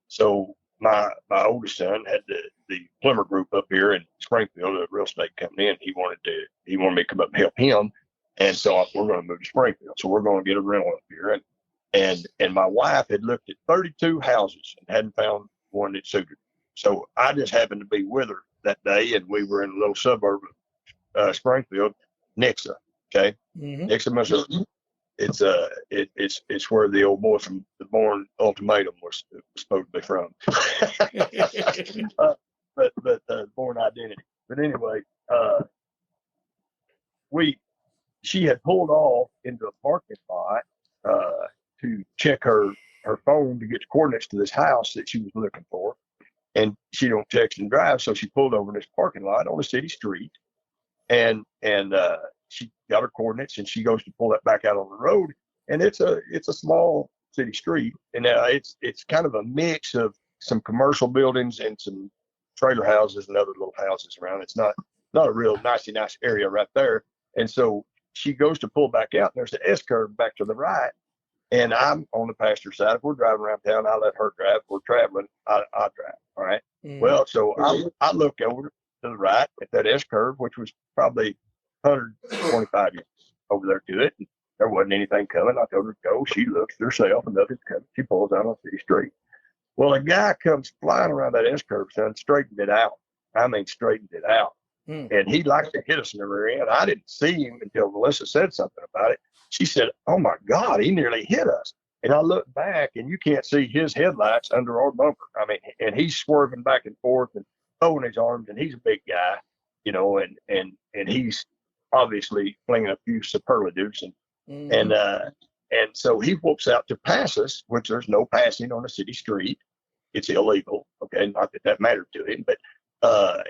So my oldest son had the Plummer group up here in Springfield, a real estate company, and he wanted me to come up and help him. And so we're going to move to Springfield. So we're going to get a rental up here. And my wife had looked at 32 houses and hadn't found one that suited. So I just happened to be with her that day, and we were in a little suburb of Springfield, Nixa. Okay. Mm-hmm. Nixa, Missouri. It's where the old boy from the Born Ultimatum was supposed to be from. but Born Identity. But anyway, she had pulled off into a parking lot to check her phone to get the coordinates to this house that she was looking for, and she don't text and drive, so she pulled over in this parking lot on a city street, and she got her coordinates, and she goes to pull that back out on the road, and it's a small city street, and it's kind of a mix of some commercial buildings and some trailer houses and other little houses around. It's not a real nice area right there, and so she goes to pull back out, and there's an S curve back to the right, and I'm on the passenger side. If we're driving around town, I let her drive. If we're traveling, I drive. All right. Mm-hmm. Well, so I look over to the right at that S curve, which was probably 125 yards over there to it. And there wasn't anything coming. I told her to go. She looks at herself and nothing's coming. She pulls out on the city street. Well, a guy comes flying around that S curve, son, straightened it out. I mean, straightened it out. And he liked to hit us in the rear end. I didn't see him until Melissa said something about it. She said, "Oh my God, he nearly hit us." And I looked back, and you can't see his headlights under our bumper. I mean, and he's swerving back and forth and throwing his arms, and he's a big guy, you know, and he's obviously flinging a few superlatives, and so he whoops out to pass us, which there's no passing on a city street. It's illegal. Okay, not that that mattered to him, but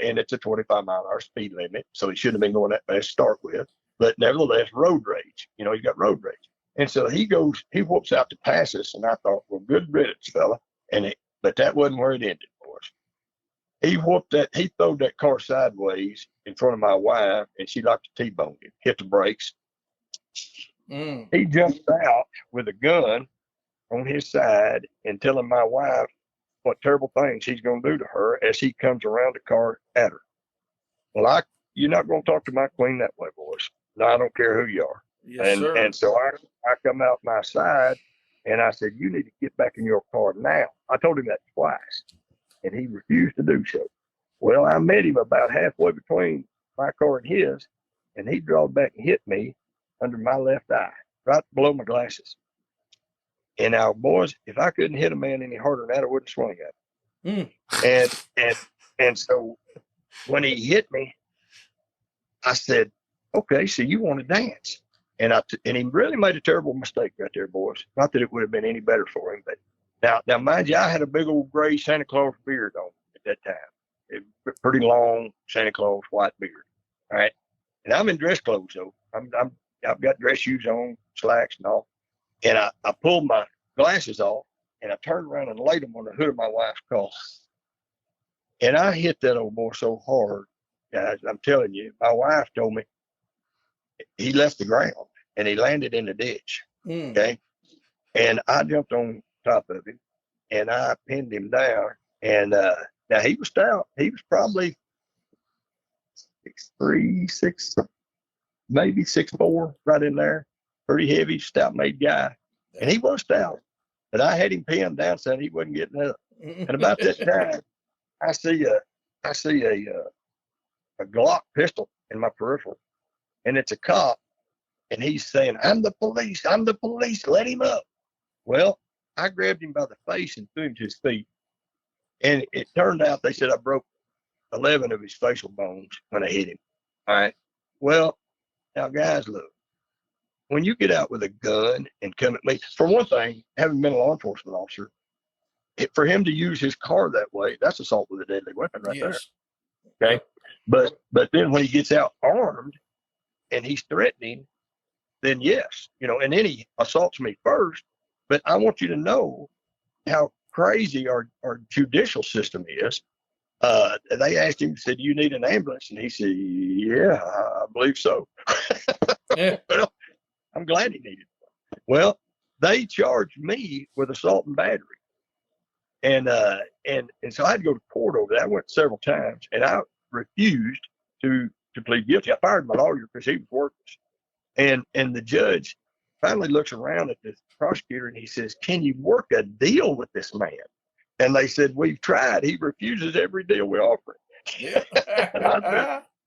and it's a 25-mile-an-hour speed limit, so he shouldn't have been going that fast to start with. But nevertheless, road rage. You know, he's got road rage. And so he whoops out to pass us, and I thought, well, good riddance, fella. But that wasn't where it ended for us. He throwed that car sideways in front of my wife, and she like to T-bone him, hit the brakes. He jumped out with a gun on his side and telling my wife what terrible things he's going to do to her as he comes around the car at her. Well, you're not going to talk to my queen that way, boys. No, I don't care who you are. Yes, sir. And so I come out my side, and I said, "You need to get back in your car now." I told him that twice, and he refused to do so. Well, I met him about halfway between my car and his, and he drove back and hit me under my left eye, right below my glasses. And now, boys, if I couldn't hit a man any harder than that, I wouldn't swing at him. And so when he hit me, I said, "Okay, so you want to dance?" And he really made a terrible mistake right there, boys. Not that it would have been any better for him, but now mind you, I had a big old gray Santa Claus beard on at that time. Pretty long Santa Claus white beard. All right. And I'm in dress clothes though. I've got dress shoes on, slacks and all. And I pulled my glasses off, and I turned around and laid them on the hood of my wife's car. And I hit that old boy so hard, guys, I'm telling you, my wife told me he left the ground and he landed in the ditch. Okay. And I jumped on top of him and I pinned him down. And now he was stout. He was probably 6'3", maybe 6'4", right in there. Pretty heavy, stout-made guy. And he was stout. But I had him pinned down so he wasn't getting up. And about that time, I see a Glock pistol in my peripheral, and it's a cop, and he's saying, I'm the police, let him up." Well, I grabbed him by the face and threw him to his feet, and it turned out they said I broke 11 of his facial bones when I hit him. All right. Well, now, guys, look. When you get out with a gun and come at me, for one thing, having been a law enforcement officer, for him to use his car that way, that's assault with a deadly weapon right there. Yes. Okay. But then when he gets out armed and he's threatening, then yes, and then he assaults me first. But I want you to know how crazy our judicial system is. They asked him, said, "You need an ambulance?" And he said, "Yeah, I believe so." Yeah. Well, I'm glad he needed one. Well, they charged me with assault and battery. And so I had to go to court over that. I went several times, and I refused to plead guilty. I fired my lawyer because he was worthless. And the judge finally looks around at the prosecutor and he says, "Can you work a deal with this man?" And they said, "We've tried. He refuses every deal we offer." Yeah.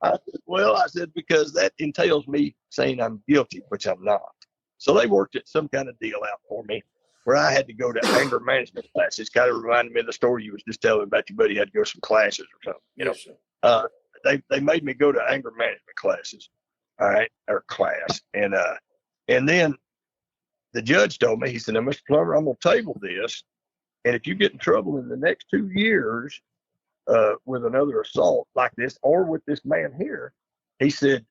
I said, because that entails me saying I'm guilty, which I'm not. So they worked at some kind of deal out for me where I had to go to anger management classes. Kind of reminded me of the story you was just telling about your buddy had to go to some classes or something. They made me go to anger management classes, all right, or class. And then the judge told me, he said, "Now, Mr. Plummer, I'm going to table this. And if you get in trouble in the next 2 years with another assault like this or with this man here," he said,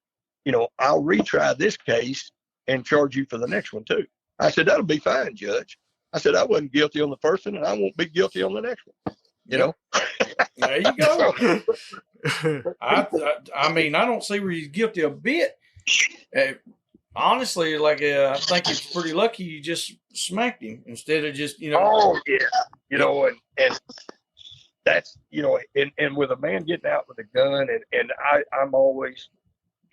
"I'll retry this case and charge you for the next one too." I said, "That'll be fine, Judge." I said, "I wasn't guilty on the first one and I won't be guilty on the next one." There you go. I mean, I don't see where he's guilty a bit. Honestly, I think it's pretty lucky you just smacked him instead of just, Oh yeah, and that's and with a man getting out with a gun, and I'm always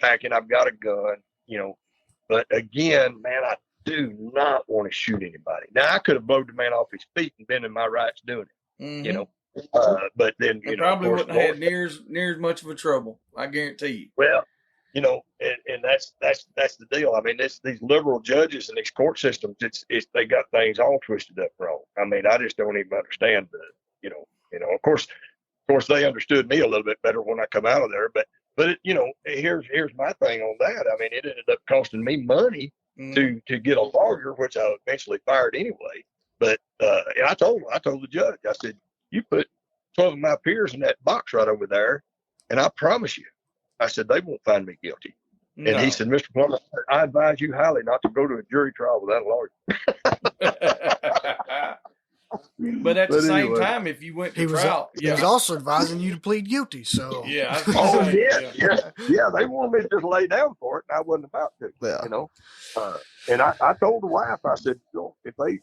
packing. I've got a gun, but again, man, I do not want to shoot anybody. Now I could have blowed the man off his feet and been in my rights doing it, Mm-hmm. but then probably wouldn't have had near as much of a trouble. I guarantee you. Well, and that's the deal. I mean, these liberal judges and these court systems, it's they got things all twisted up wrong. I mean, I just don't even understand of course they understood me a little bit better when I come out of there, but here's my thing on that. I mean, it ended up costing me money to get a lawyer, which I eventually fired anyway. But and I told the judge, I said, "You put 12 of my peers in that box right over there, and I promise you," I said, "they won't find me guilty." No. And he said, "Mr. Plummer, I advise you highly not to go to a jury trial without a lawyer." But at the same time, if you went to trial, he was also advising you to plead guilty. So yeah, yeah, they wanted me to just lay down for it, and I wasn't about to. Yeah. And I told the wife, I said, if they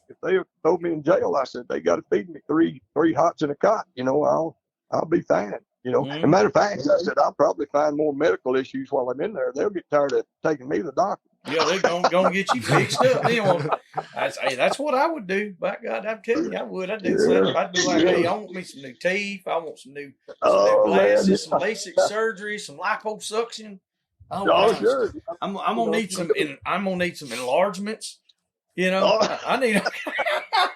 throw me in jail, I said, they got to feed me three hots in a cot. I'll be fine. As a matter of fact, I said, I'll probably find more medical issues while I'm in there. They'll get tired of taking me to the doctor. Yeah, they're gonna get you fixed up. That's what I would do. By God, I'm telling you, I would. I'd do something. I'd be like, "Hey, I want me some new teeth. I want some new glasses, some LASIK surgery, some liposuction. Sure. I'm gonna need some. I'm gonna need some enlargements. I need.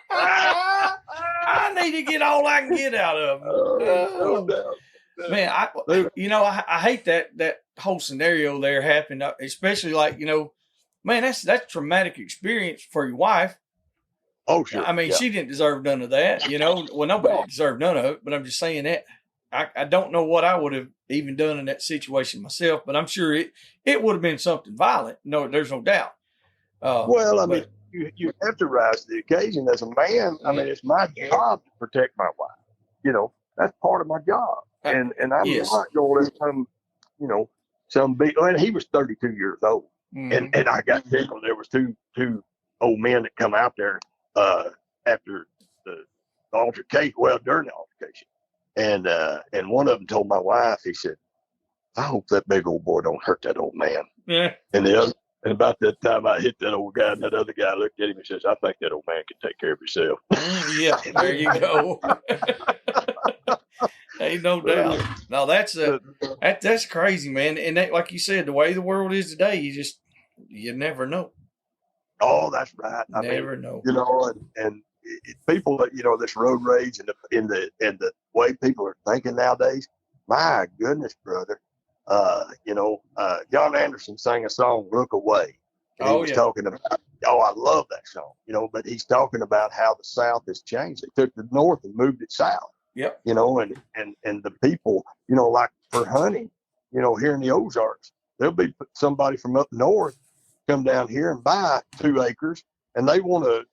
I need to get all I can get out of them. No doubt. Man, I hate that whole scenario there happened, especially man, that's traumatic experience for your wife. Oh, sure. I mean, she didn't deserve none of that, Well, nobody deserved none of it, but I'm just saying that I don't know what I would have even done in that situation myself, but I'm sure it would have been something violent. No, there's no doubt. Well, I mean, you have to rise to the occasion as a man. I mean, it's my job to protect my wife. That's part of my job. And I'm not going to let some big, and he was 32 years old. Mm-hmm. And I got tickled. There was two old men that come out there after the altercation, during the altercation. And one of them told my wife, he said, "I hope that big old boy don't hurt that old man." Yeah. And about that time I hit that old guy, and that other guy looked at him and says, "I think that old man can take care of himself." Yeah, there you go. Ain't no doubt. No, that's crazy, man. And that, like you said, the way the world is today, you never know. Oh, that's right. I never know. And people, this road rage and the way people are thinking nowadays. My goodness, brother. John Anderson sang a song, "Look Away," and he Oh was yeah. talking about, I love that song, but he's talking about how the South has changed. They took the North and moved it south, Yep. and the people, like for hunting, here in the Ozarks, there'll be somebody from up north come down here and buy 2 acres, and they want to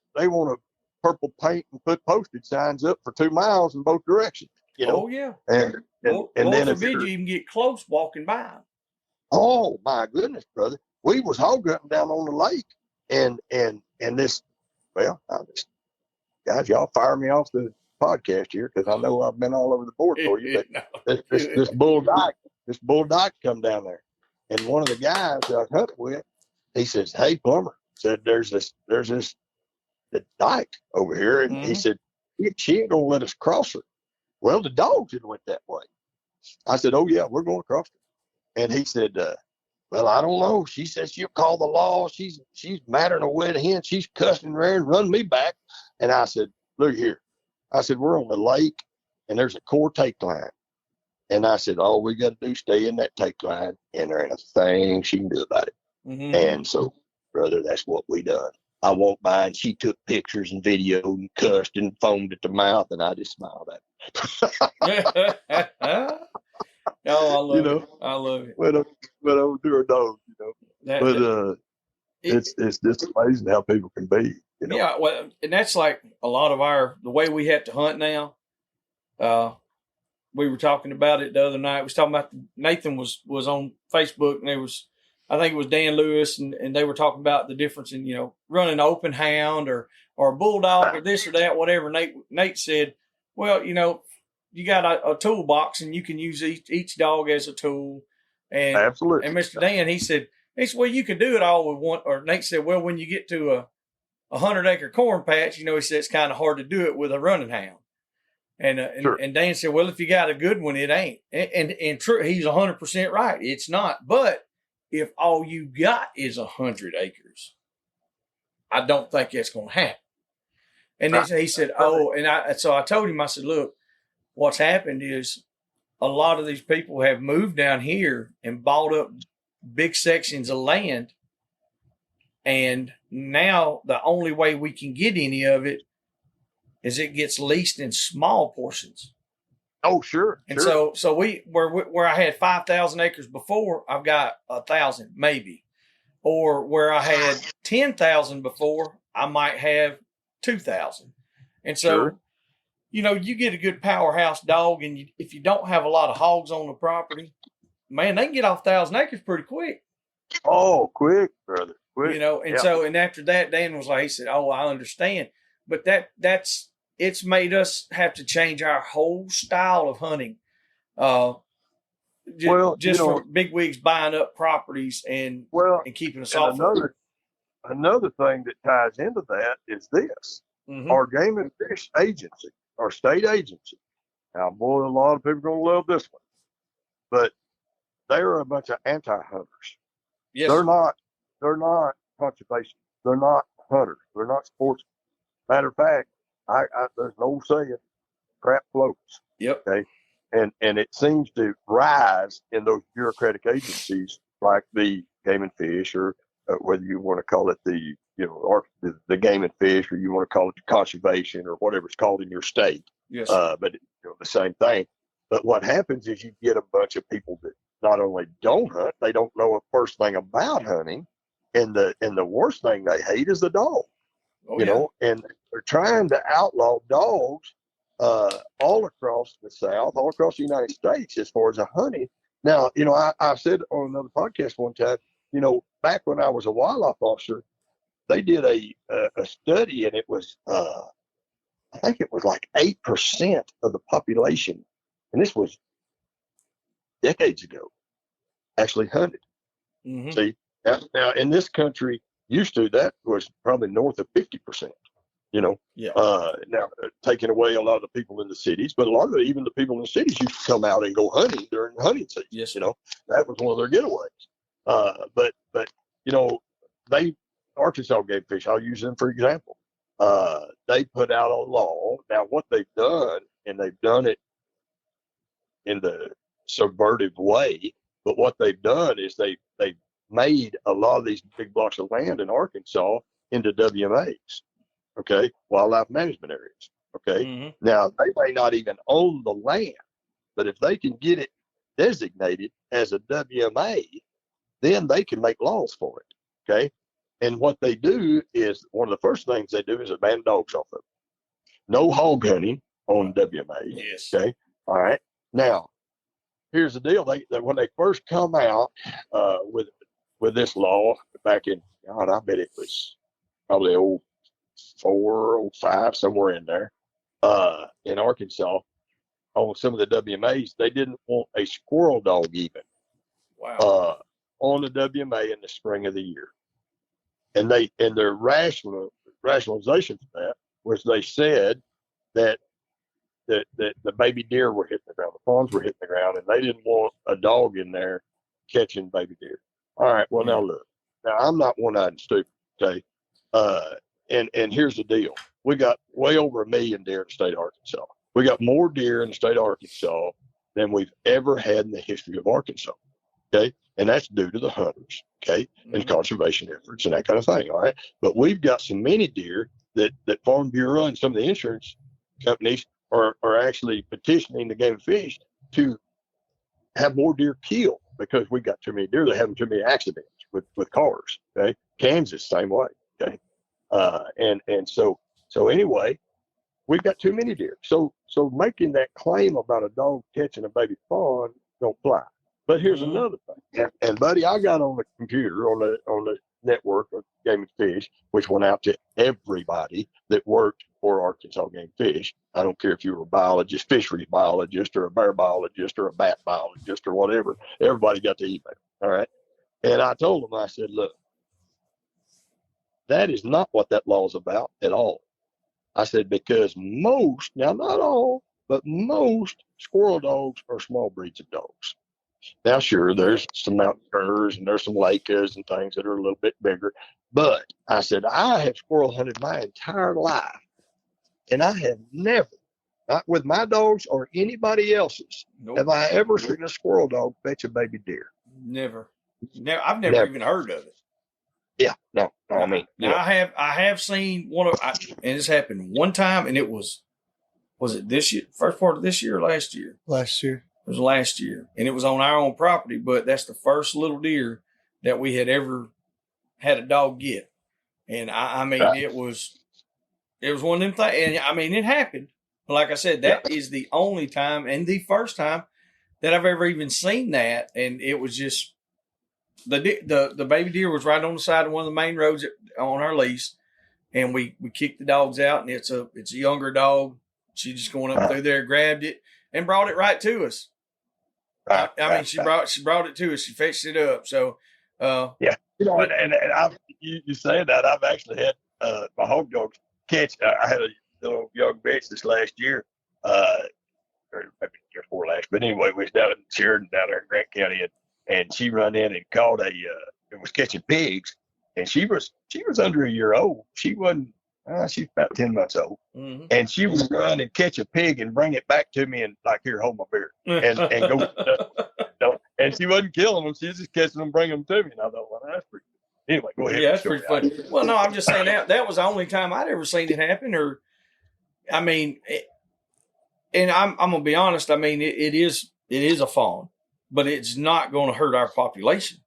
purple paint and put postage signs up for 2 miles in both directions, Oh yeah. and Lord then if forbid you're, you even get close walking by. oh my goodness, brother, we was hog hunting down on the lake, and this, well, guys, y'all fire me off the podcast here because I know I've been all over the board for you, but No, this bull dyke come down there, and one of the guys that I hunted with, he says, "Hey, Plummer," said, "there's this the dyke over here," and he said, "She ain't gonna let us cross her." Well, the dogs had went that way. I said, "Oh yeah, we're going across her," and he said, "Well, I don't know. She says she'll call the law. She's madder than a wet hen. She's cussing there and run me back." And I said, "Look here." I said, "We're on the lake, and there's a core take line." And I said, "All we got to do is stay in that take line, and there ain't a thing she can do about it." And so, brother, that's what we done. I walked by, and she took pictures and video and cussed and foamed at the mouth, and I just smiled at her. Oh, I love it. I love it. Went over to her dog, it's just amazing how people can be, Yeah, well, and that's like a lot of the way we have to hunt now. We were talking about it the other night. We was talking about Nathan was on Facebook, and I think it was Dan Lewis, and they were talking about the difference in running an open hound or a bulldog or this or that, whatever. Nate said, well, you got a toolbox and you can use each dog as a tool. And absolutely. And Mr. Dan, he said, well, you can do it all with one. Or Nate said, well, when you get to a 100-acre corn patch, he said it's kind of hard to do it with a running hound. Sure. And Dan said, well, if you got a good one, it ain't. And true, he's 100% right. It's not. But if all you got is 100 acres, I don't think that's going to happen. And he said, so I told him, I said, look, what's happened is a lot of these people have moved down here and bought up big sections of land. And now the only way we can get any of it is it gets leased in small portions. Oh, sure. And so where I had 5,000 acres before, I've got 1,000 maybe. Or where I had 10,000 before, I might have 2,000. And so, you get a good powerhouse dog, and if you don't have a lot of hogs on the property, man, they can get off 1,000 acres pretty quick. Oh, quick, brother. Quick. And after that, Dan was like, he said, "Oh, I understand." But it's made us have to change our whole style of hunting. For big wigs buying up properties and keeping us off. Another thing that ties into that is this: our game and fish agency, our state agency. Now, boy, a lot of people are going to love this one, but they're a bunch of anti-hunters. Yes. They're not conservation. They're not hunters. They're not sportsmen. Matter of fact, there's an old saying, crap floats. Yep. Okay. And it seems to rise in those bureaucratic agencies like the Game and Fish, or whether you want to call it or the Game and Fish, or you want to call it the conservation, or whatever it's called in your state. Yes. But the same thing. But what happens is you get a bunch of people that not only don't hunt, they don't know a first thing about hunting, and the worst thing they hate is the dog. And they're trying to outlaw dogs all across the South, all across the United States, as far as a hunting. Now, I said on another podcast one time, back when I was a wildlife officer, they did a study, and it was, I think it was like 8% of the population, and this was decades ago, actually hunted. Mm-hmm. See, now in this country, used to, that was probably north of 50%. Now taking away a lot of the people in the cities, but a lot of even the people in the cities used to come out and go hunting during hunting season. Yes. That was one of their getaways. But they Arkansas game fish, I'll use them for example. They put out a law. Now what they've done, and they've done it in the subvertive way, But what they've done is they've made a lot of these big blocks of land in Arkansas into WMAs, okay, wildlife management areas. Okay. Mm-hmm. Now they may not even own the land, but if they can get it designated as a WMA, then they can make laws for it. Okay. And what they do is one of the first things they do is ban dogs off of it. No hog hunting on WMA. Yes. Okay. All right. Now, here's the deal. They when they first come out with this law back in, God, I bet it was probably 04, 05, somewhere in there, in Arkansas, on some of the WMAs, they didn't want a squirrel dog even Wow. on the WMA in the spring of the year. And their rationalization for that was they said that the baby deer were hitting the ground, the fawns were hitting the ground, and they didn't want a dog in there catching baby deer. All right, well, now look. Now, I'm not one-eyed and stupid, okay? And here's the deal. We got way over 1 million deer in the state of Arkansas. We got more deer in the state of Arkansas than we've ever had in the history of Arkansas, okay? And that's due to the hunters, okay, and conservation efforts and that kind of thing, all right? But we've got so many deer that Farm Bureau and some of the insurance companies are actually petitioning the Game and Fish to have more deer killed because we got too many deer. They're having too many accidents with cars, okay? Kansas, same way, okay? And so anyway, we've got too many deer. So making that claim about a dog catching a baby fawn don't fly. But here's another thing. And buddy, I got on the computer on the network of Game and Fish, which went out to everybody that worked for Arkansas Game and Fish. I don't care if you were a biologist, fisheries biologist, or a bear biologist, or a bat biologist, or whatever. Everybody got the email. All right. And I told them, I said, look, that is not what that law is about at all. I said, because most, now not all, but most squirrel dogs are small breeds of dogs. Now, sure, there's some mountain curs and there's some Lakers and things that are a little bit bigger. But I said, I have squirrel hunted my entire life, and I have never, not with my dogs or anybody else's, have I ever seen a squirrel dog fetch a baby deer. Never. I've never even heard of it. Yeah, no, I mean, now I have seen one of, and this happened one time, and it was it this year, first part of this year or last year? Last year. It was last year, and it was on our own property, but that's the first little deer that we had ever had a dog get. And I mean, it was one of them things, and I mean, it happened. But like I said, that is the only time and the first time that I've ever even seen that. And it was just, the baby deer was right on the side of one of the main roads on our lease, and we kicked the dogs out, and it's a younger dog. She just going up through there, grabbed it, and brought it right to us. I mean, she brought it to us. She fetched it up. So, yeah, you know, and you saying that, I've actually had my hog dogs catch. I had a little young bitch this last year, or maybe year before last, but anyway, we was down in Sheridan down there in Grant County, and she run in and caught it was catching pigs, and she was under a year old. She wasn't. She's about 10 months old, and she would run and catch a pig and bring it back to me and like, here, hold my beer, and go. And she wasn't killing them; she was just catching them, bringing them to me. And I thought, well, that's pretty good. Anyway, go ahead. Yeah, that's pretty funny. Well, no, I'm just saying that was the only time I'd ever seen it happen. Or, I mean, and I'm gonna be honest. I mean, it is a fawn, but it's not going to hurt our population.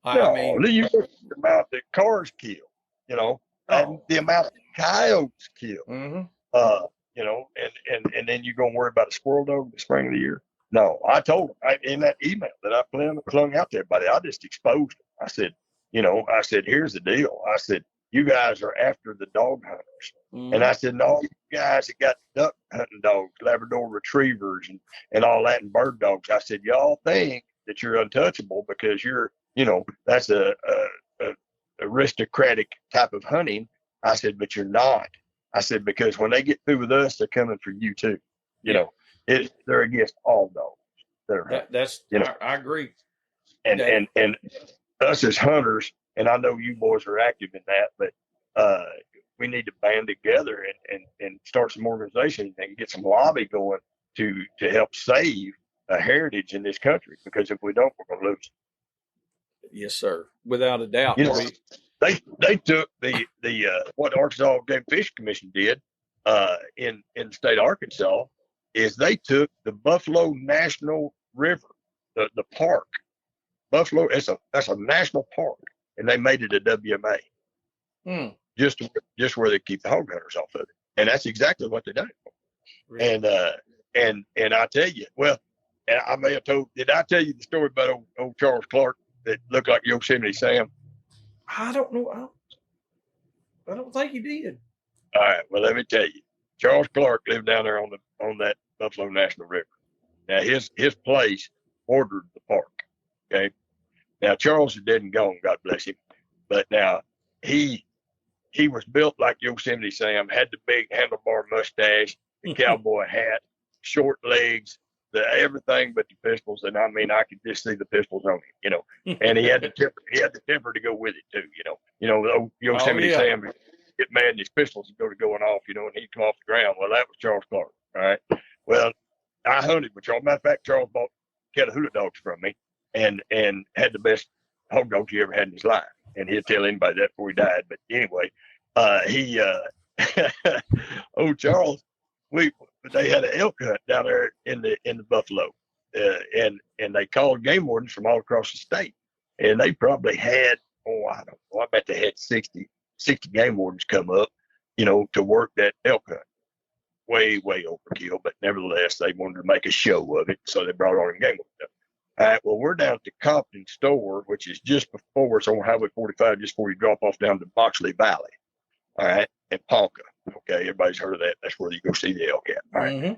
I mean, you look at the amount that cars kill, you know. And the amount of coyotes killed, you know, and then you're going to worry about a squirrel dog in the spring of the year. No, I told them in that email that I flung out to everybody, I just exposed them. I said, here's the deal. I said, you guys are after the dog hunters. And I said, no, you guys that got duck hunting dogs, Labrador retrievers and all that, and bird dogs. I said, y'all think that you're untouchable because that's a aristocratic type of hunting. I said, but you're not. I said, because when they get through with us, they're coming for you too. You know, they're against all dogs. I agree. And us as hunters, and I know you boys are active in that, but we need to band together and start some organizations and get some lobby going to help save a heritage in this country, because if we don't, we're going to lose it. Yes, sir. Without a doubt. You know, they took the what Arkansas Game and Fish Commission did in the state of Arkansas is they took the Buffalo National River, the park. Buffalo, that's a national park, and they made it a WMA. Just where they keep the hog hunters off of it. And that's exactly what they done. Really? And I tell you, well, and I may have did I tell you the story about old Charles Clark that looked like Yosemite Sam? I don't know. I don't think you did. All right. Well, let me tell you, Charles Clark lived down there on that Buffalo National River. Now his place bordered the park. Okay. Now Charles is dead and gone, God bless him. But now he was built like Yosemite Sam, had the big handlebar mustache, the cowboy hat, short legs, everything but the pistols. And I mean, I could just see the pistols on him, and he had the temper. He had the temper to go with it too, the old Yosemite Sam get mad and his pistols would go going off, and he'd come off the ground. Well, that was Charles Clark. All right. Well, I hunted with Charles. Matter of fact, Charles bought Catahoula dogs from me and had the best hog dogs he ever had in his life. And he'll tell anybody that before he died. But anyway, old Charles, they had an elk hunt down there in the Buffalo, and they called game wardens from all across the state, and they probably had I don't know, I bet they had 60 game wardens come up, to work that elk hunt. Way overkill, but nevertheless they wanted to make a show of it, so they brought on game wardens. All right, well, we're down at the Compton store, which is just before, it's on Highway 45, just before you drop off down to Boxley Valley. All right, and Ponca. Okay, everybody's heard of that. That's where you go see the elk at. All right,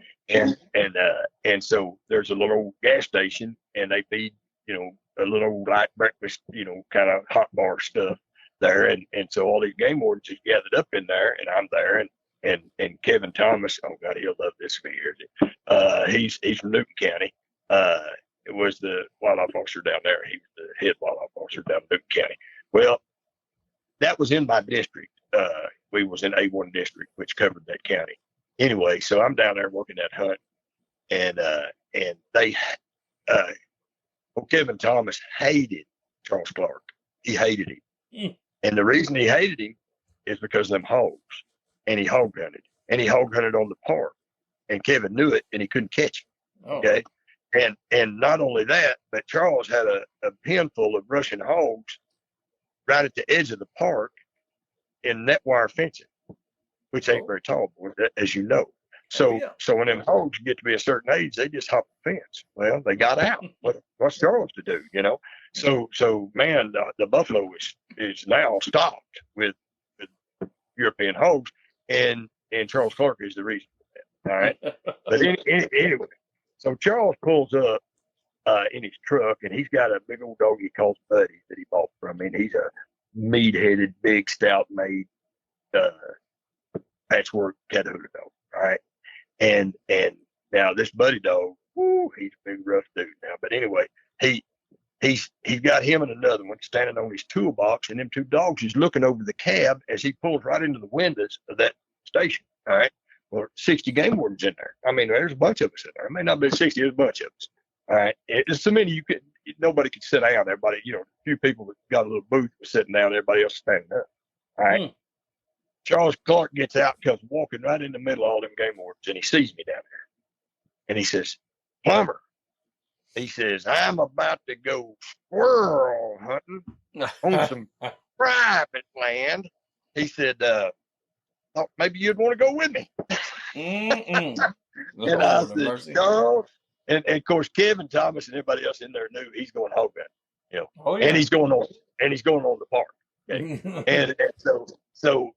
and so there's a little gas station, and they feed a little light breakfast, kind of hot bar stuff there, and so all these game wardens are gathered up in there, and I'm there, and Kevin Thomas. Oh God, he'll love this for years. He's from Newton County. It was the wildlife officer down there. He was the head wildlife officer down in Newton County. Well, that was in my district. We was in A1 district, which covered that county. Anyway, so I'm down there working that hunt, and they, Kevin Thomas hated Charles Clark. He hated him, and the reason he hated him is because of them hogs, and he hog hunted on the park, and Kevin knew it, and he couldn't catch him. Okay. And not only that, but Charles had a pen full of Russian hogs right at the edge of the park in net wire fencing, which ain't very tall, as you know. So when them hogs get to be a certain age, they just hop the fence. Well, they got out. What's Charles to do, So man, the buffalo is now stocked with European hogs, and Charles Clark is the reason for that. All right. But anyway. So Charles pulls up in his truck, and he's got a big old dog he calls Buddy that he bought from me. And he's a meat-headed, big, stout-made patchwork Catahoula dog. All right, and now this Buddy dog, he's a big rough dude now. But anyway, he's got him and another one standing on his toolbox, and them two dogs is looking over the cab as he pulls right into the windows of that station. All right. Well, 60 game wardens in there. I mean, there's a bunch of us in there. It may not be 60, there's a bunch of us. All right. It's so many nobody could sit down. Everybody, a few people that got a little booth was sitting down, everybody else standing up. All right. Charles Clark gets out, comes walking right in the middle of all them game wardens, and he sees me down there. And he says, Plummer, he says, I'm about to go squirrel hunting on some private land. He said, thought maybe you'd want to go with me. And I said, no. And of course, Kevin Thomas and everybody else in there knew he's going hog hunting, and he's going on the park. Okay? and so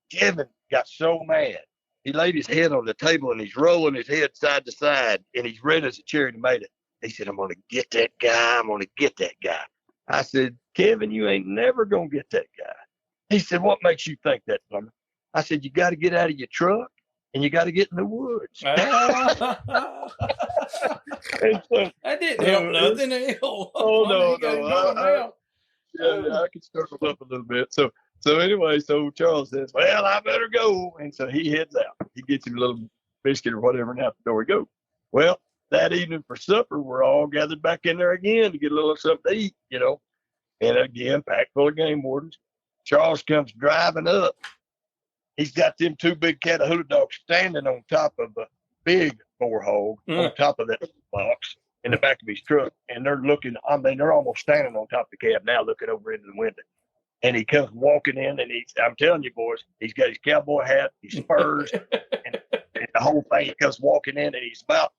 Kevin got so mad, he laid his head on the table and he's rolling his head side to side, and he's red as a cherry tomato. He said, I'm going to get that guy. I'm going to get that guy. I said, Kevin, you ain't never going to get that guy. He said, what makes you think that, Plummer? I said, you got to get out of your truck and you got to get in the woods. And so, that didn't help nothing. I can stir them up a little bit. So anyway, so Charles says, well, I better go. And so he heads out. He gets him a little biscuit or whatever, and out the door he goes. Well, that evening for supper, we're all gathered back in there again to get a little something to eat, and again, packed full of game wardens. Charles comes driving up. He's got them two big Catahoula dogs standing on top of a big boar hog on top of that box in the back of his truck. And they're looking, they're almost standing on top of the cab now, looking over into the window. And he comes walking in, and I'm telling you, boys, he's got his cowboy hat, his spurs, and the whole thing. He comes walking in, and he's about,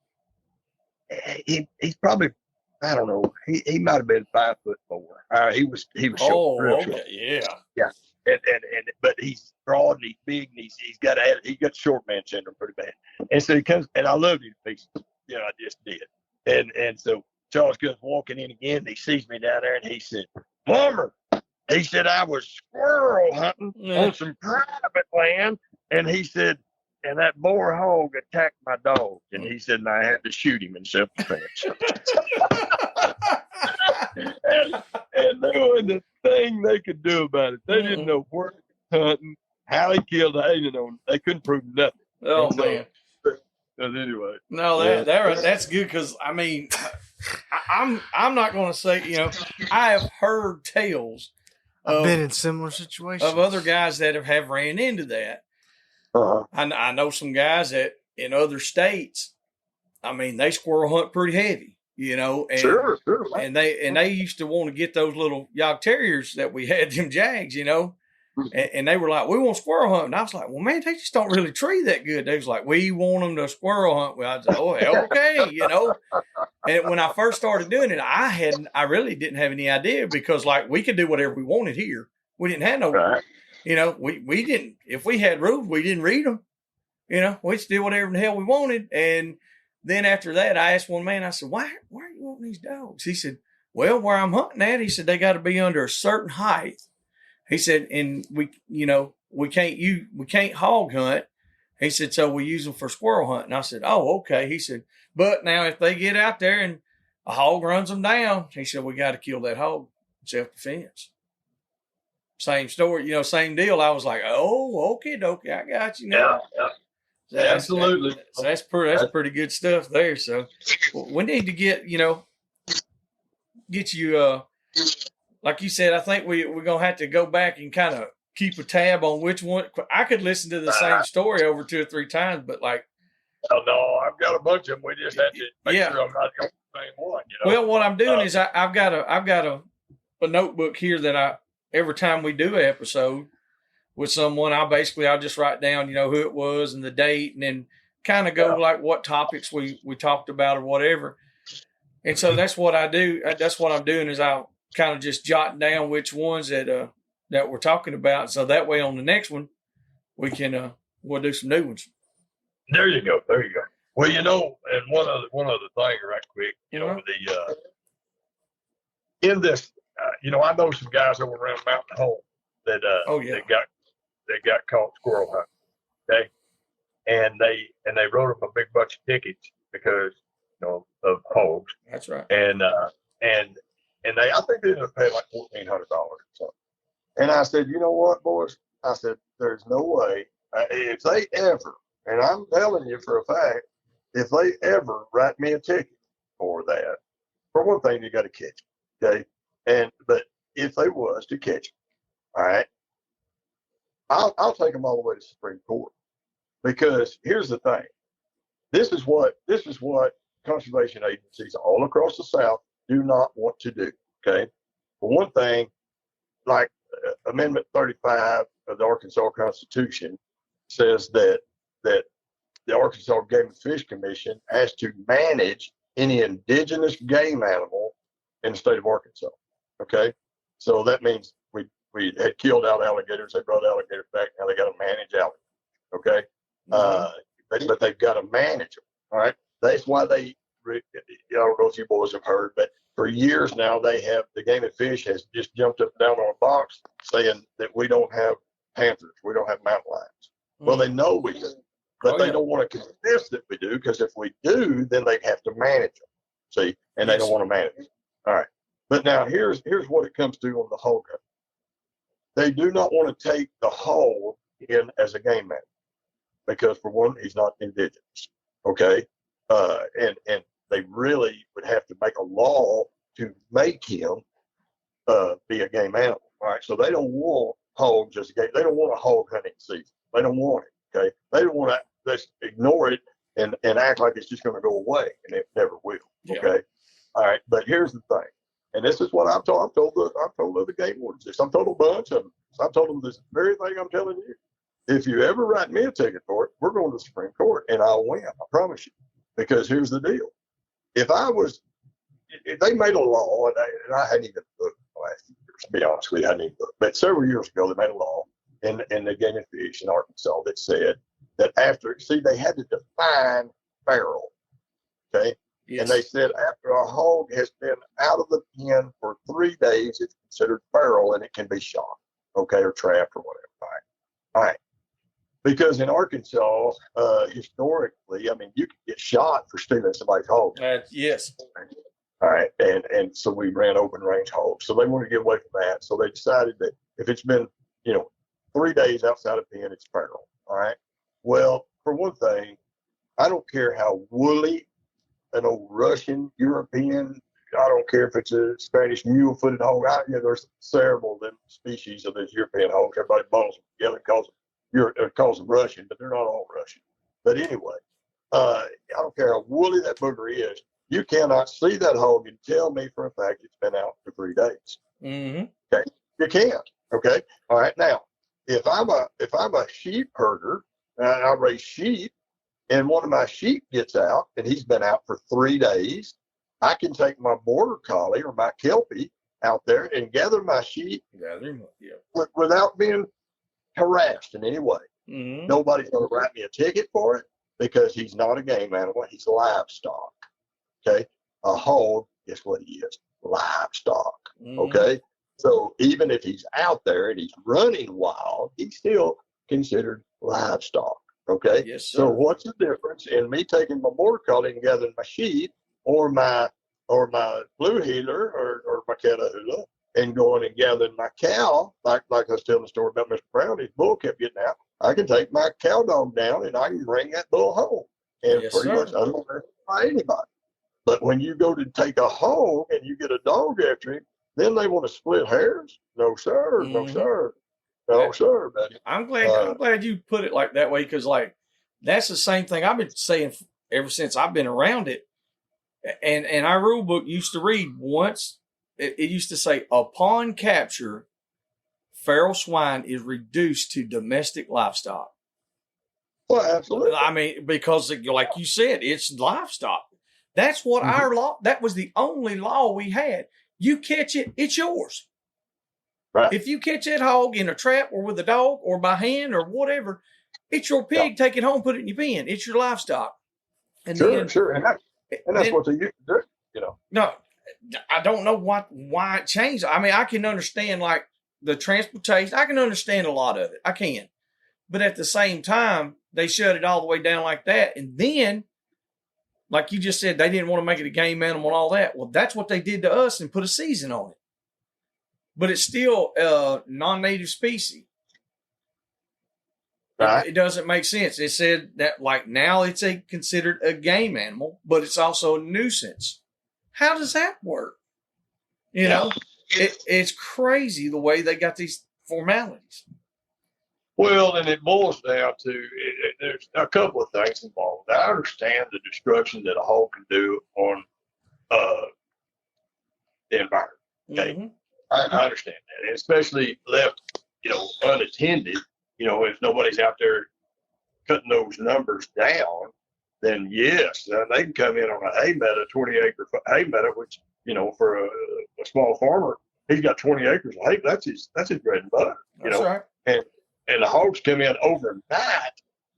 he's probably, I don't know, he might have been 5'4". He was short. Oh, okay, yeah. But he's broad and he's big and he's got short man syndrome pretty bad. And so he comes, and I loved him to pieces. I just did. And so Charles comes walking in again, and he sees me down there, and he said, "Plummer," he said, "I was squirrel hunting on some private land," and he said, "and that boar hog attacked my dog," and he said, "and I had to shoot him in self-defense." and they were the thing they could do about it. They didn't know where he was hunting, how he killed it. They couldn't prove nothing. Oh, man. But anyway. No, that's good, because, I mean, I'm not going to say, I have heard tales. I've been in similar situations. Of other guys that have ran into that. Uh-huh. I know some guys that in other states, I mean, they squirrel hunt pretty heavy. And, sure. And they used to want to get those little Yog Terriers that we had, them Jags, and they were like, "We want squirrel hunt." And I was like, "Well, man, they just don't really tree that good." They was like, "We want them to squirrel hunt." Well, I was like, "Oh, okay," And when I first started doing it, I really didn't have any idea, because like we could do whatever we wanted here. We didn't have no, right. We didn't. If we had rules, we didn't read them. We just did whatever the hell we wanted. And then after that, I asked one man, I said, why are you wanting these dogs? He said, "Well, where I'm hunting at," he said, "they got to be under a certain height." He said, "And we can't hog hunt." He said, "So we use them for squirrel hunting." I said, "Oh, okay." He said, "But now if they get out there and a hog runs them down," he said, "we got to kill that hog, self-defense." Same story, same deal. I was like, "Oh, okay, dokie, I got you now." Yeah. So absolutely. That's pretty good stuff there. So we need to get you, like you said. I think we're gonna have to go back and kind of keep a tab on which one. I could listen to the same story over 2 or 3 times, but like, oh no, I've got a bunch of them. We just have to make sure I'm not the same one. Well, what I'm doing is I've got a notebook here that every time we do an episode with someone, I'll just write down, who it was and the date, and then kind of go like what topics we talked about or whatever. And so that's what I do. That's what I'm doing, is I'll kind of just jot down which ones that we're talking about. So that way on the next one, we can, we'll do some new ones. There you go. Well, and one other thing right quick, in this, I know some guys over around Mountain Home that, that got caught squirrel hunting. Okay. And they wrote them a big bunch of tickets because, of hogs. That's right. And I think they ended up paying like $1,400 or something. And I said, "You know what, boys?" I said, "There's no way, if they ever," and I'm telling you for a fact, if they ever write me a ticket for that, for one thing, you got to catch them. Okay. But if they was to catch them, all right, I'll take them all the way to Supreme Court, because here's the thing. This is what conservation agencies all across the South do not want to do. Okay. For one thing, like Amendment 35 of the Arkansas Constitution says that the Arkansas Game and Fish Commission has to manage any indigenous game animal in the state of Arkansas. Okay. So that means we had killed out alligators. They brought alligators back. Now they got to manage alligators. Okay. But they've got to manage them. All right. That's why I don't know if you boys have heard, but for years now, the Game and Fish has just jumped up and down on a box saying that we don't have panthers. We don't have mountain lions. Well, they know we do, but they don't want to convince that we do, because if we do, then they have to manage them. See, and they don't want to manage them. All right. But now here's what it comes to on the hog hunt. They do not want to take the hog in as a game animal, because for one, he's not indigenous. Okay. And they really would have to make a law to make him be a game animal. All right, so they don't want hogs as a game. They don't want a hog hunting season. They don't want it. Okay, they don't want to just ignore it and act like it's just going to go away, and it never will. Okay, all right. But here's the thing, and this is what I've told other game wardens this. I've told a bunch of them. I've told them this very thing I'm telling you. If you ever write me a ticket for it, we're going to the Supreme Court, and I'll win. I promise you. Because here's the deal: if they made a law, and I hadn't even looked last few years, to be honest with you, I hadn't even looked. But several years ago, they made a law in the Game and Fish in Arkansas that said that they had to define feral. Okay. Yes. And they said after a hog has been out of the pen for 3 days, it's considered feral and it can be shot, okay, or trapped or whatever. All right. Because in Arkansas, historically, I mean, you could get shot for stealing somebody's hog. Yes. All right. And so we ran open range hogs. So they wanted to get away from that. So they decided that if it's been, 3 days outside of pen, it's feral. All right. Well, for one thing, I don't care how woolly an old Russian, European, I don't care if it's a Spanish mule-footed hog. There's several of them species of these European hogs. Everybody bundles them together and calls them Russian, but they're not all Russian. But anyway, I don't care how woolly that booger is. You cannot see that hog and tell me for a fact it's been out for 3 days. Mm-hmm. Okay, you can't. Okay, all right. Now, if I'm a sheep herder and I raise sheep, and one of my sheep gets out and he's been out for 3 days, I can take my border collie or my kelpie out there and gather my sheep without being harassed in any way. Mm-hmm. Nobody's going to write me a ticket for it because he's not a game animal. He's livestock. Okay. A hog is what he is, livestock. Mm-hmm. Okay. So even if he's out there and he's running wild, he's still considered livestock. Okay. Yes, sir. So what's the difference in me taking my border collie and gathering my sheep or my blue heeler or my Catahoula and going and gathering my cow, like I was telling the story about Mr. Brown, his bull kept getting out. I can take my cow dog down and I can bring that bull home. And pretty much I don't have to fight anybody. But when you go to take a hog and you get a dog after him, then they want to split hairs? No, sir. Mm-hmm. No, sir. No, sir, buddy. I'm glad you put it like that way because, that's the same thing I've been saying ever since I've been around it. And our rule book used to read once, it used to say, upon capture, feral swine is reduced to domestic livestock. Well, absolutely. I mean, because like you said, it's livestock. That's what our law, that was the only law we had. You catch it, it's yours. Right. If you catch that hog in a trap or with a dog or by hand or whatever, it's your pig. Take it home, put it in your pen. It's your livestock. And sure. And that's what they used to do, No, I don't know why it changed. I mean, I can understand the transportation. I can understand a lot of it. I can. But at the same time, they shut it all the way down like that. And then, like you just said, they didn't want to make it a game animal and all that. Well, that's what they did to us and put a season on it. But it's still a non-native species. Right. It doesn't make sense. It said that now it's considered a game animal, but it's also a nuisance. How does that work? It's crazy the way they got these formalities. Well, and it boils down to there's a couple of things involved. I understand the destruction that a hog can do on the environment. Okay, mm-hmm. I understand that, and especially left, unattended. If nobody's out there cutting those numbers down, then yes, they can come in on a hay meadow, 20-acre hay meadow, which for a small farmer, he's got 20 acres of hay. That's his bread and butter. That's right. And the hogs come in overnight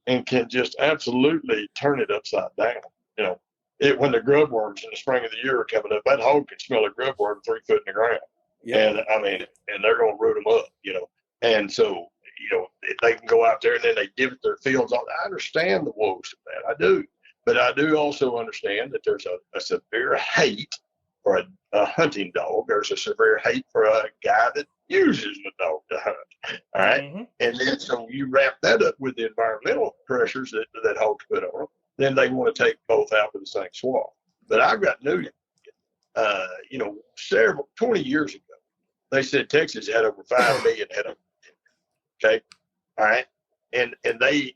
and can just absolutely turn it upside down. When the grub worms in the spring of the year are coming up, that hog can smell a grub worm 3 foot in the ground. Yeah. And they're going to root them up, And so, they can go out there and then they divot their fields on. I understand the woes of that. I do. But I do also understand that there's a severe hate for a hunting dog. There's a severe hate for a guy that uses the dog to hunt. All right. Mm-hmm. And then so you wrap that up with the environmental pressures that hogs put on them, then they want to take both out with the same swab. But I got news. 20 years ago, they said Texas had over 5 million head of. Okay, all right, and they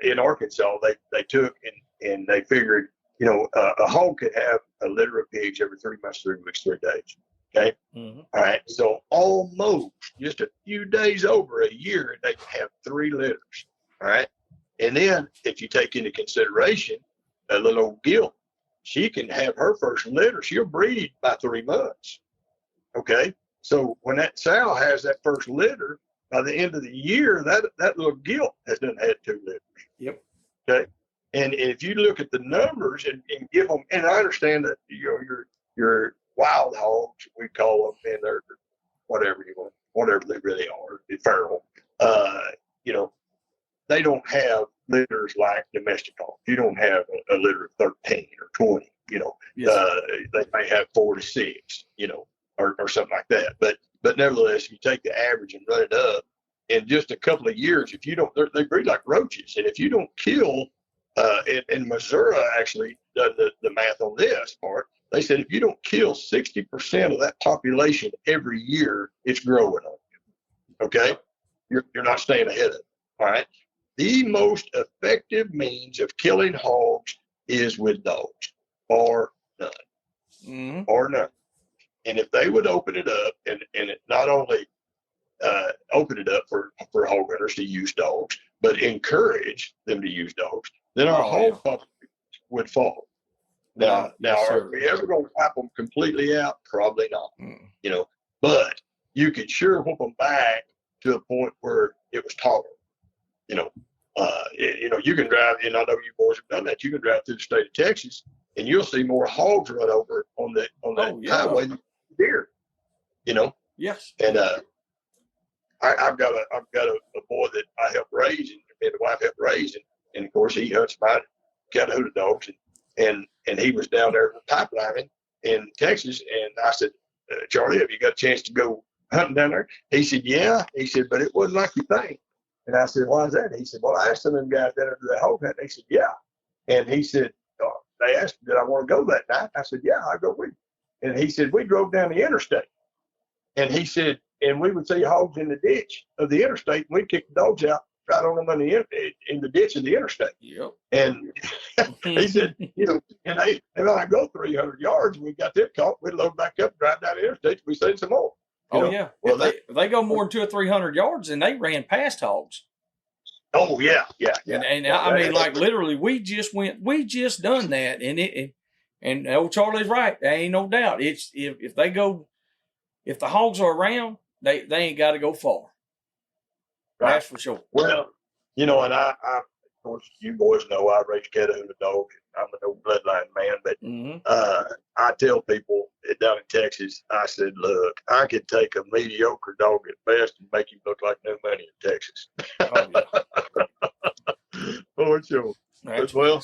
in Arkansas they took and they figured a hog could have a litter of pigs every 3 months, 3 weeks, 3 days. Okay, all right, so almost just a few days over a year they have 3 litters. All right, and then if you take into consideration a little old gilt, she can have her first litter. She'll breed by 3 months. Okay, so when that sow has that first litter, by the end of the year, that little gilt has done had 2 litters. Yep. Okay, and if you look at the numbers and give them, and I understand that your wild hogs, we call them, and they're whatever you want, whatever they really are, the feral. They don't have litters like domestic hogs. You don't have a litter of 13 or 20. Yes. They may have 4 to 6. Or something like that. But nevertheless, if you take the average and run it up, in just a couple of years, if you don't, they breed like roaches. And if you don't kill, and Missouri actually done the math on this part, they said if you don't kill 60% of that population every year, it's growing on you. Okay? You're not staying ahead of it. All right? The most effective means of killing hogs is with dogs, or none. Mm-hmm. Or none. And if they would open it up and it not only open it up for hog hunters to use dogs, but encourage them to use dogs, then our hog population would fall. Now, are we ever going to wipe them completely out? Probably not. But you could sure whoop them back to a point where it was tolerable. You can drive, and I know you boys have done that. You can drive through the state of Texas, and you'll see more hogs run over on the highway than deer. Yes. And I've got a boy that I help raise, and the wife helped raise, and of course he hunts my Catahoula dogs, and he was down there pipelining in Texas, and I said, Charlie, have you got a chance to go hunting down there? He said, yeah. He said, but it wasn't like you think. And I said, why is that? He said, well, I asked some of them guys down there that hog hunt. They said, yeah. And he said, they asked me, did I want to go that night? I said, yeah, I'll go with you. And he said, we drove down the interstate. And he said, and we would see hogs in the ditch of the interstate, and we'd kick the dogs out right on them in the ditch of the interstate. Yep. And he said, and they might go 300 yards, and we got them caught. We'd load back up, drive down the interstate, we seen some more. Yeah. Well, if they go more than 200 or 300 yards, and they ran past hogs. Oh yeah. And I mean, like literally, we just done that, and old Charlie's right. There ain't no doubt. It's if the hogs are around, they ain't got to go far. Right. That's for sure. Well, and I of course, you boys know I raised Catahoula dogs. I'm an old bloodline man, but I tell people down in Texas, I said, look, I could take a mediocre dog at best and make him look like no money in Texas. Oh, yeah. For sure. That's well,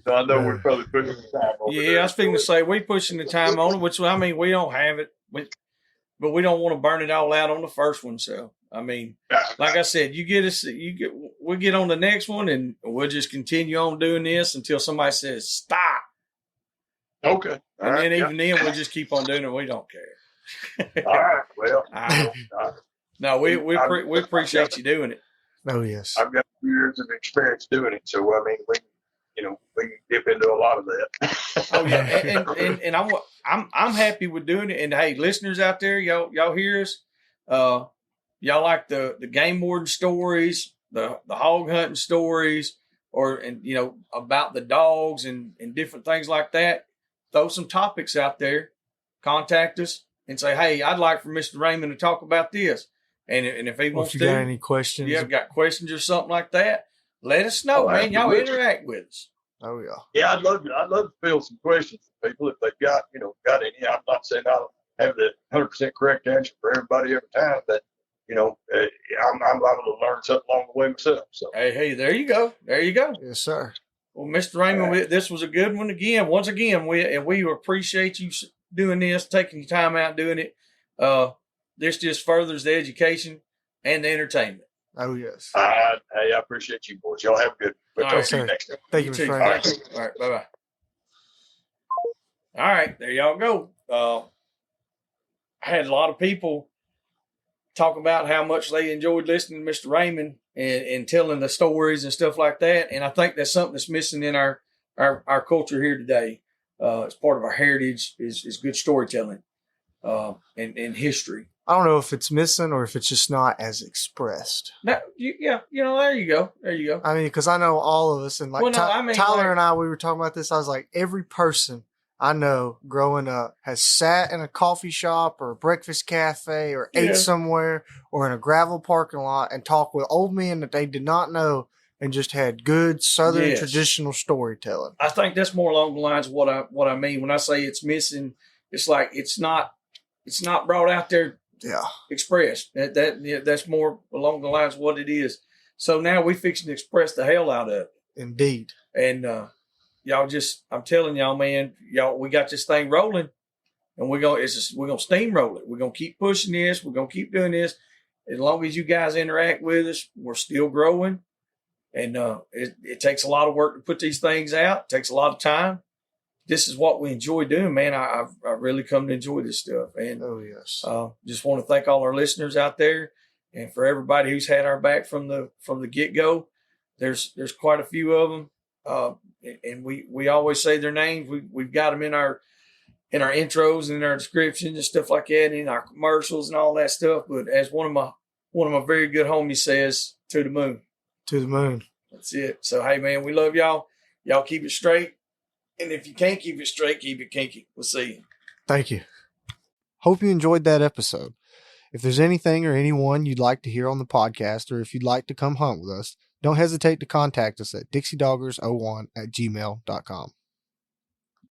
I know we're probably pushing the time on it. Yeah, I was thinking to say, we're pushing the time on it, which, I mean, we don't have it, but we don't want to burn it all out on the first one. So, I mean, like I said, we'll get on the next one, and we'll just continue on doing this until somebody says stop. Okay. And then then we'll just keep on doing it. We don't care. All right. Well, no, we appreciate you doing it. Oh yes. I've got years of experience doing it, so I mean, we can dip into a lot of that. Oh yeah, and I'm happy with doing it. And hey, listeners out there, y'all hear us. Y'all like the game warden stories, the hog hunting stories, and about the dogs and different things like that. Throw some topics out there. Contact us and say, hey, I'd like for Mr. Raymond to talk about this. And if he wants to, got any questions, got questions or something like that, let us know, man. Y'all interact with us. Oh yeah. Yeah, I'd love to field some questions from people if they've got any. I'm not saying I'll have the 100% correct answer for everybody every time, but I'm liable to learn something along the way myself. So hey, there you go. Yes, sir. Well, Mr. Raymond, this was a good one again. Once again, we appreciate you doing this, taking your time out doing it. This just furthers the education and the entertainment. Oh yes. Hey, I appreciate you boys. Y'all have a good. We'll talk to you next time. Thank you, Mr. Raymond. All right. Bye bye. All right, there y'all go. I had a lot of people talk about how much they enjoyed listening to Mr. Raymond and telling the stories and stuff like that. And I think that's something that's missing in our culture here today. It's part of our heritage is good storytelling and history. I don't know if it's missing or if it's just not as expressed. There you go. There you go. I mean, because I know all of us, and like Tyler and I, we were talking about this. I was like, every person I know growing up has sat in a coffee shop or a breakfast cafe or ate somewhere or in a gravel parking lot and talked with old men that they did not know and just had good Southern traditional storytelling. I think that's more along the lines of what I mean when I say it's missing. It's like it's not brought out there. Yeah, expressed. That's more along the lines of what it is. So now we fixing to express the hell out of it. Indeed. And y'all I'm telling y'all, man, we got this thing rolling, and we're gonna steamroll it. We're gonna keep pushing this. We're gonna keep doing this. As long as you guys interact with us, we're still growing. And it takes a lot of work to put these things out. It takes a lot of time. This is what we enjoy doing, man. I've really come to enjoy this stuff. And just want to thank all our listeners out there, and for everybody who's had our back from the get go. There's quite a few of them, and we always say their names. We've got them in our intros and in our descriptions and stuff like that, and in our commercials and all that stuff. But as one of my very good homies says, to the moon. To the moon. That's it. So hey, man, we love y'all. Y'all keep it straight. And if you can't keep it straight, keep it kinky. We'll see you. Thank you. Hope you enjoyed that episode. If there's anything or anyone you'd like to hear on the podcast, or if you'd like to come hunt with us, don't hesitate to contact us at dixiedoggers01@gmail.com.